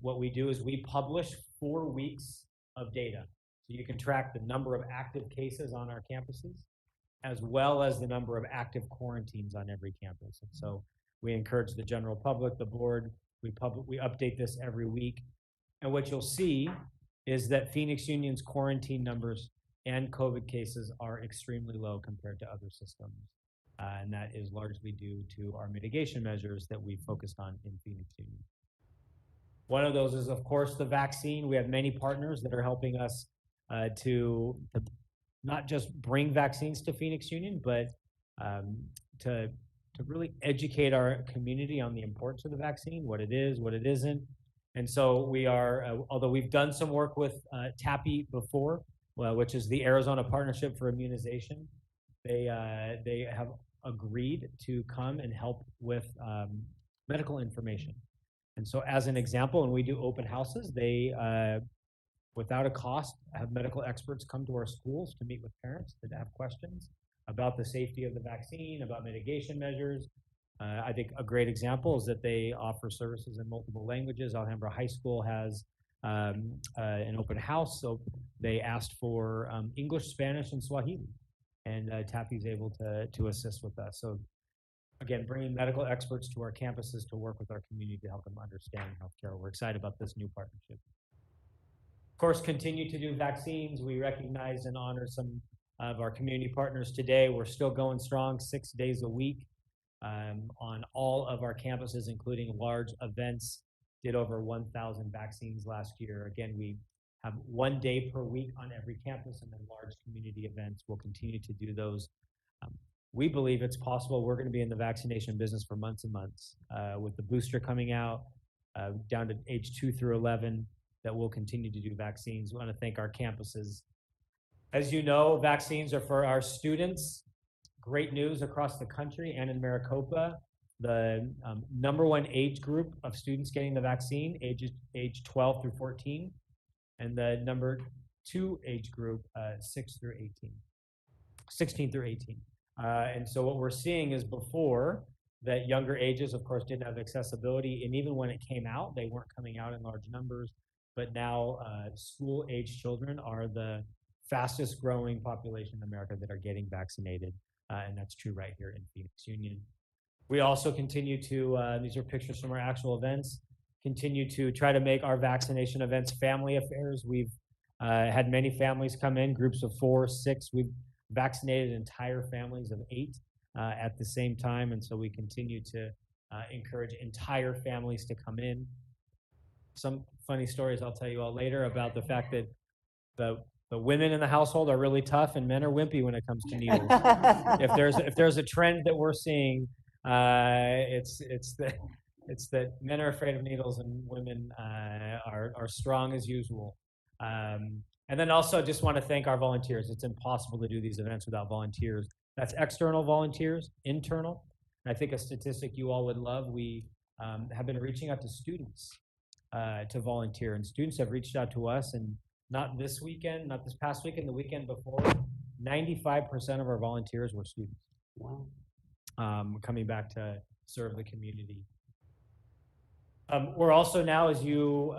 what we do is we publish 4 weeks of data. So you can track the number of active cases on our campuses, as well as the number of active quarantines on every campus. And so we encourage the general public, the board, we update this every week. And what you'll see is that Phoenix Union's quarantine numbers and COVID cases are extremely low compared to other systems. And that is largely due to our mitigation measures that we focused on in Phoenix Union. One of those is, of course, the vaccine. We have many partners that are helping us to not just bring vaccines to Phoenix Union, but to really educate our community on the importance of the vaccine, what it is, what it isn't. And so we are, although we've done some work with TAPI before, which is the Arizona Partnership for Immunization, they have agreed to come and help with medical information. And so as an example, when we do open houses, they, without a cost, have medical experts come to our schools to meet with parents that have questions about the safety of the vaccine, about mitigation measures. I think a great example is that they offer services in multiple languages. Alhambra High School has an open house, so they asked for English, Spanish, and Swahili, and TAPI is able to assist with that. So again, bringing medical experts to our campuses to work with our community to help them understand healthcare. We're excited about this new partnership. Of course, continue to do vaccines. We recognize and honor some of our community partners today. We're still going strong 6 days a week. on all of our campuses, including large events. Did over 1,000 vaccines last year. Again, we have 1 day per week on every campus, and then large community events. We'll continue to do those. We believe it's possible we're going to be in the vaccination business for months and months. With the booster coming out down to age 2 through 11, that we'll continue to do vaccines. We want to thank our campuses. As you know, vaccines are for our students. Great news across the country and in Maricopa. The #1 age group of students getting the vaccine, age 12 through 14, and the #2 age group, 16 through 18. And so what we're seeing is before that younger ages, of course, didn't have accessibility, and even when it came out, they weren't coming out in large numbers. But now school-age children are the fastest growing population in America that are getting vaccinated, and that's true right here in Phoenix Union. We also continue to, these are pictures from our actual events, continue to try to make our vaccination events family affairs. We've had many families come in, groups of 4, 6. We've vaccinated entire families of 8 at the same time, and so we continue to encourage entire families to come in. Some funny stories I'll tell you all later about the fact that the women in the household are really tough and men are wimpy when it comes to needles. if there's a trend that we're seeing, it's that men are afraid of needles and women are strong as usual. And then also just want to thank our volunteers. It's impossible to do these events without volunteers. That's external volunteers, internal. And I think a statistic you all would love, we have been reaching out to students to volunteer, and students have reached out to us, and not this weekend, not this past weekend, the weekend before, 95% of our volunteers were students. Wow. Coming back to serve the community. We're also now, as you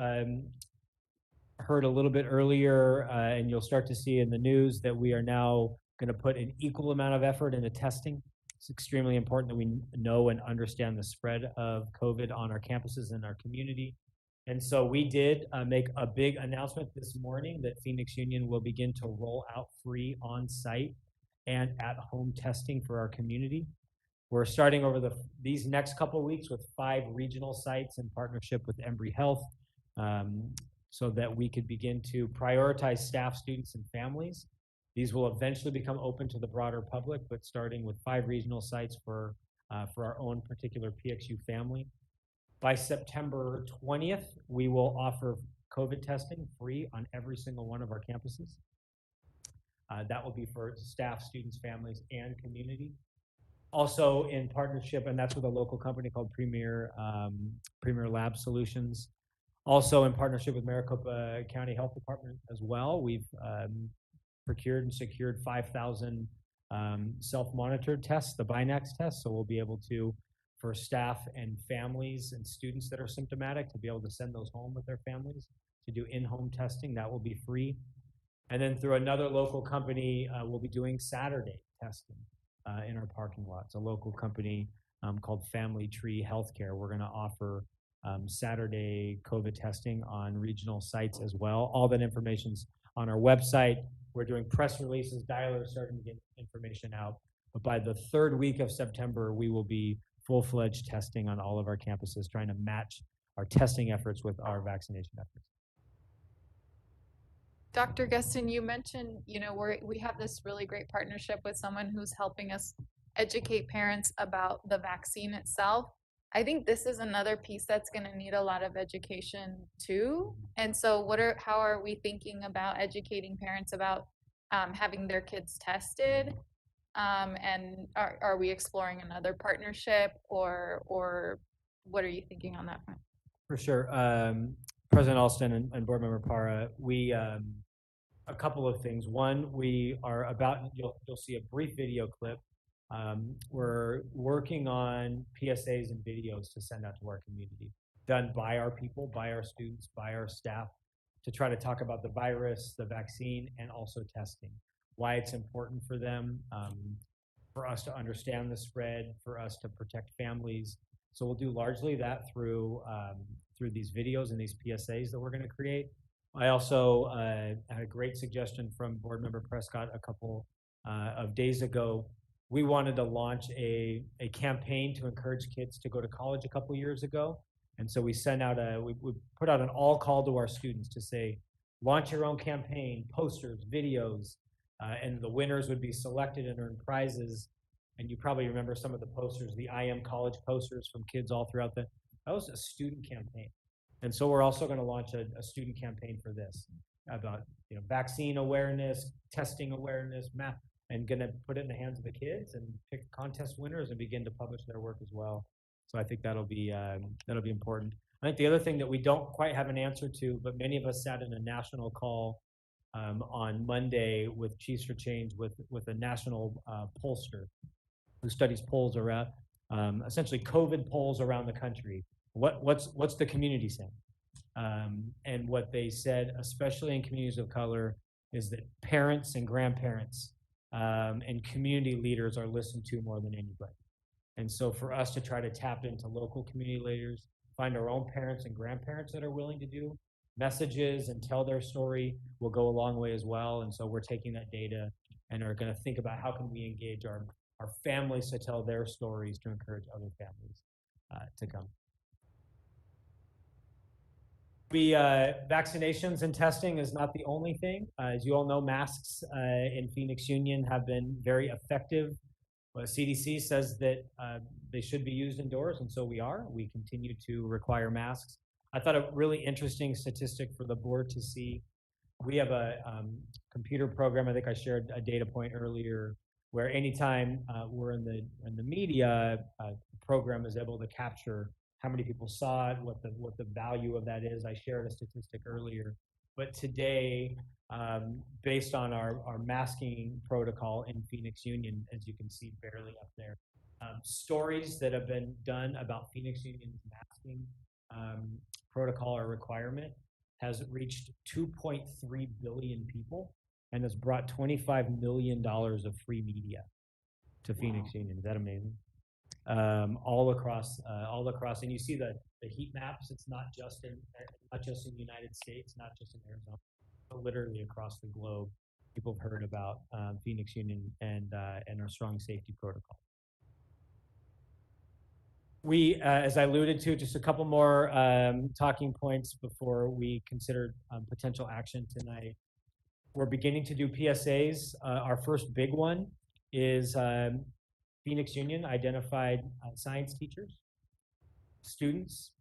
heard a little bit earlier, and you'll start to see in the news, that we are now going to put an equal amount of effort into testing. It's extremely important that we know and understand the spread of COVID on our campuses and our community. And so we did make a big announcement this morning that Phoenix Union will begin to roll out free on-site and at-home testing for our community. We're starting over these next couple of weeks with 5 regional sites in partnership with Embry Health, so that we could begin to prioritize staff, students, and families. These will eventually become open to the broader public, but starting with 5 regional sites for our own particular PXU family. By September 20th, we will offer COVID testing free on every single one of our campuses. That will be for staff, students, families, and community. Also in partnership, and that's with a local company called Premier Lab Solutions. Also in partnership with Maricopa County Health Department as well, we've procured and secured 5,000 self-monitored tests, the Binax test, so we'll be able to, for staff and families and students that are symptomatic, to be able to send those home with their families to do in-home testing. That will be free. And then through another local company, we'll be doing Saturday testing in our parking lots. A local company called Family Tree Healthcare. We're going to offer Saturday COVID testing on regional sites as well. All that information's on our website. We're doing press releases, dialers starting to get information out. But by the 3rd week of September, we will be full-fledged testing on all of our campuses, trying to match our testing efforts with our vaccination efforts. Dr. Gustin, you mentioned, we have this really great partnership with someone who's helping us educate parents about the vaccine itself. I think this is another piece that's going to need a lot of education too. And so how are we thinking about educating parents about having their kids tested? And are we exploring another partnership, or what are you thinking on that front? For sure. President Alston and Board Member Parra, we, a couple of things. One, we are you'll see a brief video clip. We're working on PSAs and videos to send out to our community, done by our people, by our students, by our staff, to try to talk about the virus, the vaccine, and also testing. Why it's important for them, for us to understand the spread, for us to protect families. So we'll do largely that through these videos and these PSAs that we're going to create. I also had a great suggestion from Board Member Prescott a couple of days ago we wanted to launch a campaign to encourage kids to go to college a couple years ago. And so we sent out we put out an all call to our students to say, launch your own campaign, posters, videos, and the winners would be selected and earn prizes. And you probably remember some of the posters, the I Am College posters from kids all throughout that was a student campaign. And so we're also going to launch a student campaign for this about vaccine awareness, testing awareness, math, and going to put it in the hands of the kids and pick contest winners and begin to publish their work as well. So I think that'll be important. I think the other thing that we don't quite have an answer to, but many of us sat in a national call on Monday with Chiefs for Change with a national pollster who studies polls around essentially COVID polls around the country. What's the community saying? And what they said, especially in communities of color, is that parents and grandparents and community leaders are listened to more than anybody. And so for us to try to tap into local community leaders, find our own parents and grandparents that are willing to do messages and tell their story will go a long way as well. And so we're taking that data and are going to think about how can we engage our families to tell their stories to encourage other families to come. Vaccinations and testing is not the only thing. As you all know, masks in Phoenix Union have been very effective. CDC says that they should be used indoors, and so we are. We continue to require masks. I thought a really interesting statistic for the board to see. We have a computer program. I think I shared a data point earlier, where anytime we're in the media, the program is able to capture how many people saw it, what the value of that is. I shared a statistic earlier, but today, based on our masking protocol in Phoenix Union, as you can see barely up there, stories that have been done about Phoenix Union's masking protocol or requirement has reached 2.3 billion people and has brought $25 million of free media to Phoenix Union. Is that amazing? All across, and you see the heat maps. It's not just in the United States, not just in Arizona, but literally across the globe. People have heard about Phoenix Union and our strong safety protocol. We, as I alluded to, just a couple more talking points before we consider potential action tonight. We're beginning to do PSAs. Our first big one is Phoenix Union identified science teachers, students,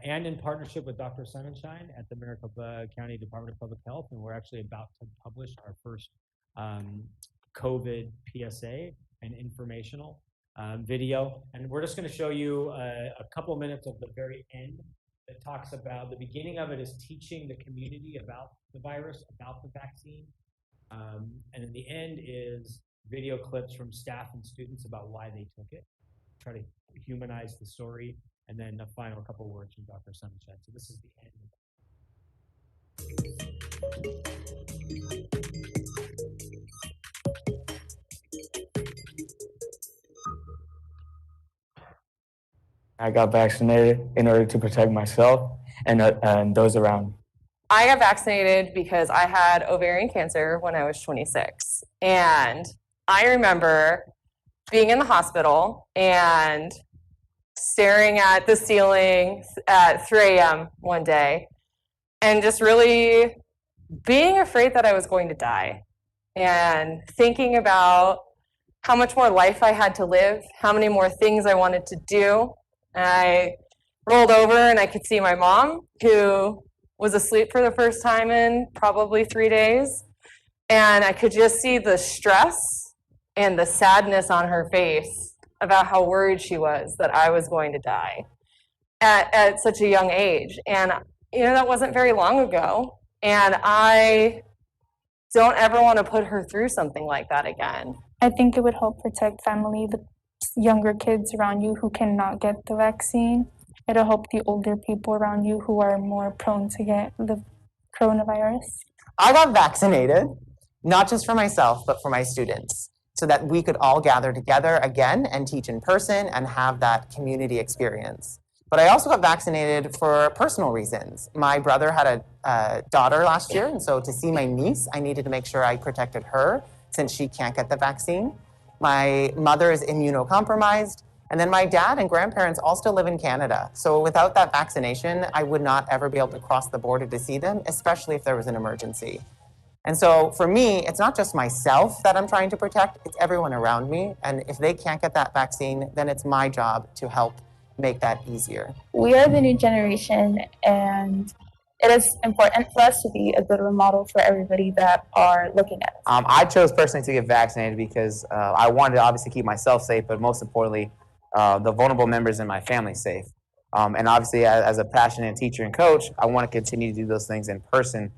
and in partnership with Dr. Sonnenschein at the Maricopa County Department of Public Health, and we're actually about to publish our first COVID PSA and informational video. And we're just going to show you a couple minutes of the very end that talks about, the beginning of it is teaching the community about the virus, about the vaccine. And in the end is video clips from staff and students about why they took it, try to humanize the story, and then a final couple words from Dr. Sonnenschein. So this is the end. I got vaccinated in order to protect myself and those around me. I got vaccinated because I had ovarian cancer when I was 26. And I remember being in the hospital and staring at the ceiling at 3 a.m. one day and just really being afraid that I was going to die and thinking about how much more life I had to live, how many more things I wanted to do. And I rolled over and I could see my mom, who was asleep for the first time in probably 3 days. And I could just see the stress and the sadness on her face about how worried she was that I was going to die at such a young age. And, that wasn't very long ago. And I don't ever want to put her through something like that again. I think it would help protect family, the younger kids around you who cannot get the vaccine. It'll help the older people around you who are more prone to get the coronavirus. I got vaccinated, not just for myself, but for my students, so that we could all gather together again and teach in person and have that community experience. But I also got vaccinated for personal reasons. My brother had a daughter last year, and so to see my niece, I needed to make sure I protected her since she can't get the vaccine. My mother is immunocompromised. And then my dad and grandparents all still live in Canada. So without that vaccination, I would not ever be able to cross the border to see them, especially if there was an emergency. And so for me, it's not just myself that I'm trying to protect, it's everyone around me. And if they can't get that vaccine, then it's my job to help make that easier. We are the new generation, and it is important for us to be a good role model for everybody that are looking at us. I chose personally to get vaccinated because I wanted to obviously keep myself safe, but most importantly, the vulnerable members in my family safe. And obviously, as a passionate teacher and coach, I want to continue to do those things in person.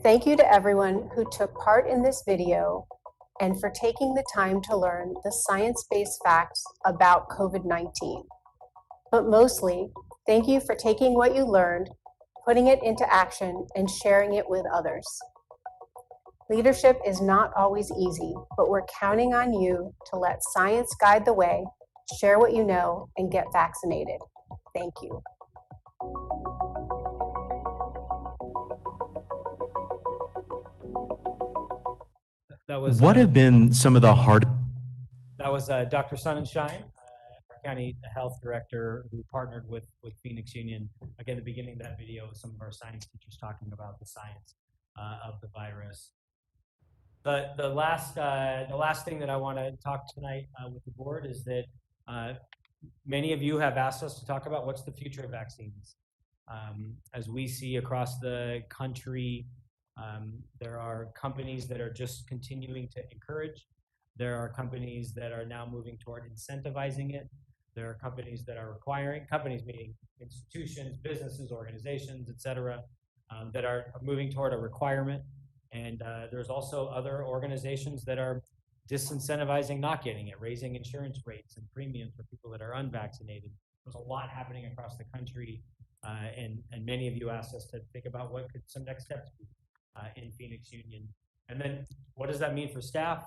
Thank you to everyone who took part in this video and for taking the time to learn the science-based facts about COVID-19. But mostly, thank you for taking what you learned, putting it into action, and sharing it with others. Leadership is not always easy, but we're counting on you to let science guide the way, share what you know, and get vaccinated. Thank you. That was What have been some of the hard? That was Dr. Sonnenschein, our county health director, who partnered with Phoenix Union. Again, the beginning of that video was some of our science teachers talking about the science of the virus. The last thing that I want to talk tonight with the board is that many of you have asked us to talk about what's the future of vaccines. As we see across the country, there are companies that are just continuing to encourage. There are companies that are now moving toward incentivizing it. There are companies that are requiring, companies meaning institutions, businesses, organizations, et cetera, that are moving toward a requirement. And there's also other organizations that are disincentivizing not getting it, raising insurance rates and premiums for people that are unvaccinated. There's a lot happening across the country, and many of you asked us to think about what could some next steps be in Phoenix Union. And then what does that mean for staff?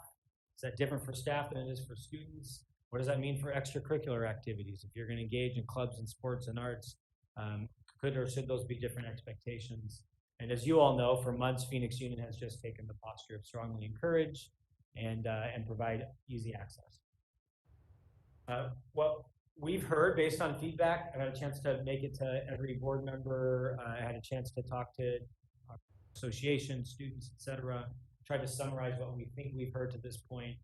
Is that different for staff than it is for students? What does that mean for extracurricular activities? If you're going to engage in clubs and sports and arts, could or should those be different expectations? And as you all know, for months, Phoenix Union has just taken the posture of strongly encourage and provide easy access. What we've heard based on feedback, I had a chance to make it to every board member. I had a chance to talk to our associations, students, et cetera, tried to summarize what we think we've heard to this point.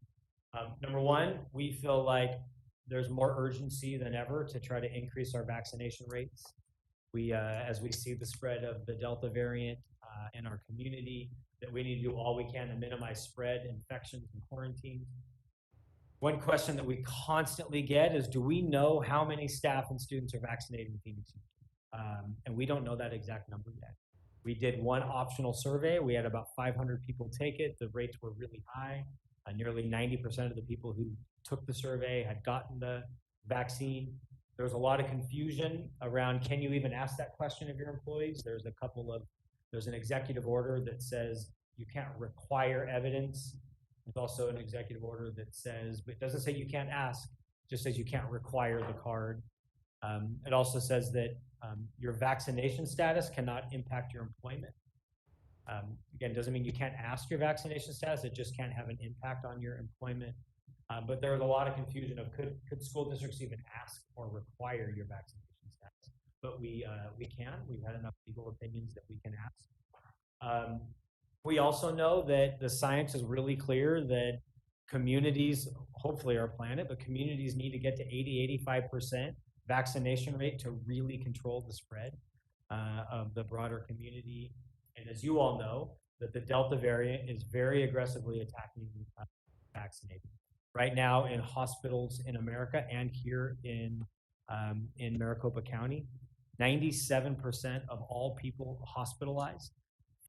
Number one, we feel like there's more urgency than ever to try to increase our vaccination rates. As we see the spread of the Delta variant in our community, that we need to do all we can to minimize spread, infections, and quarantine. One question that we constantly get is, do we know how many staff and students are vaccinated in Phoenix? And we don't know that exact number yet. We did one optional survey. We had about 500 people take it. The rates were really high. Nearly 90% of the people who took the survey had gotten the vaccine. There was a lot of confusion around, can you even ask that question of your employees? There's an executive order that says you can't require evidence. There's also an executive order that says, but it doesn't say you can't ask, it just says you can't require the card. It also says that your vaccination status cannot impact your employment. Again, doesn't mean you can't ask your vaccination status, it just can't have an impact on your employment. But there was a lot of confusion of could school districts even ask or require your vaccination status? But we can. We've had enough legal opinions that we can ask. We also know that the science is really clear that communities, hopefully our planet, but communities need to get to 80–85% vaccination rate to really control the spread of the broader community. And as you all know, that the Delta variant is very aggressively attacking vaccinated. Right now in hospitals in America and here in Maricopa County, 97% of all people hospitalized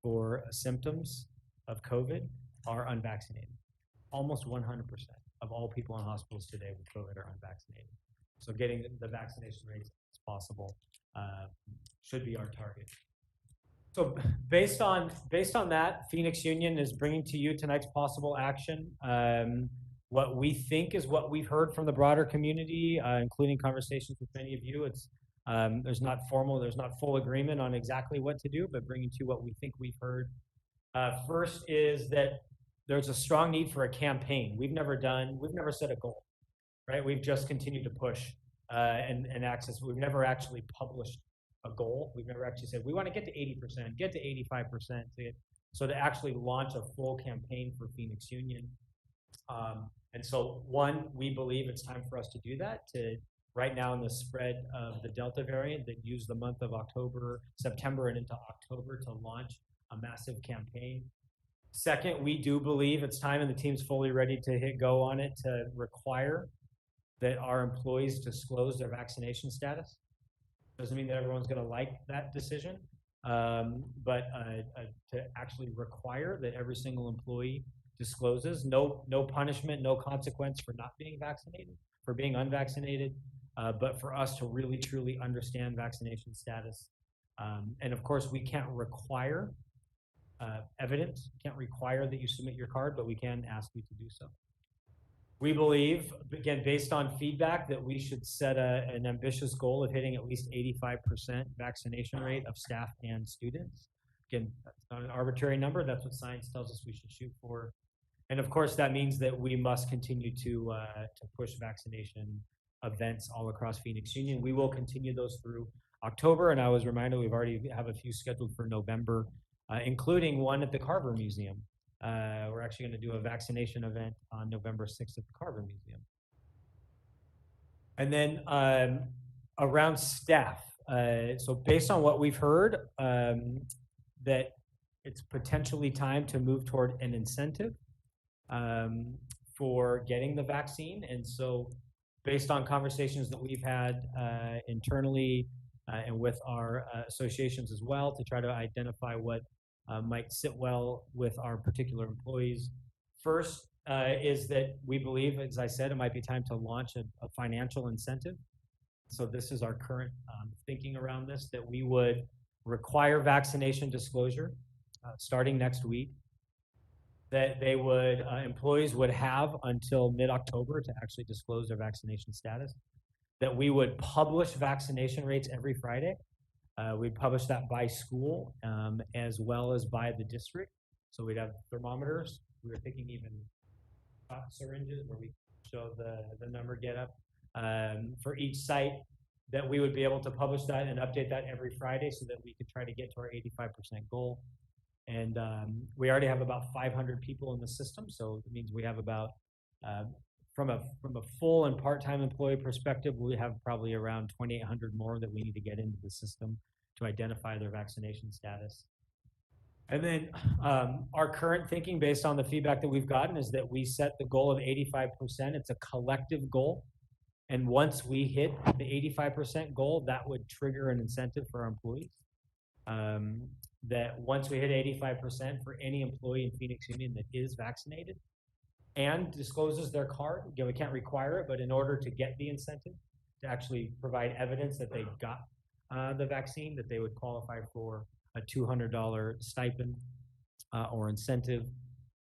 for symptoms of COVID are unvaccinated. Almost 100% of all people in hospitals today with COVID are unvaccinated. So getting the vaccination rates as possible should be our target. So based on that, Phoenix Union is bringing to you tonight's possible action. What we think is what we've heard from the broader community, including conversations with many of you. It's there's not full agreement on exactly what to do, but bringing to you what we think we've heard. First is that there's a strong need for a campaign. We've never set a goal, right? We've just continued to push and access. We've never actually published a goal. We've never actually said we want to get to 80%, get to 85%. So to actually launch a full campaign for Phoenix Union. And so one, we believe it's time for us to do that, to right now in the spread of the Delta variant that used the month of September and into October to launch a massive campaign. Second, we do believe it's time, and the team's fully ready to hit go on it, to require that our employees disclose their vaccination status. Doesn't mean that everyone's going to like that decision, but to actually require that every single employee discloses. No punishment, no consequence for not being vaccinated, for being unvaccinated, but for us to really truly understand vaccination status. And of course, we can't require evidence, can't require that you submit your card, but we can ask you to do so. We believe, again, based on feedback, that we should set an ambitious goal of hitting at least 85% vaccination rate of staff and students. Again, that's not an arbitrary number. That's what science tells us we should shoot for. And of course, that means that we must continue to push vaccination events all across Phoenix Union. We will continue those through October, and I was reminded we already have a few scheduled for November, including one at the Carver Museum. We're actually going to do a vaccination event on November 6th at the Carver Museum. And then around staff. So based on what we've heard, that it's potentially time to move toward an incentive for getting the vaccine. And so based on conversations that we've had internally and with our associations as well, to try to identify what might sit well with our particular employees. First is that we believe, as I said, it might be time to launch a financial incentive. So this is our current thinking around this, that we would require vaccination disclosure starting next week, that they would, employees would have until mid-October to actually disclose their vaccination status, that we would publish vaccination rates every Friday. We'd publish that by school as well as by the district. So we'd have thermometers. We were thinking even syringes where we show the number get up for each site, that we would be able to publish that and update that every Friday so that we could try to get to our 85% goal. And we already have about 500 people in the system. So it means we have about, from a full and part-time employee perspective, we have probably around 2,800 more that we need to get into the system to identify their vaccination status. And then our current thinking, based on the feedback that we've gotten, is that we set the goal of 85%. It's a collective goal. And once we hit the 85% goal, that would trigger an incentive for our employees. That once we hit 85% for any employee in Phoenix Union that is vaccinated and discloses their card, again, we can't require it, but in order to get the incentive, to actually provide evidence that they got the vaccine, that they would qualify for a $200 stipend or incentive.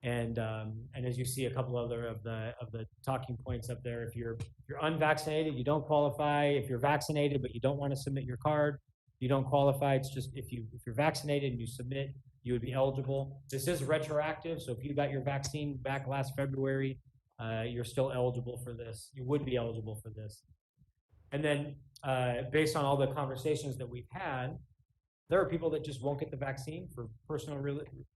And as you see, a couple other of the talking points up there, if you're unvaccinated, you don't qualify. If you're vaccinated but you don't want to submit your card, you don't qualify. It's just if you're vaccinated and you submit, you would be eligible. This is retroactive, so if you got your vaccine back last February, you're still eligible for this. You would be eligible for this. And then based on all the conversations that we've had, there are people that just won't get the vaccine for personal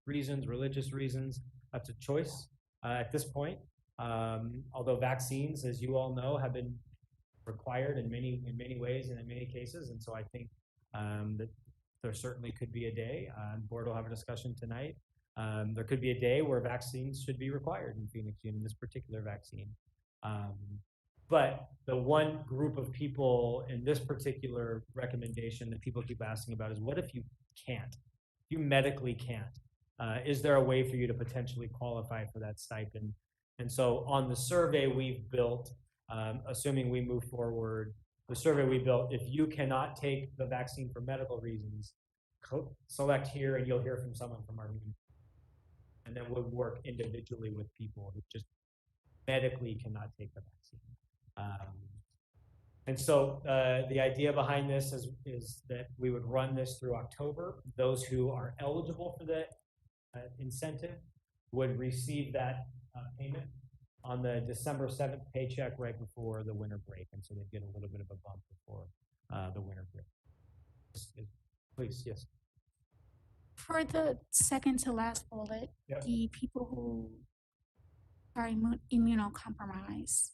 reasons, religious reasons. That's a choice at this point. Although vaccines, as you all know, have been required in many ways and in many cases, and so I think that there certainly could be a day. The board will have a discussion tonight. There could be a day where vaccines should be required in Phoenix Union, this particular vaccine. But the one group of people in this particular recommendation that people keep asking about is, what if you can't? If you medically can't, is there a way for you to potentially qualify for that stipend? And so on the survey we've built, assuming we move forward, the survey we built, if you cannot take the vaccine for medical reasons, select here, and you'll hear from someone from our community. And then we'll work individually with people who just medically cannot take the vaccine. And so the idea behind this is that we would run this through October. Those who are eligible for the incentive would receive that payment on the December 7th paycheck right before the winter break. And so they'd get a little bit of a bump before the winter break. Please, yes. For the second to last bullet, Yep. the people who are immunocompromised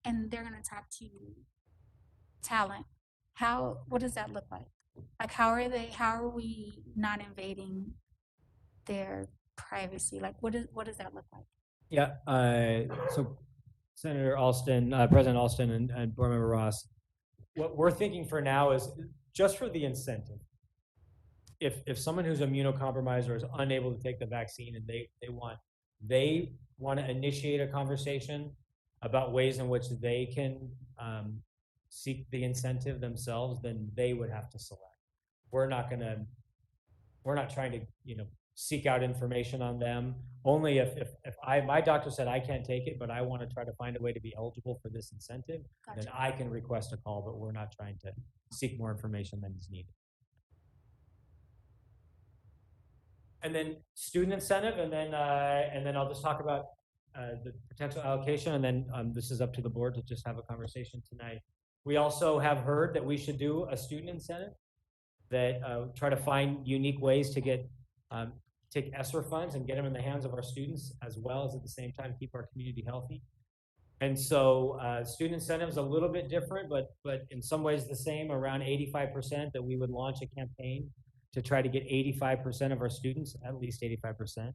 and they're going to talk to talent, what does that look like? Like, how are we not invading their privacy? Like, what does that look like? Yeah, so Senator Alston, President Alston and Board Member Ross, what we're thinking for now is just for the incentive. If someone who's immunocompromised or is unable to take the vaccine and they want to initiate a conversation about ways in which they can seek the incentive themselves, then they would have to select. We're not trying to, seek out information on them. Only if my doctor said I can't take it, but I want to try to find a way to be eligible for this incentive, then I can request a call, but we're not trying to seek more information than is needed. And then student incentive, and then I'll just talk about the potential allocation, and then this is up to the board to just have a conversation tonight. We also have heard that we should do a student incentive that try to find unique ways to get take ESSER funds and get them in the hands of our students, as well as at the same time keep our community healthy. And so student incentives a little bit different, but in some ways the same, around 85%, that we would launch a campaign to try to get 85% of our students, at least 85%,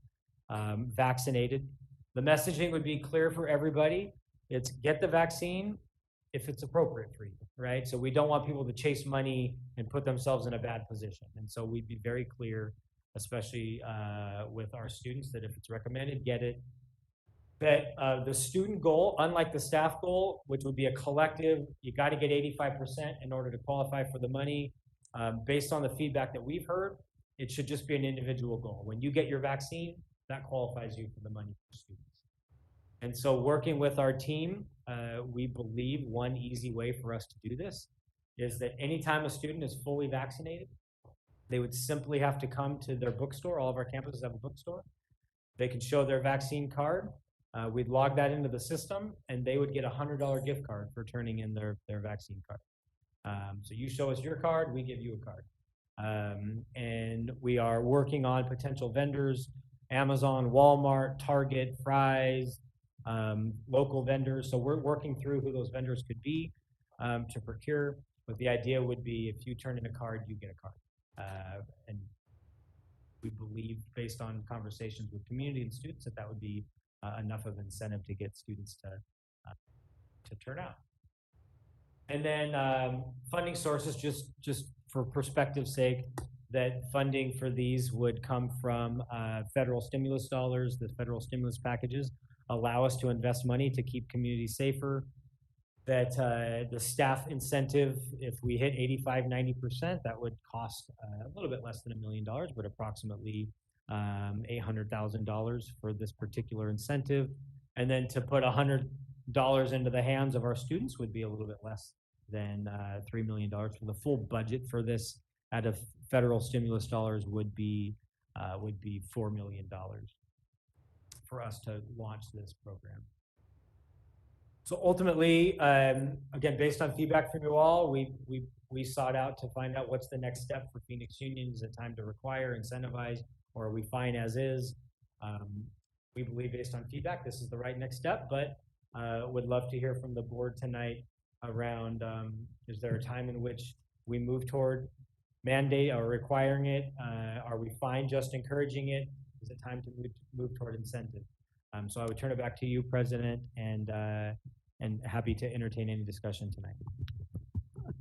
vaccinated. The messaging would be clear for everybody. It's get the vaccine if it's appropriate for you, right? So we don't want people to chase money and put themselves in a bad position. And so we'd be very clear, especially with our students, that if it's recommended, get it. That the student goal, unlike the staff goal, which would be a collective, you got to get 85% in order to qualify for the money. Based on the feedback that we've heard, it should just be an individual goal. When you get your vaccine, that qualifies you for the money for students. And so working with our team, we believe one easy way for us to do this is that anytime a student is fully vaccinated, they would simply have to come to their bookstore. All of our campuses have a bookstore. They can show their vaccine card. We'd log that into the system, and they would get a $100 gift card for turning in their vaccine card. So you show us your card, we give you a card. And we are working on potential vendors, Amazon, Walmart, Target, Fry's, local vendors. So we're working through who those vendors could be to procure. But the idea would be if you turn in a card, you get a card. And we believe, based on conversations with community and students, that would be enough of incentive to get students to turn out. And then funding sources, just for perspective's sake, that funding for these would come from federal stimulus dollars. The federal stimulus packages allow us to invest money to keep communities safer. That the staff incentive, if we hit 85, 90%, that would cost a little bit less than $1 million, but approximately $800,000 for this particular incentive. And then to put $100 into the hands of our students would be a little bit less than $3 million. For the full budget for this out of federal stimulus dollars would be $4 million for us to launch this program. So ultimately, again, based on feedback from you all, we sought out to find out what's the next step for Phoenix Union. Is it time to require, incentivize, or are we fine as is? We believe, based on feedback, this is the right next step, but would love to hear from the board tonight around, is there a time in which we move toward mandate or requiring it? Are we fine just encouraging it? Is it time to move toward incentive? So I would turn it back to you, President, and happy to entertain any discussion tonight.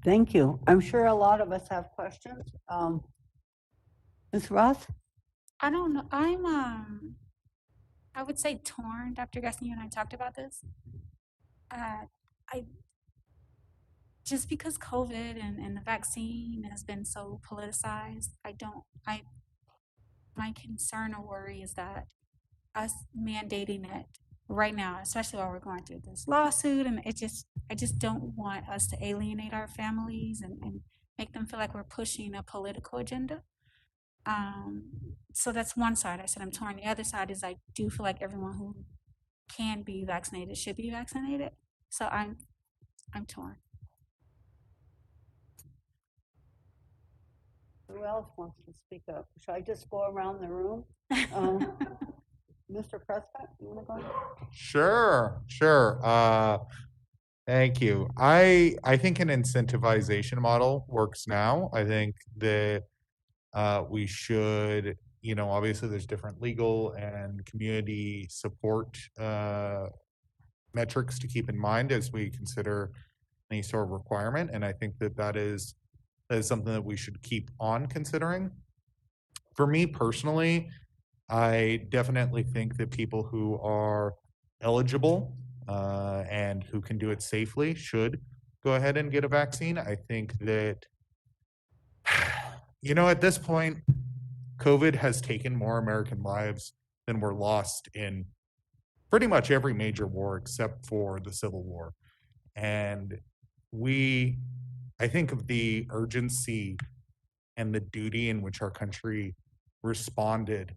Thank you. I'm sure a lot of us have questions. Ms. Ross? I don't know. I would say torn. Dr. Gaston, you and I talked about this. just because COVID and the vaccine has been so politicized, my concern or worry is that us mandating it right now, especially while we're going through this lawsuit, and I just don't want us to alienate our families and make them feel like we're pushing a political agenda. So that's one side. I said I'm torn. The other side is I do feel like everyone who can be vaccinated should be vaccinated. So I'm torn. Who else wants to speak up? Should I just go around the room? Mr. Prescott, you want to go? Sure. Thank you. I think an incentivization model works now. I think that we should, obviously there's different legal and community support metrics to keep in mind as we consider any sort of requirement. And I think that is something that we should keep on considering. For me personally, I definitely think that people who are eligible and who can do it safely should go ahead and get a vaccine. I think that, at this point, COVID has taken more American lives than were lost in pretty much every major war except for the Civil War. And I think of the urgency and the duty in which our country responded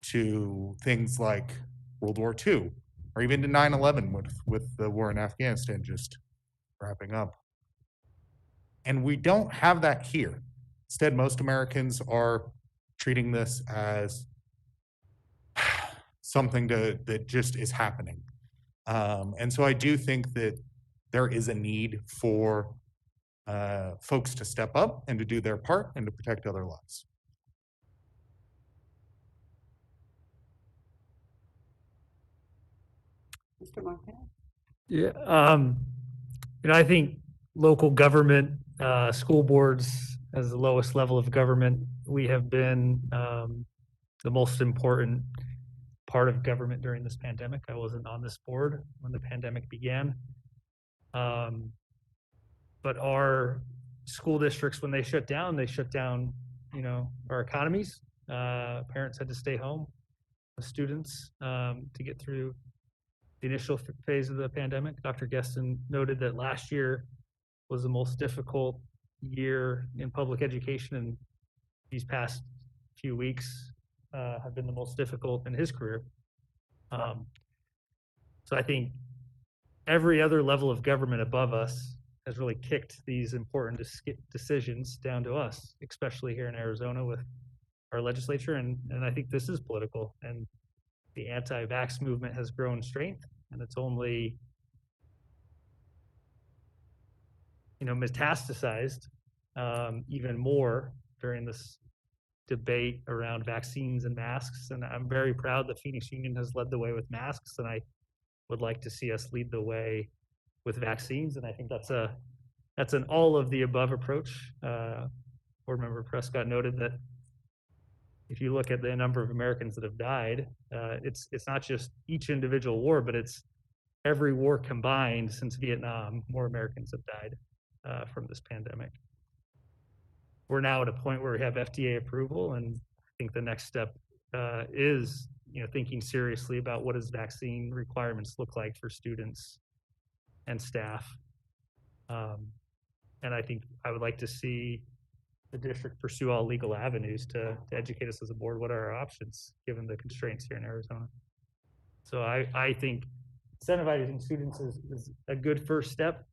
to things like World War II, or even to 9/11 with the war in Afghanistan just wrapping up. And we don't have that here. Instead, most Americans are treating this as something that just is happening. And so I do think that there is a need for folks to step up and to do their part and to protect other lives. Mr. Marquez? Yeah, I think local government, school boards as the lowest level of government, we have been the most important part of government during this pandemic. I wasn't on this board when the pandemic began. But our school districts, when they shut down, our economies. Parents had to stay home with students to get through the initial phase of the pandemic. Dr. Guestin noted that last year was the most difficult year in public education, and these past few weeks have been the most difficult in his career. So I think every other level of government above us has really kicked these important decisions down to us, especially here in Arizona with our legislature. And I think this is political, and the anti-vax movement has grown strength, and it's only metastasized even more during this debate around vaccines and masks. And I'm very proud that Phoenix Union has led the way with masks, and I would like to see us lead the way with vaccines. And I think that's an all of the above approach. Board Member Prescott noted that if you look at the number of Americans that have died, it's not just each individual war, but it's every war combined since Vietnam. More Americans have died from this pandemic. We're now at a point where we have FDA approval, and I think the next step is thinking seriously about what does vaccine requirements look like for students and staff. And I think I would like to see the district pursue all legal avenues to educate us as a board. What are our options given the constraints here in Arizona? So I think incentivizing students is a good first step,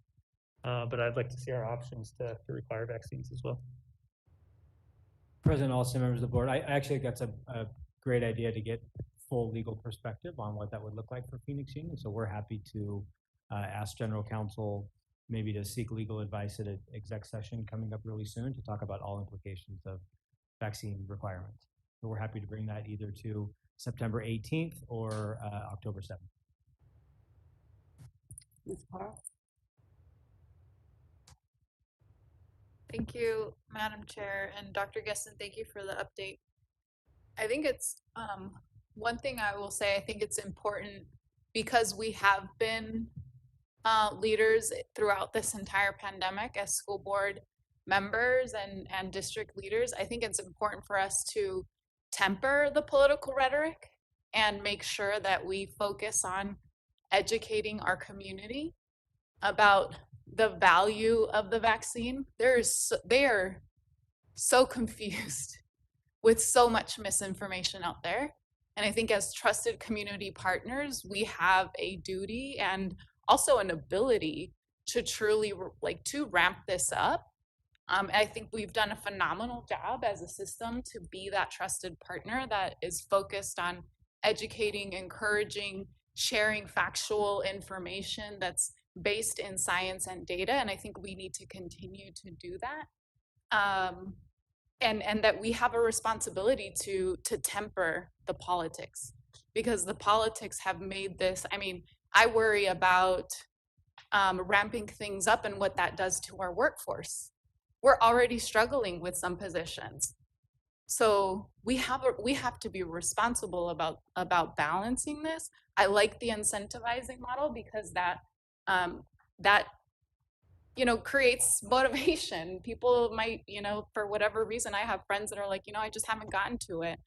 but I'd like to see our options to require vaccines as well. President Alston, members of the board, I actually think that's a great idea to get full legal perspective on what that would look like for Phoenix Union. So we're happy to ask General Counsel maybe to seek legal advice at an exec session coming up really soon to talk about all implications of vaccine requirements. So we're happy to bring that either to September 18th or October 7th. Ms. Parr? Thank you, Madam Chair, and Dr. Guestin, thank you for the update. I think it's one thing I will say, I think it's important because we have been leaders throughout this entire pandemic as school board members and district leaders, I think it's important for us to temper the political rhetoric and make sure that we focus on educating our community about the value of the vaccine. They are so confused with so much misinformation out there. And I think as trusted community partners, we have a duty and also an ability to truly to ramp this up. I think we've done a phenomenal job as a system to be that trusted partner that is focused on educating, encouraging, sharing factual information that's based in science and data. And I think we need to continue to do that. And that we have a responsibility to temper the politics, because the politics have made this, I mean, I worry about ramping things up and what that does to our workforce. We're already struggling with some positions. So we have to be responsible about balancing this. I like the incentivizing model because that creates motivation. People might, for whatever reason, I have friends that are like, I just haven't gotten to it.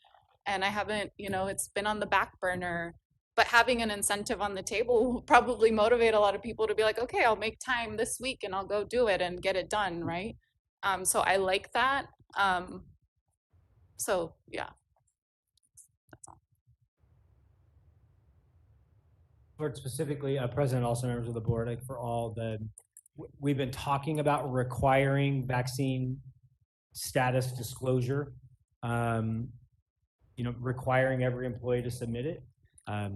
And I haven't, it's been on the back burner. But having an incentive on the table will probably motivate a lot of people to be like, okay, I'll make time this week and I'll go do it and get it done, right? So I like that. So yeah. Board specifically, President, also members of the board, like for all we've been talking about requiring vaccine status disclosure, requiring every employee to submit it. I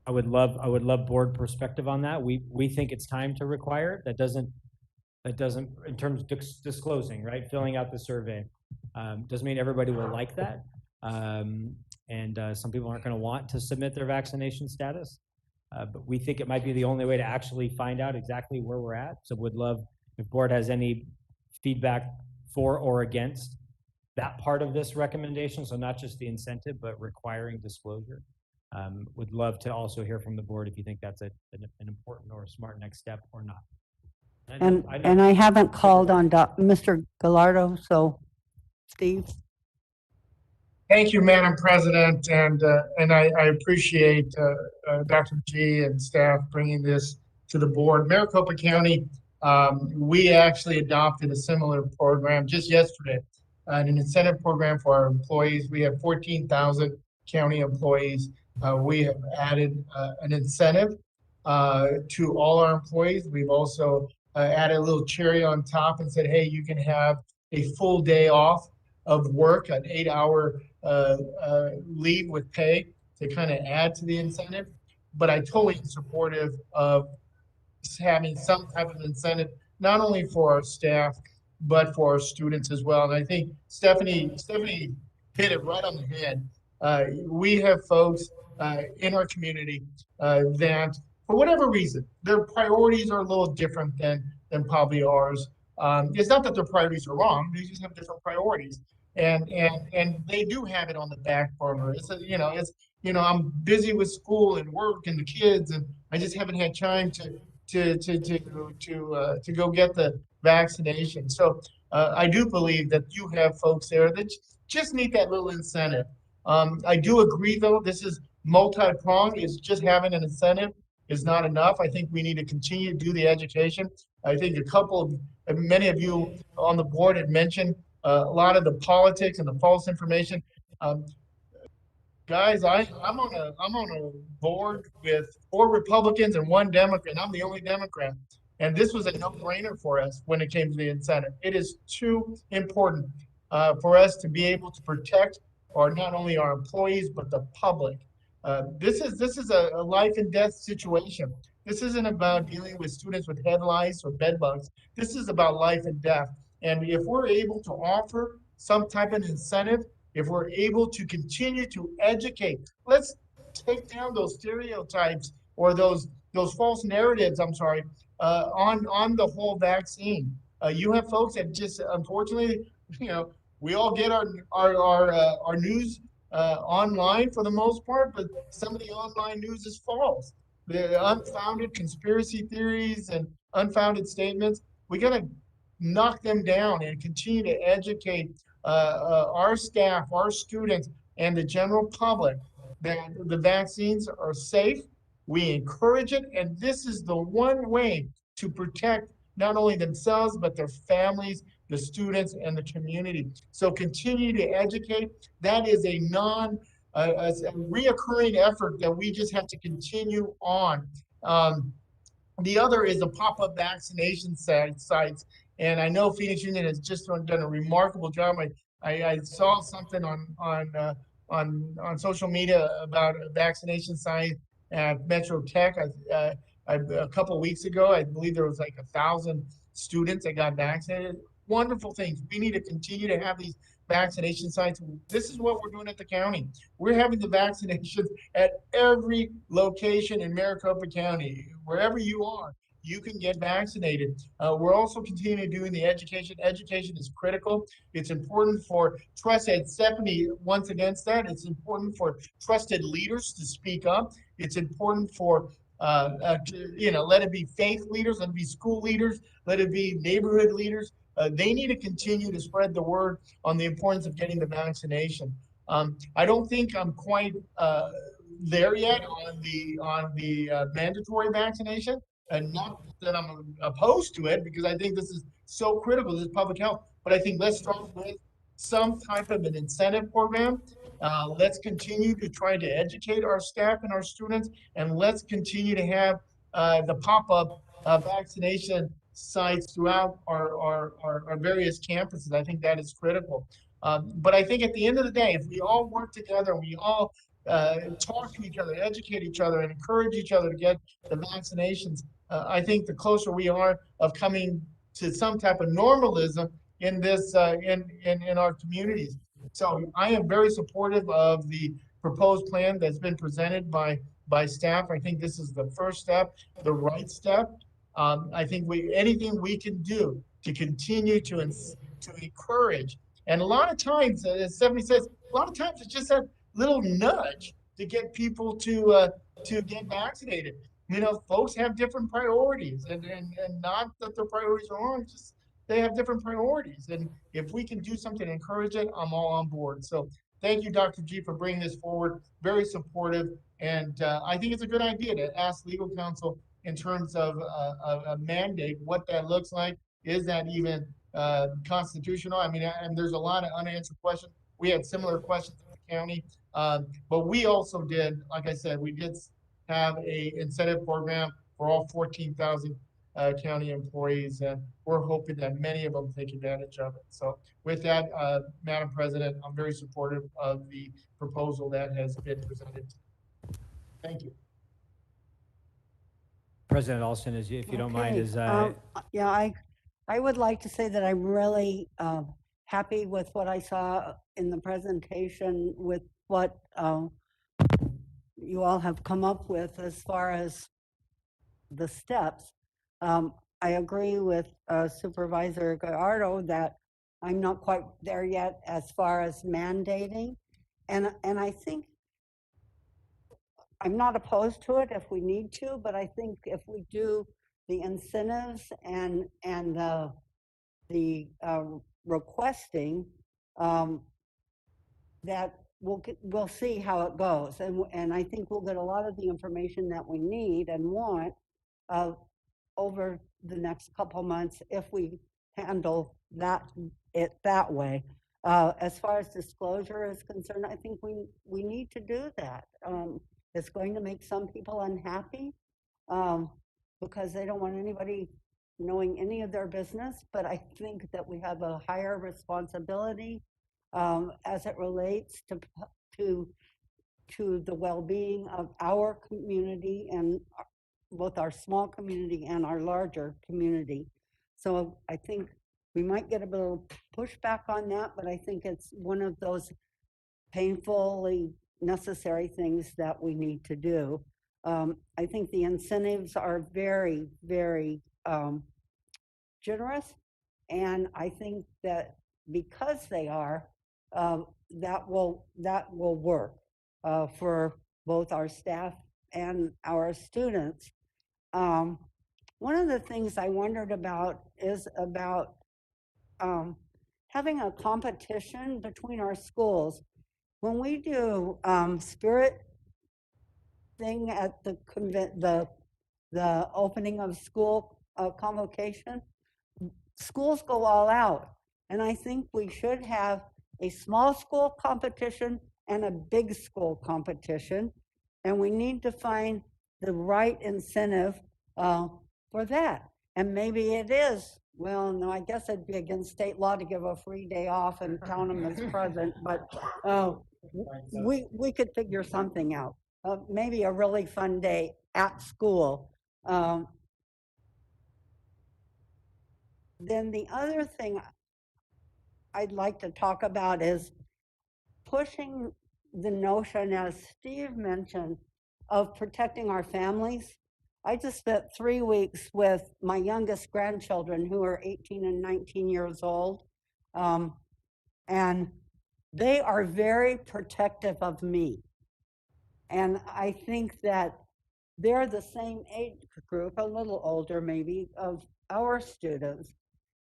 would love board perspective on that. We think it's time to require it. That doesn't in terms of disclosing, right? Filling out the survey doesn't mean everybody will like that. And some people aren't going to want to submit their vaccination status. But we think it might be the only way to actually find out exactly where we're at. So would love if board has any feedback for or against that part of this recommendation. So not just the incentive, but requiring disclosure. Would love to also hear from the board if you think that's an important or a smart next step or not. And I haven't called on Mr. Gallardo, so Steve. Thank you, Madam President, and I appreciate Dr. G and staff bringing this to the board. Maricopa County, we actually adopted a similar program just yesterday, an incentive program for our employees. We have 14,000 county employees. We have added an incentive to all our employees. We've also added a little cherry on top and said, hey, you can have a full day off of work, an 8-hour leave with pay to kind of add to the incentive. But I totally am supportive of having some type of incentive, not only for our staff, but for our students as well. And I think Stephanie hit it right on the head. We have folks in our community that, for whatever reason, their priorities are a little different than probably ours. It's not that their priorities are wrong; they just have different priorities, and they do have it on the back burner. I'm busy with school and work and the kids, and I just haven't had time to go get the vaccination. So I do believe that you have folks there that just need that little incentive. I do agree, though, this is multi-pronged. Is just having an incentive is not enough. I think we need to continue to do the education. I think many of you on the board had mentioned a lot of the politics and the false information. Guys, I'm on a board with 4 Republicans and 1 Democrat. I'm the only Democrat. And this was a no-brainer for us when it came to the incentive. It is too important for us to be able to protect not only our employees, but the public. This is a life and death situation. This isn't about dealing with students with head lice or bed bugs. This is about life and death. And if we're able to offer some type of incentive, if we're able to continue to educate, let's take down those stereotypes or those false narratives, on the whole vaccine. You have folks that just, unfortunately, we all get our news online for the most part, but some of the online news is false. the unfounded conspiracy theories and unfounded statements. We got to knock them down and continue to educate our staff, our students, and the general public that the vaccines are safe. We encourage it, and this is the one way to protect not only themselves, but their families, the students, and the community. So continue to educate. That is a reoccurring effort that we just have to continue on. The other is the pop-up vaccination sites. And I know Phoenix Union has just done a remarkable job. I saw something on social media about a vaccination site at Metro Tech. A couple of weeks ago, I believe there was like 1,000 students that got vaccinated. Wonderful things. We need to continue to have these vaccination sites. This is what we're doing at the county. We're having the vaccinations at every location in Maricopa County. Wherever you are, you can get vaccinated. We're also continuing doing the education. Education is critical. It's important for trusted, Stephanie once against that. It's important for trusted leaders to speak up. It's important for let it be faith leaders, let it be school leaders, let it be neighborhood leaders. They need to continue to spread the word on the importance of getting the vaccination. I don't think I'm quite there yet on the mandatory vaccination, and not that I'm opposed to it, because I think this is so critical. This is public health, but I think let's start with some type of an incentive program. Let's continue to try to educate our staff and our students, and let's continue to have the pop-up vaccination sites throughout our various campuses. I think that is critical. But I think at the end of the day, if we all work together, we all talk to each other, educate each other, and encourage each other to get the vaccinations, I think the closer we are of coming to some type of normalism in this in our communities. So I am very supportive of the proposed plan that's been presented by staff. I think this is the first step, the right step. I think anything we can do to continue to encourage, and a lot of times, as Stephanie says, a lot of times it's just that little nudge to get people to get vaccinated. You know, folks have different priorities, and not that their priorities are wrong, just they have different priorities. And if we can do something to encourage it, I'm all on board. So thank you, Dr. G, for bringing this forward. Very supportive. And I think it's a good idea to ask legal counsel in terms of a mandate, what that looks like. Is that even constitutional? I mean, and there's a lot of unanswered questions. We had similar questions at the county, but we also did, like I said, we did have a incentive program for all 14,000 county employees, and we're hoping that many of them take advantage of it. So with that, Madam President, I'm very supportive of the proposal that has been presented. Thank you. President Alston, if you don't mind, yeah, I would like to say that I'm really happy with what I saw in the presentation, with what you all have come up with as far as the steps. I agree with Supervisor Gallardo that I'm not quite there yet as far as mandating, and I think I'm not opposed to it if we need to, but I think if we do the incentives and the requesting, that we'll see how it goes, and I think we'll get a lot of the information that we need and want over the next couple months if we handle it that way. As far as disclosure is concerned, I think we need to do that. It's going to make some people unhappy because they don't want anybody knowing any of their business, but I think that we have a higher responsibility as it relates to the well-being of our community, and both our small community and our larger community. So I think we might get a little pushback on that, but I think it's one of those painfully necessary things that we need to do. I think the incentives are very, very generous, and I think that because they are, that will work for both our staff and our students. One of the things I wondered about is about having a competition between our schools. When we do spirit thing at the opening of school convocation, schools go all out. And I think we should have a small school competition and a big school competition. And we need to find the right incentive for that. And maybe it is, well, no, I guess it'd be against state law to give a free day off and count them as present, but we could figure something out. Maybe a really fun day at school. Then the other thing I'd like to talk about is pushing the notion, as Steve mentioned, of protecting our families. I just spent 3 weeks with my youngest grandchildren who are 18 and 19 years old. And they are very protective of me. And I think that they're the same age group, a little older maybe, of our students.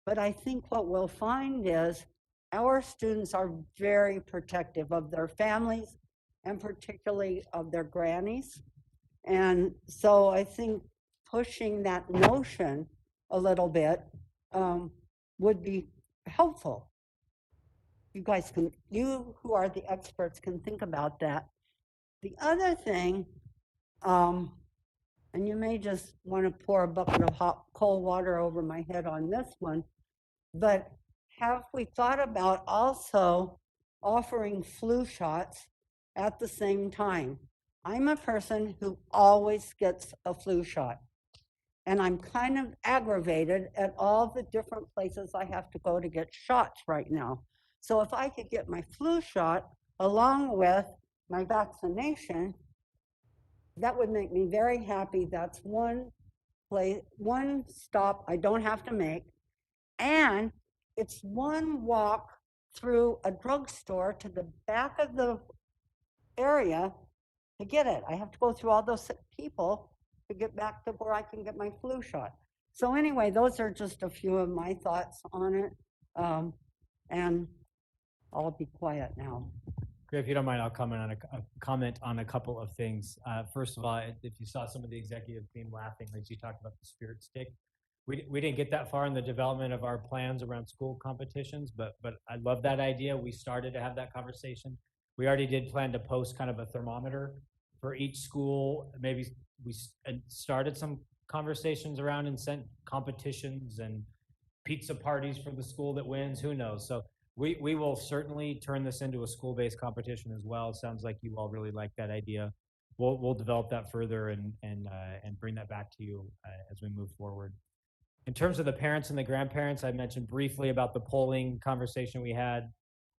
But I think what we'll find is our students are very protective of their families and particularly of their grannies. And so I think pushing that notion a little bit would be helpful. You guys can, you who are the experts can think about that. The other thing, and you may just want to pour a bucket of hot, cold water over my head on this one, but have we thought about also offering flu shots at the same time? I'm a person who always gets a flu shot, and I'm kind of aggravated at all the different places I have to go to get shots right now. So if I could get my flu shot along with my vaccination, that would make me very happy. That's one stop I don't have to make. And it's one walk through a drugstore to the back of the area to get it. I have to go through all those people to get back to where I can get my flu shot. So anyway, those are just a few of my thoughts on it. And I'll be quiet now. Great, if you don't mind, I'll comment on a couple of things. First of all, if you saw some of the executive team laughing as you talked about the spirit stick, we didn't get that far in the development of our plans around school competitions, but I love that idea. We started to have that conversation. We already did plan to post kind of a thermometer for each school. Maybe we started some conversations around incent competitions and pizza parties for the school that wins. Who knows? So we will certainly turn this into a school-based competition as well. It sounds like you all really like that idea. We'll develop that further and bring that back to you as we move forward. In terms of the parents and the grandparents, I mentioned briefly about the polling conversation we had.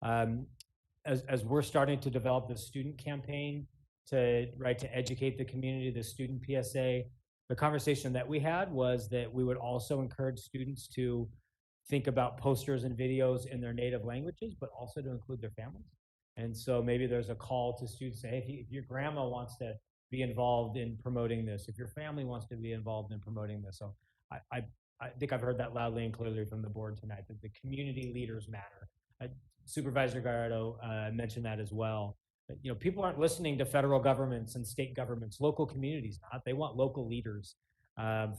As we're starting to develop the student campaign to educate the community, the student PSA, the conversation that we had was that we would also encourage students to think about posters and videos in their native languages, but also to include their families. And so maybe there's a call to students, say, hey, if your grandma wants to be involved in promoting this, if your family wants to be involved in promoting this. So I think I've heard that loudly and clearly from the board tonight, that the community leaders matter. Supervisor Gallardo mentioned that as well. People aren't listening to federal governments and state governments, local communities not. They want local leaders,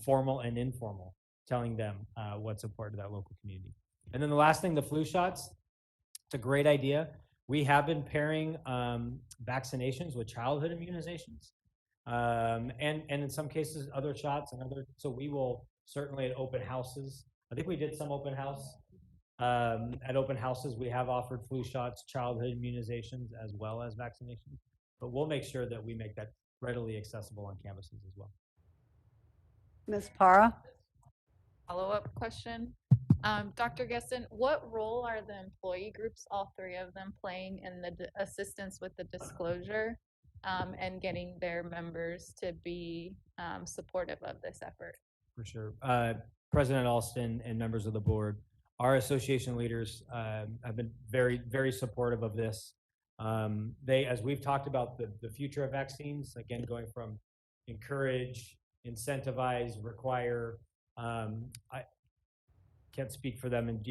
formal and informal, telling them what's important to that local community. And then the last thing, the flu shots. It's a great idea. We have been pairing vaccinations with childhood immunizations, and in some cases other shots and other. So we will certainly at open houses. I think we did some open house. At open houses, we have offered flu shots, childhood immunizations, as well as vaccinations. But we'll make sure that we make that readily accessible on campuses as well. Ms. Para? Follow-up question. Dr. Gesson, what role are the employee groups, all three of them, playing in the assistance with the disclosure and getting their members to be supportive of this effort? For sure. President Alston and members of the board, our association leaders have been very, very supportive of this. As we've talked about the future of vaccines, again, going from encourage, incentivize, require. I can't speak for them and,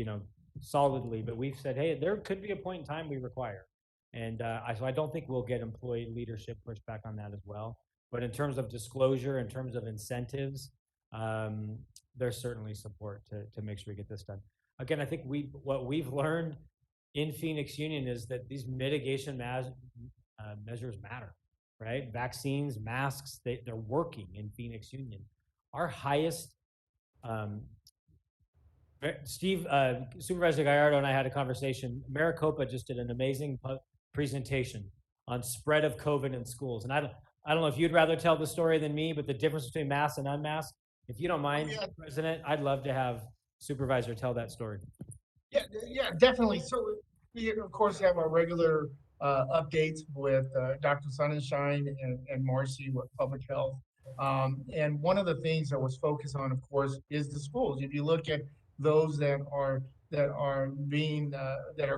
solidly, but we've said, hey, there could be a point in time we require. And so I don't think we'll get employee leadership pushback on that as well. But in terms of disclosure, in terms of incentives, there's certainly support to make sure we get this done. Again, I think what we've learned in Phoenix Union is that these mitigation measures matter, right? Vaccines, masks, they're working in Phoenix Union. Our highest, Supervisor Gallardo and I had a conversation. Maricopa just did an amazing presentation on spread of COVID in schools. And I don't know if you'd rather tell the story than me, but the difference between masked and unmasked, if you don't mind, President, I'd love to have Supervisor tell that story. Yeah, definitely. So we, of course, have our regular updates with Dr. Sonnenschein and Marcy with public health. And one of the things that was focused on, of course, is the schools. If you look at those that are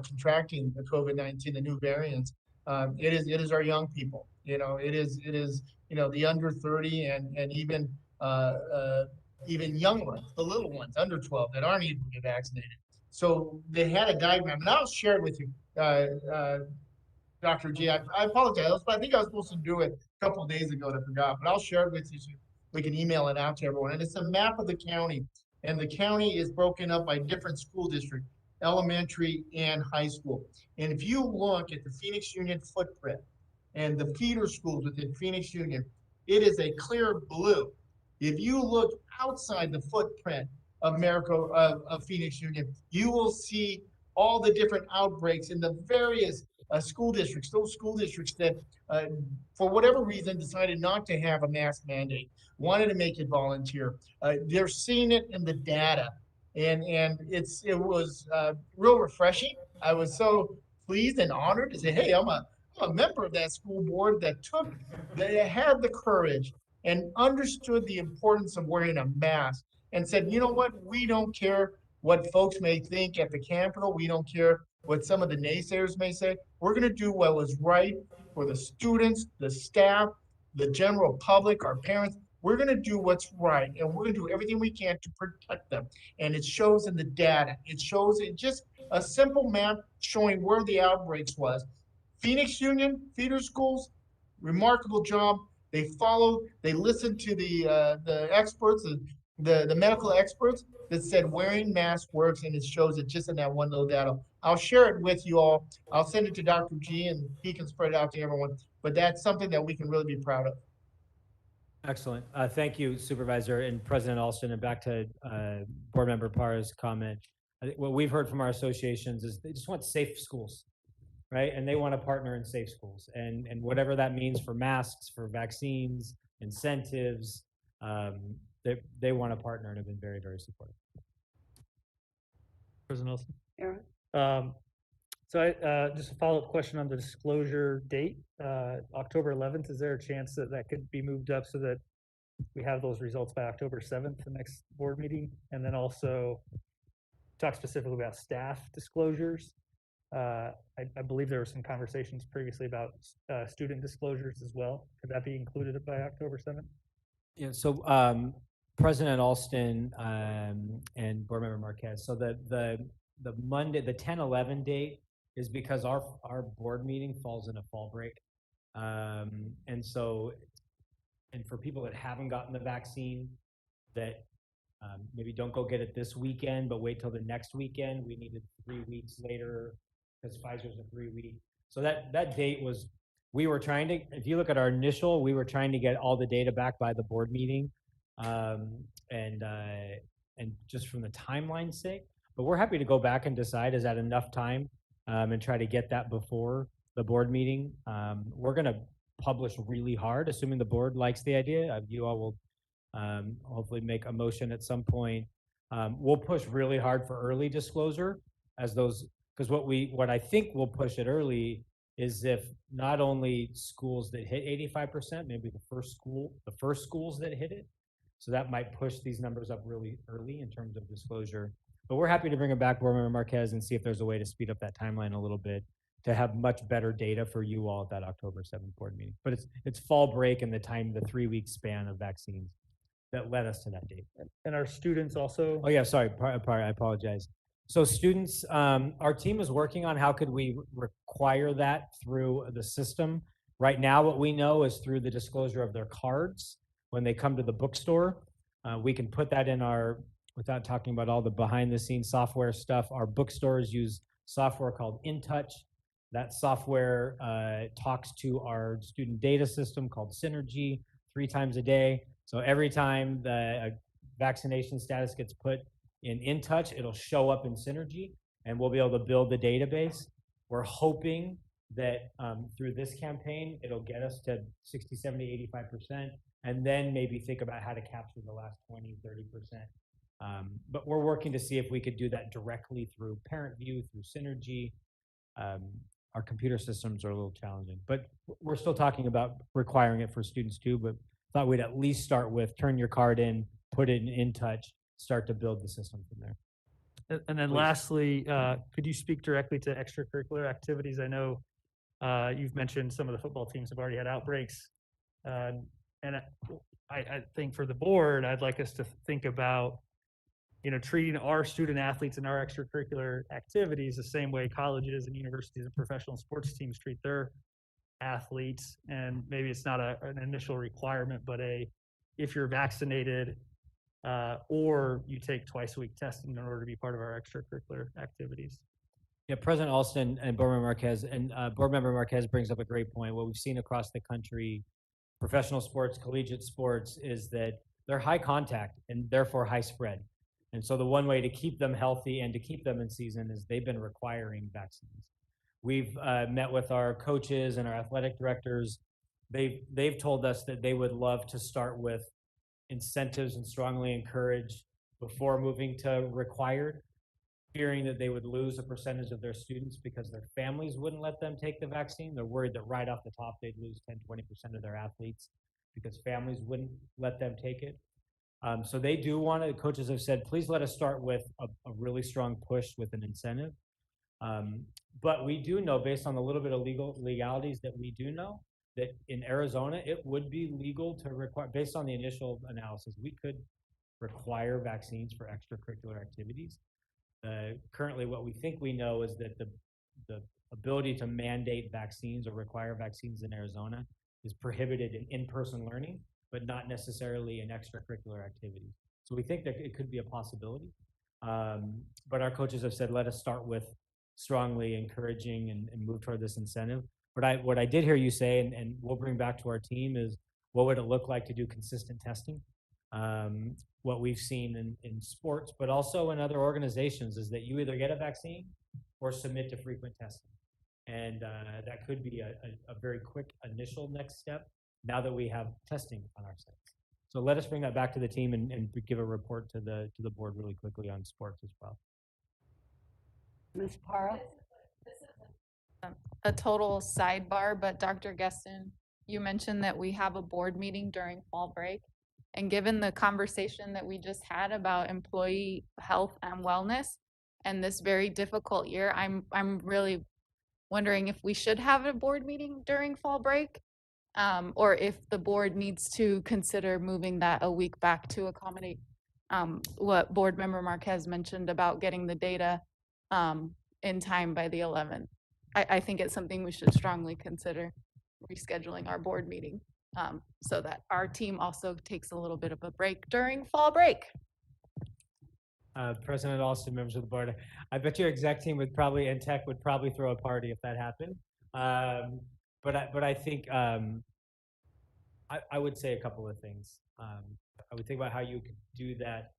contracting the COVID-19, the new variants, it is our young people. It is the under 30 and even young ones, the little ones under 12 that aren't able to get vaccinated. So they had a diagram, and I'll share it with you, Dr. G. I apologize, but I think I was supposed to do it a couple of days ago and I forgot, but I'll share it with you so we can email it out to everyone. And it's a map of the county, and the county is broken up by different school districts, elementary and high school. And if you look at the Phoenix Union footprint and the feeder schools within Phoenix Union, it is a clear blue. If you look outside the footprint of Phoenix Union, you will see all the different outbreaks in the various school districts, those school districts that, for whatever reason, decided not to have a mask mandate, wanted to make it volunteer. They're seeing it in the data, and it was real refreshing. I was so pleased and honored to say, hey, I'm a member of that school board that had the courage and understood the importance of wearing a mask and said, you know what, we don't care what folks may think at the Capitol. We don't care what some of the naysayers may say. We're going to do what was right for the students, the staff, the general public, our parents. We're going to do what's right, and we're going to do everything we can to protect them. And it shows in the data. It shows in just a simple map showing where the outbreaks was. Phoenix Union, feeder schools, remarkable job. They followed, they listened to the experts, the medical experts that said wearing masks works, and it shows it just in that one little data. I'll share it with you all. I'll send it to Dr. G and he can spread it out to everyone. But that's something that we can really be proud of. Excellent. Thank you, Supervisor and President Alston. And back to Board Member Parra's comment. I think what we've heard from our associations is they just want safe schools, right? And they want to partner in safe schools. And whatever that means for masks, for vaccines, incentives, they want to partner and have been very, very supportive. President Olson? Aaron? So just a follow-up question on the disclosure date, October 11th. Is there a chance that that could be moved up so that we have those results by October 7th, the next board meeting? And then also talk specifically about staff disclosures. I believe there were some conversations previously about student disclosures as well. Could that be included by October 7th? Yeah, so President Alston and Board Member Marquez. So the Monday, the 10-11 date is because our board meeting falls in a fall break. And for people that haven't gotten the vaccine that maybe don't go get it this weekend, but wait till the next weekend, we needed 3 weeks later because Pfizer's a 3-week. So that date was, we were trying to, if you look at our initial, we were trying to get all the data back by the board meeting. And just from the timeline's sake, but we're happy to go back and decide, is that enough time, and try to get that before the board meeting. We're going to publish really hard, assuming the board likes the idea. You all will hopefully make a motion at some point. We'll push really hard for early disclosure as those, because what I think will push it early is if not only schools that hit 85%, maybe the first schools that hit it. So that might push these numbers up really early in terms of disclosure. But we're happy to bring it back, Board Member Marquez, and see if there's a way to speed up that timeline a little bit to have much better data for you all at that October 7th board meeting. But it's fall break and the 3-week span of vaccines that led us to that date. And our students also. Oh yeah, sorry, I apologize. So students, our team is working on how could we require that through the system. Right now, what we know is through the disclosure of their cards when they come to the bookstore. We can put that in our, without talking about all the behind the scenes software stuff, our bookstores use software called InTouch. That software talks to our student data system called Synergy 3 times a day. So every time the vaccination status gets put in InTouch, it'll show up in Synergy, and we'll be able to build the database. We're hoping that through this campaign, it'll get us to 60, 70, 85%, and then maybe think about how to capture the last 20, 30%. But we're working to see if we could do that directly through ParentView, through Synergy. Our computer systems are a little challenging, but we're still talking about requiring it for students too, but thought we'd at least start with turn your card in, put it in InTouch, start to build the system from there. And then Please. lastly, could you speak directly to extracurricular activities? I know you've mentioned some of the football teams have already had outbreaks. And I think for the board, I'd like us to think about, treating our student athletes and our extracurricular activities the same way colleges and universities and professional sports teams treat their athletes. And maybe it's not an initial requirement, but if you're vaccinated or you take twice-a-week testing in order to be part of our extracurricular activities. Yeah, President Alston and Board Member Marquez brings up a great point. What we've seen across the country, professional sports, collegiate sports, is that they're high contact and therefore high spread. And so the one way to keep them healthy and to keep them in season is they've been requiring vaccines. We've met with our coaches and our athletic directors. They've told us that they would love to start with incentives and strongly encourage before moving to required, fearing that they would lose a percentage of their students because their families wouldn't let them take the vaccine. They're worried that right off the top they'd lose 10, 20% of their athletes because families wouldn't let them take it. So they do want to, coaches have said, please let us start with a really strong push with an incentive. But we do know, based on a little bit of legalities that we do know, that in Arizona, it would be legal to require, based on the initial analysis, we could require vaccines for extracurricular activities. Currently, what we think we know is that the ability to mandate vaccines or require vaccines in Arizona is prohibited in in-person learning, but not necessarily in extracurricular activities. So we think that it could be a possibility. But our coaches have said, let us start with strongly encouraging and move toward this incentive. What I did hear you say, and we'll bring back to our team, is what would it look like to do consistent testing? What we've seen in sports, but also in other organizations, is that you either get a vaccine or submit to frequent testing. And that could be a very quick initial next step now that we have testing on our sites. So let us bring that back to the team and give a report to the board really quickly on sports as well. Ms. Parra? A total sidebar, but Dr. Geston, you mentioned that we have a board meeting during fall break. And given the conversation that we just had about employee health and wellness and this very difficult year, I'm really wondering if we should have a board meeting during fall break, or if the board needs to consider moving that a week back to accommodate what Board Member Marquez mentioned about getting the data in time by the 11th. I think it's something we should strongly consider rescheduling our board meeting so that our team also takes a little bit of a break during fall break. President Alston, members of the board, I bet your exec team would probably, and tech would probably throw a party if that happened. But I think I would say a couple of things. I would think about how you could do that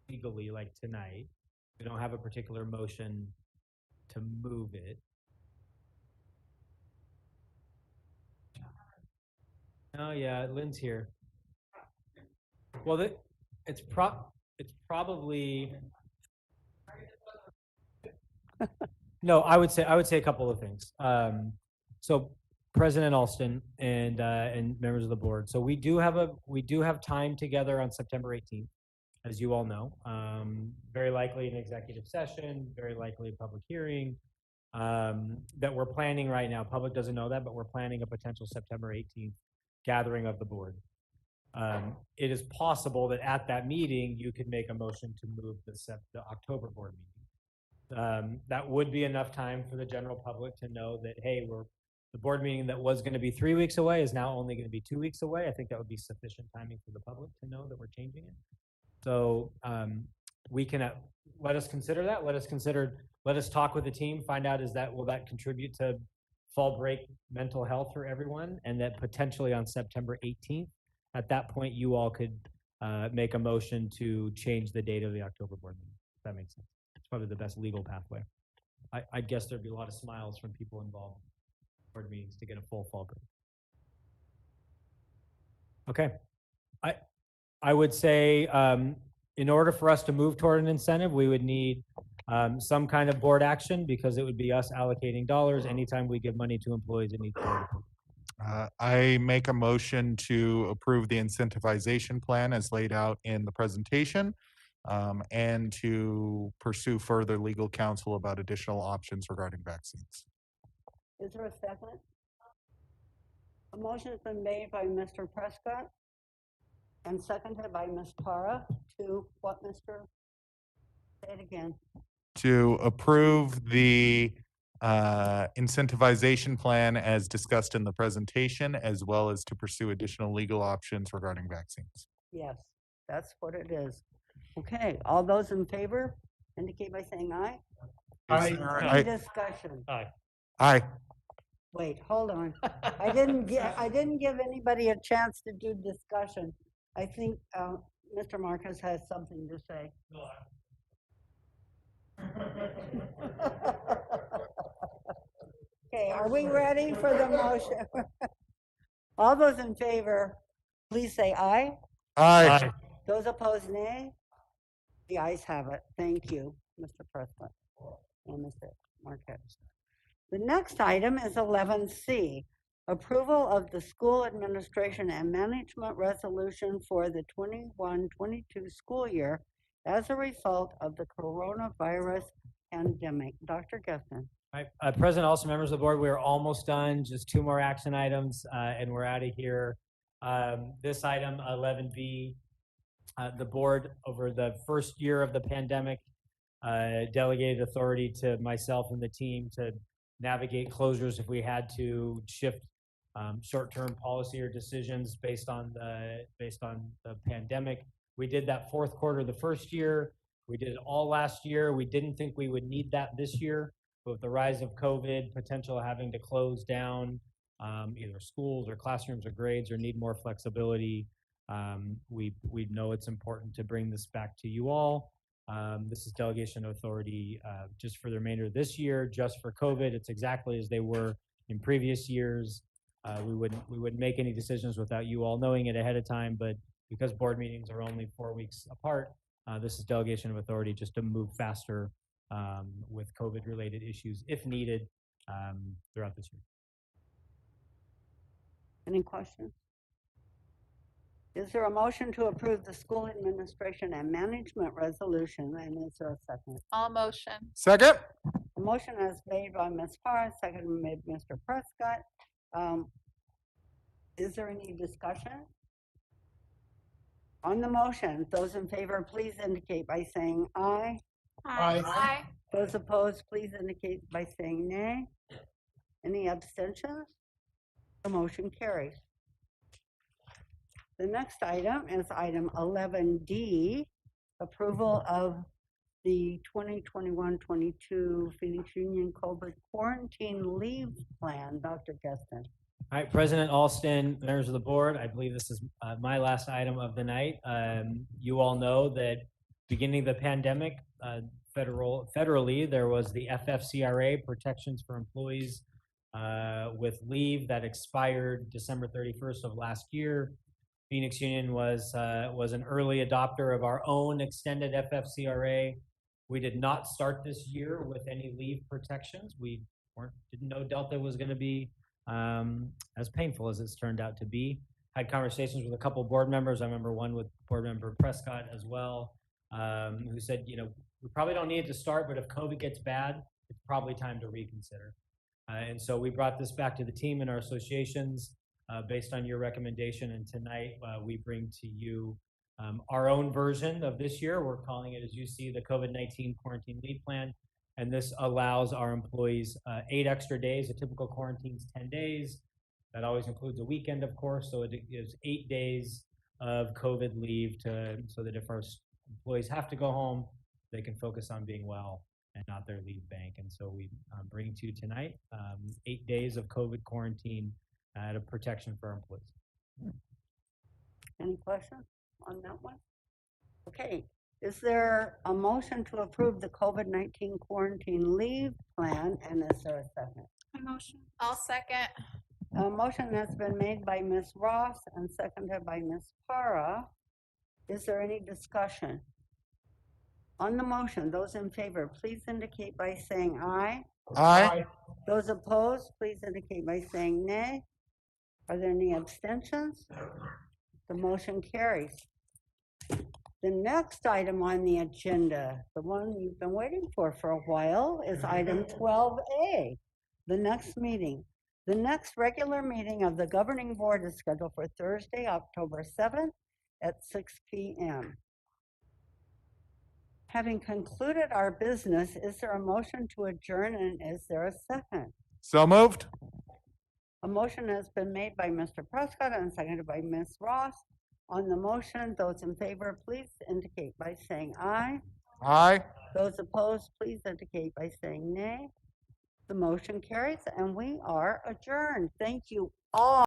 legally, like tonight. We don't have a particular motion to move it. Oh yeah, Lynn's here. Well, it's probably no. I would say a couple of things. So President Alston and members of the board. So we do have time together on September 18th, as you all know. Very likely an executive session, very likely a public hearing. that we're planning right now. Public doesn't know that, but we're planning a potential September 18th gathering of the board. It is possible that at that meeting, you could make a motion to move the October board meeting. That would be enough time for the general public to know that, hey, the board meeting that was going to be 3 weeks away is now only going to be 2 weeks away. I think that would be sufficient timing for the public to know that we're changing it. So we can let us consider that. Let us talk with the team, find out will that contribute to fall break mental health for everyone, and that potentially on September 18th, at that point, you all could make a motion to change the date of the October board meeting. If that makes sense. It's probably the best legal pathway. I guess there'd be a lot of smiles from people involved in board meetings to get a full fall break. Okay. I would say in order for us to move toward an incentive, we would need some kind of board action, because it would be us allocating dollars. Anytime we give money to employees, it needs board approval. I make a motion to approve the incentivization plan as laid out in the presentation, and to pursue further legal counsel about additional options regarding vaccines. Is there a second? A motion has been made by Mr. Prescott and seconded by Ms. Para to what, Mr.? Say it again. To approve the incentivization plan as discussed in the presentation, as well as to pursue additional legal options regarding vaccines. Yes, that's what it is. Okay, all those in favor indicate by saying aye. Aye. Any discussion? Aye. Aye. Wait, hold on. I didn't give anybody a chance to do discussion. I think Mr. Marcus has something to say. Okay, are we ready for the motion? All those in favor, please say aye. Aye. Those opposed, nay. The ayes have it. Thank you, Mr. Prescott and Mr. Marquez. The next item is 11C, approval of the school administration and management resolution for the 21-22 school year as a result of the coronavirus pandemic. Dr. Gesson. All right, President, also members of the board, we're almost done. Just 2 more action items, and we're out of here. This item, 11B, the board over the first year of the pandemic delegated authority to myself and the team to navigate closures if we had to, shift short-term policy or decisions based on the pandemic. We did that fourth quarter the first year. We did it all last year. We didn't think we would need that this year. But with the rise of COVID, potential having to close down either schools or classrooms or grades or need more flexibility, we know it's important to bring this back to you all. This is delegation of authority just for the remainder of this year, just for COVID. It's exactly as they were in previous years. We wouldn't make any decisions without you all knowing it ahead of time, but because board meetings are only 4 weeks apart, this is delegation of authority just to move faster with COVID-related issues, if needed, throughout this year. Any questions? Is there a motion to approve the school administration and management resolution? And is there a second? All motion. Second. The motion is made by Ms. Parr, second by Mr. Prescott. Is there any discussion? On the motion, those in favor, please indicate by saying aye. Aye. Aye. Those opposed, please indicate by saying nay. Any abstentions? The motion carries. The next item is item 11D, approval of the 2021-22 Phoenix Union COVID quarantine leave plan. Dr. Geston. All right, President Alston, members of the board, I believe this is my last item of the night. You all know that beginning of the pandemic, federally, there was the FFCRA, Protections for Employees with Leave, that expired December 31st of last year. Phoenix Union was an early adopter of our own extended FFCRA. We did not start this year with any leave protections. We didn't know Delta was going to be as painful as it's turned out to be. Had conversations with a couple board members. I remember one with board member Prescott as well, who said, we probably don't need it to start, but if COVID gets bad, it's probably time to reconsider. And so we brought this back to the team in our associations based on your recommendation. And tonight we bring to you our own version of this year. We're calling it, as you see, the COVID-19 Quarantine Leave Plan. And this allows our employees 8 extra days. A typical quarantine is 10 days. That always includes a weekend, of course. So it gives 8 days of COVID leave so that if our employees have to go home, they can focus on being well and not their leave bank. And so we bring to you tonight 8 days of COVID quarantine to protection for our employees. Any questions on that one? Okay, is there a motion to approve the COVID-19 quarantine leave plan, and is there a second? A motion. I'll second. A motion has been made by Ms. Ross and seconded by Ms. Para. Is there any discussion? On the motion, those in favor, please indicate by saying aye. Aye. Those opposed, please indicate by saying nay. Are there any abstentions? The motion carries. The next item on the agenda, the one you've been waiting for a while, is item 12A, the next meeting. The next regular meeting of the governing board is scheduled for Thursday, October 7th at 6 p.m. Having concluded our business, is there a motion to adjourn, and is there a second? So moved. A motion has been made by Mr. Prescott and seconded by Ms. Ross. On the motion, those in favor, please indicate by saying aye. Aye. Those opposed, please indicate by saying nay. The motion carries, and we are adjourned. Thank you all.